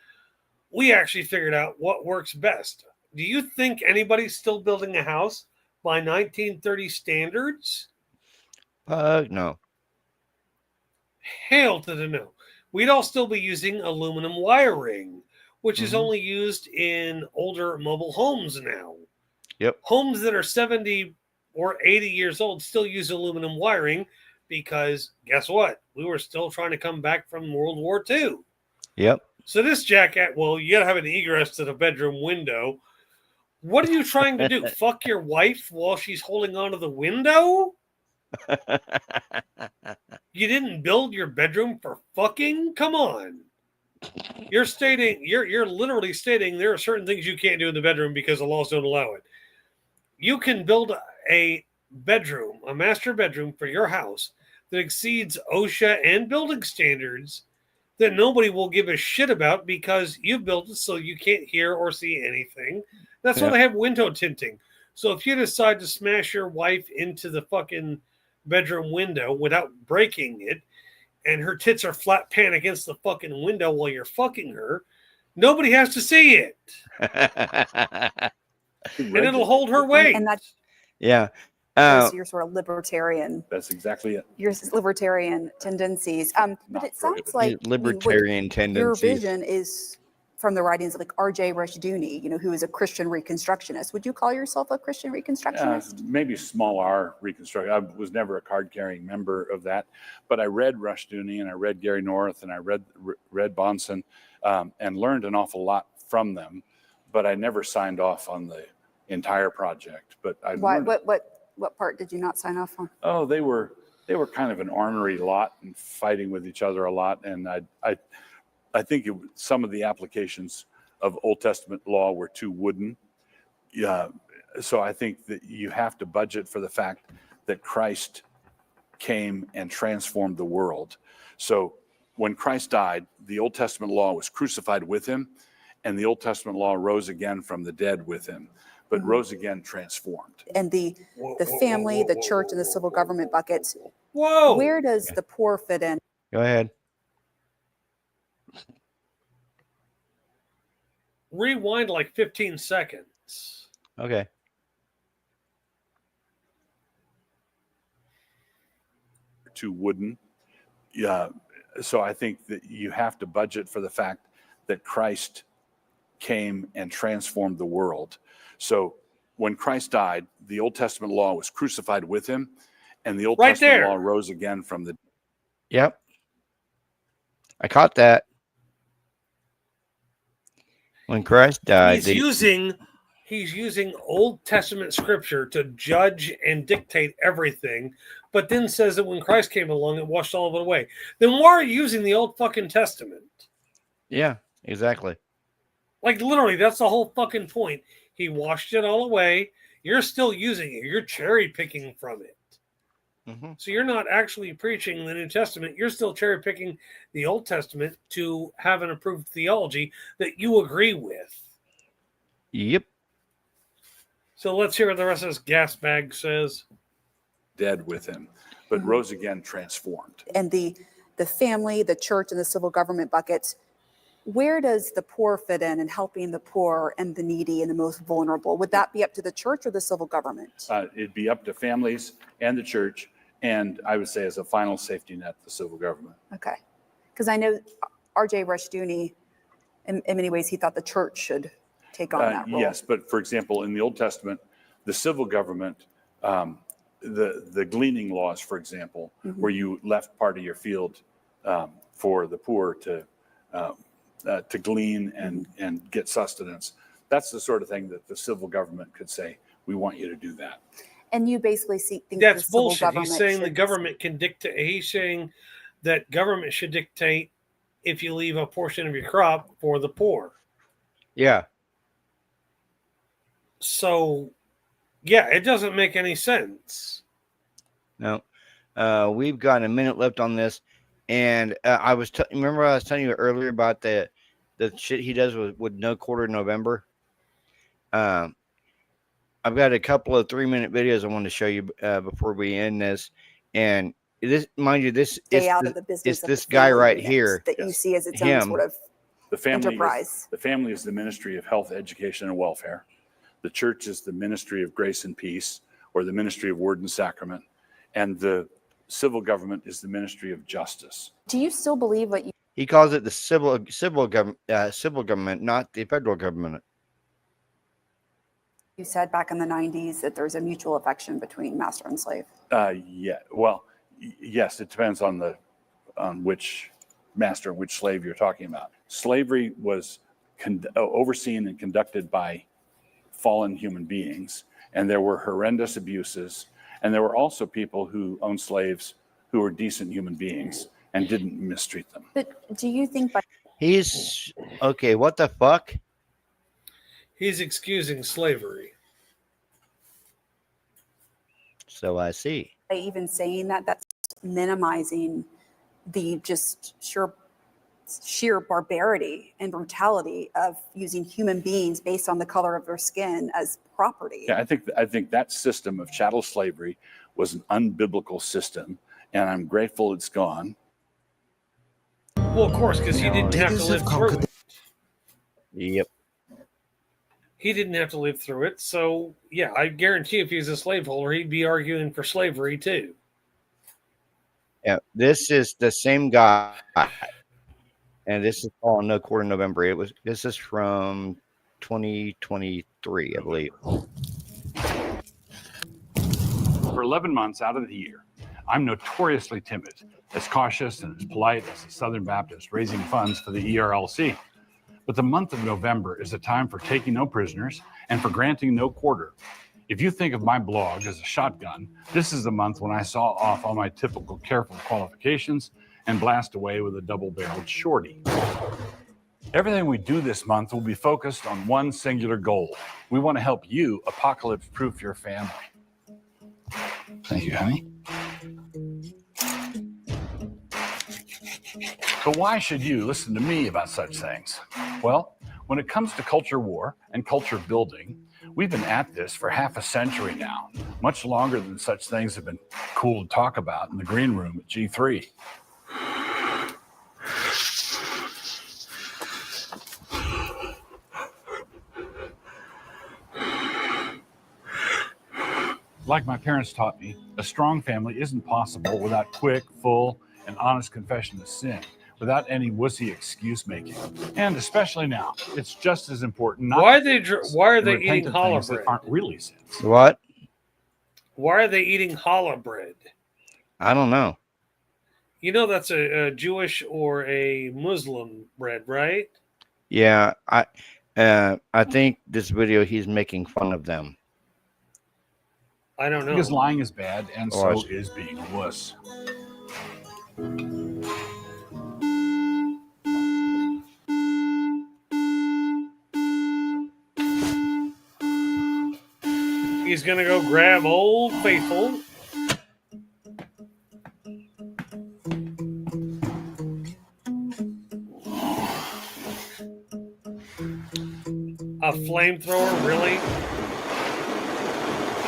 S3: we actually figured out what works best. Do you think anybody's still building a house by 1930 standards?
S2: No.
S3: Hail to the no. We'd all still be using aluminum wiring, which is only used in older mobile homes now.
S2: Yep.
S3: Homes that are 70 or 80 years old still use aluminum wiring because guess what? We were still trying to come back from World War II.
S2: Yep.
S3: So this jackass, well, you got to have an egress to the bedroom window. What are you trying to do? Fuck your wife while she's holding onto the window? You didn't build your bedroom for fucking? Come on. You're literally stating there are certain things you can't do in the bedroom because the laws don't allow it. You can build a bedroom, a master bedroom for your house that exceeds OSHA and building standards that nobody will give a shit about because you built it so you can't hear or see anything. That's why they have window tinting. So if you decide to smash your wife into the fucking bedroom window without breaking it, and her tits are flat pan against the fucking window while you're fucking her, nobody has to see it. And it'll hold her weight.
S5: And that
S2: Yeah.
S5: your sort of libertarian.
S4: That's exactly it.
S5: Your libertarian tendencies. But it sounds like
S2: libertarian tendencies.
S5: your vision is from the writings of like R.J. Rushdoony, who is a Christian Reconstructionist. Would you call yourself a Christian Reconstructionist?
S4: Maybe small R Reconstruction. I was never a card-carrying member of that, but I read Rushdoony and I read Gary North and I read Bahnsen and learned an awful lot from them. But I never signed off on the entire project. But I
S5: Why?
S4: learned,
S5: What part did you not sign off on?
S4: oh, they were kind of an ornery lot and fighting with each other a lot, and I think some of the applications of Old Testament law were too wooden. Yeah, so I think that you have to budget for the fact that Christ came and transformed the world. So when Christ died, the Old Testament law was crucified with him, and the Old Testament law rose again from the dead with him, but rose again transformed.
S5: And the family, the church, and the civil government buckets.
S3: Whoa!
S5: Where does the poor fit in?
S2: Go ahead.
S3: Rewind like 15 seconds.
S2: Okay.
S4: Too wooden. Yeah, so I think that you have to budget for the fact that Christ came and transformed the world. So when Christ died, the Old Testament law was crucified with him, and the Old
S3: Right
S4: Testament
S3: there.
S4: law rose again from the.
S2: Yep. I caught that. When Christ died,
S3: He's using Old Testament scripture to judge and dictate everything, but then says that when Christ came along, it washed all of it away. Then why are you using the Old fucking Testament?
S2: yeah, exactly.
S3: Like literally, that's the whole fucking point. He washed it all away. You're still using it. You're cherry picking from it.
S2: Mm-hmm.
S3: So you're not actually preaching the New Testament. You're still cherry picking the Old Testament to have an approved theology that you agree with.
S2: Yep.
S3: So let's hear what the rest of this gas bag says.
S4: Dead with him, but rose again transformed.
S5: And the family, the church, and the civil government buckets. Where does the poor fit in helping the poor and the needy and the most vulnerable? Would that be up to the church or the civil government?
S4: It'd be up to families and the church, and I would say as a final safety net, the civil government.
S5: Okay. Because I know R.J. Rushdoony, in many ways, he thought the church should take on that role.
S4: Yes, but for example, in the Old Testament, the civil government, the gleaning laws, for example, where you left part of your field for the poor to glean and get sustenance. That's the sort of thing that the civil government could say, we want you to do that.
S5: And you basically think
S3: That's
S5: the civil
S3: bullshit.
S5: government
S3: He's saying the
S5: should-
S3: government can dictate. He's saying that government should dictate if you leave a portion of your crop for the poor.
S2: Yeah.
S3: So, yeah, it doesn't make any sense.
S2: No. We've got a minute left on this, and remember I was telling you earlier about the shit he does with No Quarter November. I've got a couple of 3-minute videos I want to show you before we end this, and this, mind you, this
S5: stay out of the business.
S2: it's
S5: of
S2: this
S5: the
S2: guy
S5: family
S2: right
S5: unit
S2: here.
S5: that you see as its
S2: Him.
S5: own sort of
S4: The family,
S5: enterprise.
S4: the family is the ministry of health, education, and welfare. The church is the ministry of grace and peace, or the ministry of word and sacrament. And the civil government is the ministry of justice.
S5: Do you still believe what
S2: He calls it the civil government, not the federal government.
S5: you said back in the 90s, that there's a mutual affection between master and slave?
S4: Yeah. Well, yes, it depends on which master and which slave you're talking about. Slavery was overseen and conducted by fallen human beings, and there were horrendous abuses. And there were also people who owned slaves who were decent human beings and didn't mistreat them.
S5: But do you think by
S2: He's okay. What the fuck?
S3: He's excusing slavery.
S2: So I see.
S5: even saying that, that's minimizing the just sheer barbarity and brutality of using human beings based on the color of their skin as property?
S4: Yeah, I think that system of chattel slavery was an unbiblical system, and I'm grateful it's gone.
S3: Well, of course, because he didn't have to live through it.
S2: Yep.
S3: He didn't have to live through it. So, yeah, I guarantee if he was a slaveholder, he'd be arguing for slavery too.
S2: Yeah. This is the same guy And this is all No Quarter November. This is from 2023, I believe.
S4: For 11 months out of the year, I'm notoriously timid, as cautious and as polite as a Southern Baptist raising funds for the ERLC. But the month of November is a time for taking no prisoners and for granting no quarter. If you think of my blog as a shotgun, this is the month when I saw off all my typical careful qualifications and blast away with a double-barreled shorty. Everything we do this month will be focused on one singular goal. We want to help you apocalypse-proof your family. Thank you, honey. But why should you listen to me about such things? Well, when it comes to culture war and culture building, we've been at this for half a century now, much longer than such things have been cool to talk about in the green room at G3. Like my parents taught me, a strong family isn't possible without quick, full, and honest confession of sin, without any wussy excuse making. And especially now, it's just as important not
S3: Why are
S4: to
S3: they
S4: focus
S3: why are
S4: and
S3: they
S4: repent
S3: eating
S4: of
S3: challah
S4: things that
S3: bread?
S4: aren't really sins.
S2: What?
S3: Why are they eating challah bread?
S2: I don't know.
S3: You know that's a Jewish or a Muslim bread, right?
S2: Yeah, I think this video he's making fun of them.
S3: I don't know.
S4: Because lying is bad, and
S2: Oh, I
S4: so
S2: see.
S4: is being a wuss.
S3: He's gonna go grab Old Faithful. A flamethrower, really?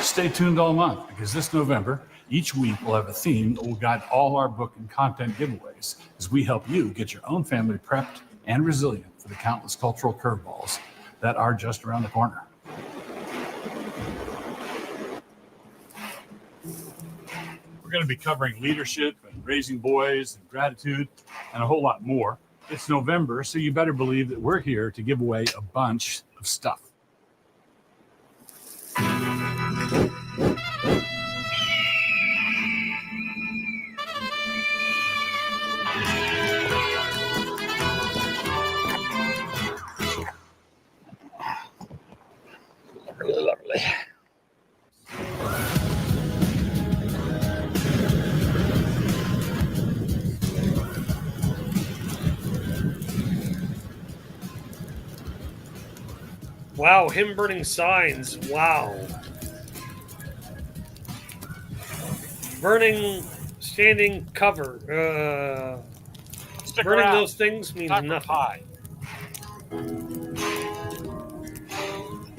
S4: Stay tuned all month, because this November, each week we'll have a theme that will guide all our book and content giveaways as we help you get your own family prepped and resilient for the countless cultural curveballs that are just around the corner. We're going to be covering leadership and raising boys and gratitude and a whole lot more. It's November, so you better believe that we're here to give away a bunch of stuff. Really lovely.
S3: Wow, him burning signs. Wow. Burning standing cover.
S4: Stick
S3: Burning
S4: around.
S3: those things means
S4: Time for
S3: nothing.
S4: pie.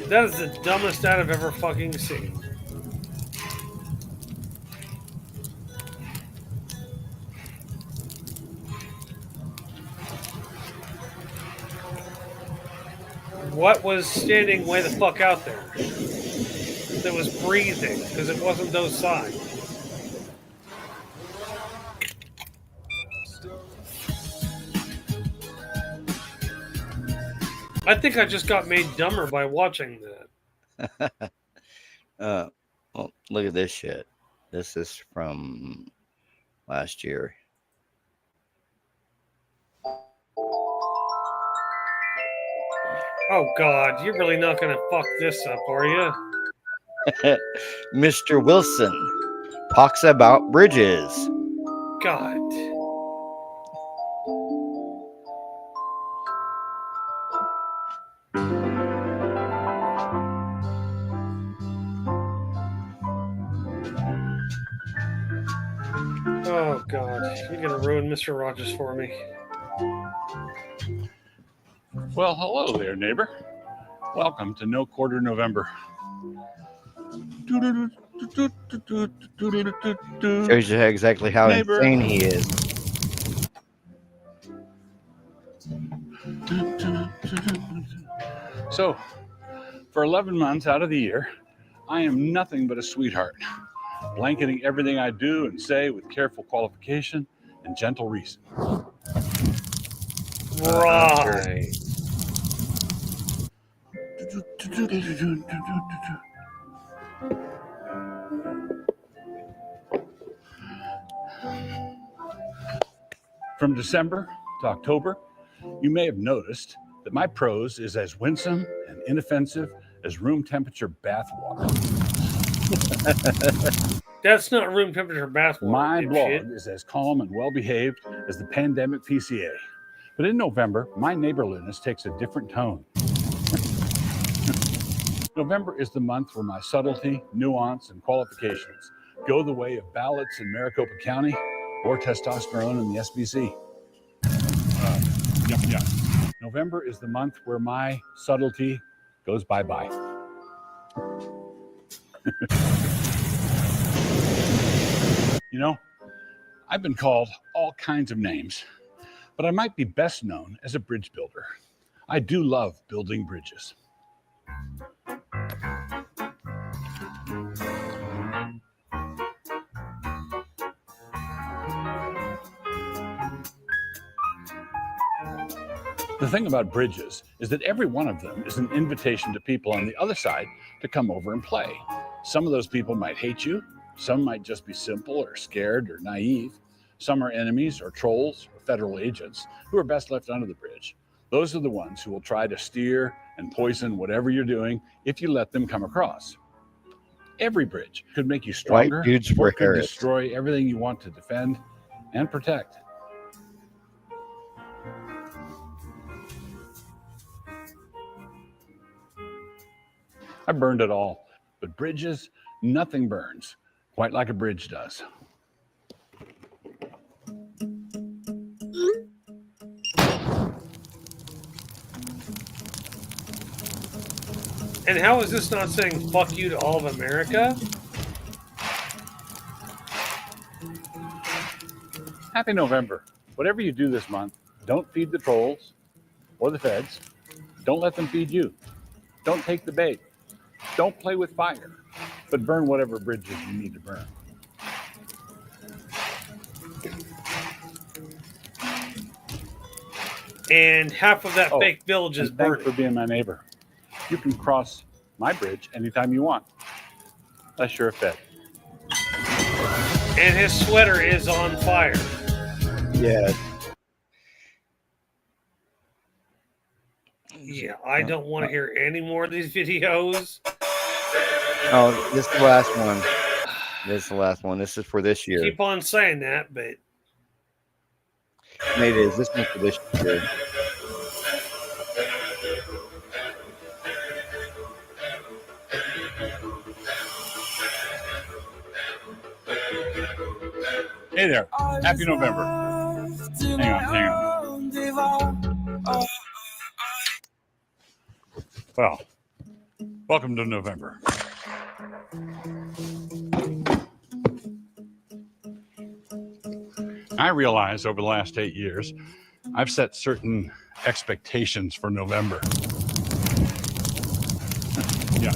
S3: That is the dumbest ad I've ever fucking seen. What was standing way the fuck out there? That was breathing, because it wasn't those signs. I think I just got made dumber by watching that.
S2: Well, look at this shit. This is from last year.
S3: Oh God, you're really not gonna fuck this up, are you?
S2: Mr. Wilson talks about bridges.
S3: God. Oh God, you're gonna ruin Mr. Rogers for me.
S4: Well, hello there, neighbor. Welcome to No Quarter November.
S2: Shows you exactly how
S4: Neighbor.
S2: insane he is.
S4: So, for 11 months out of the year, I am nothing but a sweetheart, blanketing everything I do and say with careful qualification and gentle reason.
S2: Sure.
S3: Right.
S4: From December to October, you may have noticed that my prose is as winsome and inoffensive as room temperature bath water.
S3: That's not room temperature bath water.
S4: My
S3: dipshit.
S4: blog is as calm and well-behaved as the pandemic PCA. But in November, my neighborliness takes a different tone. November is the month where my subtlety, nuance, and qualifications go the way of ballots in Maricopa County or testosterone in the SBC. Yep. November is the month where my subtlety goes bye-bye. You know, I've been called all kinds of names, but I might be best known as a bridge builder. I do love building bridges. The thing about bridges is that every one of them is an invitation to people on the other side to come over and play. Some of those people might hate you. Some might just be simple or scared or naive. Some are enemies or trolls or federal agents who are best left under the bridge. Those are the ones who will try to steer and poison whatever you're doing if you let them come across. Every bridge could make you stronger
S2: White dudes
S4: or
S2: for
S4: could
S2: Harris.
S4: destroy everything you want to defend and protect. I burned it all, but bridges, nothing burns quite like a bridge does.
S3: And how is this not saying fuck you to all of America?
S4: Happy November. Whatever you do this month, don't feed the trolls or the feds. Don't let them feed you. Don't take the bait. Don't play with fire, but burn whatever bridges you need to burn.
S3: And half of that fake village is
S4: And thanks
S3: burning.
S4: for being my neighbor. You can cross my bridge anytime you want. Unless you're a fed.
S3: And his sweater is on fire.
S2: Yeah.
S3: Yeah, I don't want to hear any more of these videos.
S2: Oh, this is the last one. This is the last one. This is for this year.
S3: Keep on saying that, but
S2: It is. This one's for this year.
S4: Hey there. Happy November. Hang on. Well, welcome to November. I realize over the last 8 years, I've set certain expectations for November. Yeah.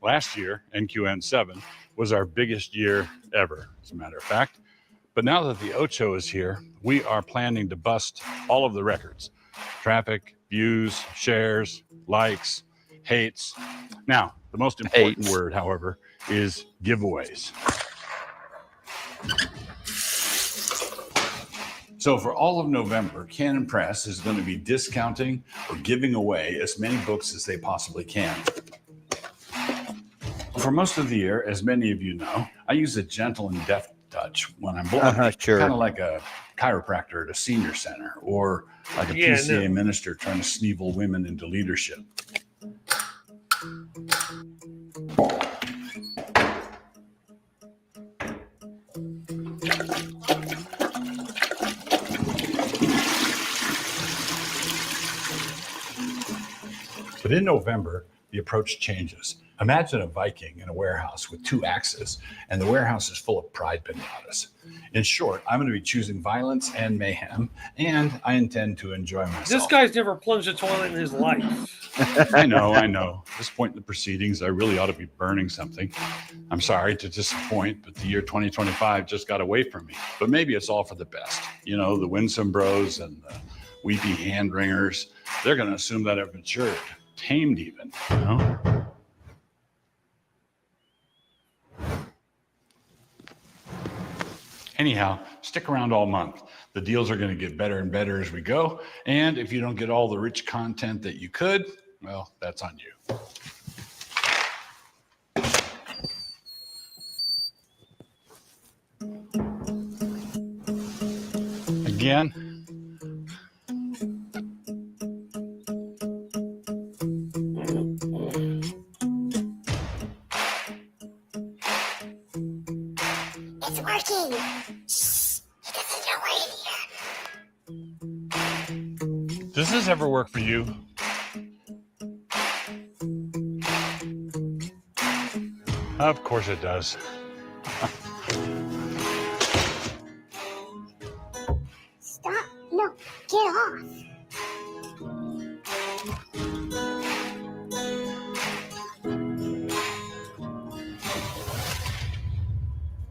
S4: Last year, NQN7 was our biggest year ever, as a matter of fact. But now that the Ocho is here, we are planning to bust all of the records. Traffic, views, shares, likes, hates. Now, the most important
S2: Hates.
S4: word, however, is giveaways. So for all of November, Canon Press is going to be discounting or giving away as many books as they possibly can. For most of the year, as many of you know, I use a gentle and deft touch when I'm blogging.
S2: Sure.
S4: Kind of like a chiropractor at a senior center or like a PCA minister trying to sneevil women into leadership. But in November, the approach changes.
S6: Imagine a Viking in a warehouse with 2 axes, and the warehouse is full of pride pinatas. In short, I'm going to be choosing violence and mayhem, and I intend to enjoy myself.
S3: This guy's never plunged a toilet in his life.
S6: I know. At this point in the proceedings, I really ought to be burning something. I'm sorry to disappoint, but the year 2025 just got away from me. But maybe it's all for the best. You know, the winsome bros and the weepy hand wringers, they're going to assume that I've matured, tamed even, you know? Anyhow, stick around all month. The deals are going to get better and better as we go. And if you don't get all the rich content that you could, well, that's on you. Again.
S7: It's working. Shh. He doesn't know we're in here.
S6: Does this ever work for you? Of course it does.
S7: Stop. No, get off.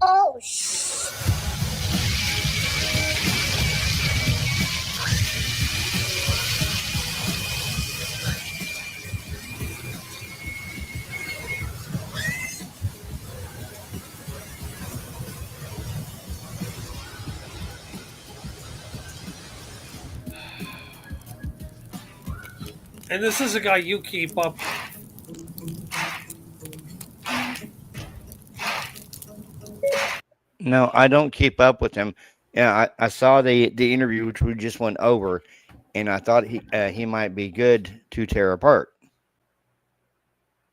S7: Oh, shh.
S3: And this is a guy you keep up.
S2: No, I don't keep up with him. Yeah, I saw the interview which we just went over, and I thought he might be good to tear apart.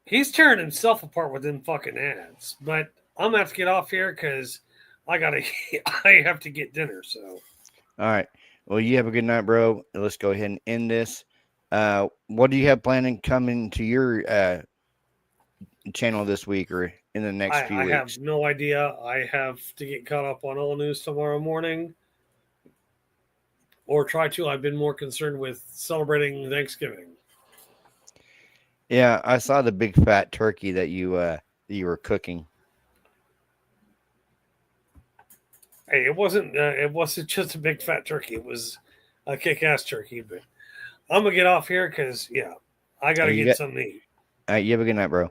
S3: He's tearing himself apart with them fucking ads. But I'm gonna have to get off here because I have to get dinner. So,
S2: All right. Well, you have a good night, bro. Let's go ahead and end this. What do you have planning coming to your channel this week or in the next few
S3: I
S2: weeks?
S3: have no idea. I have to get caught up on all news tomorrow morning, or try to. I've been more concerned with celebrating Thanksgiving.
S2: Yeah, I saw the big fat turkey that you were cooking.
S3: Hey, it wasn't just a big fat turkey. It was a kick-ass turkey. But I'm gonna get off here because I got to
S2: You
S3: get
S2: got-
S3: something to eat.
S2: You have a good night, bro.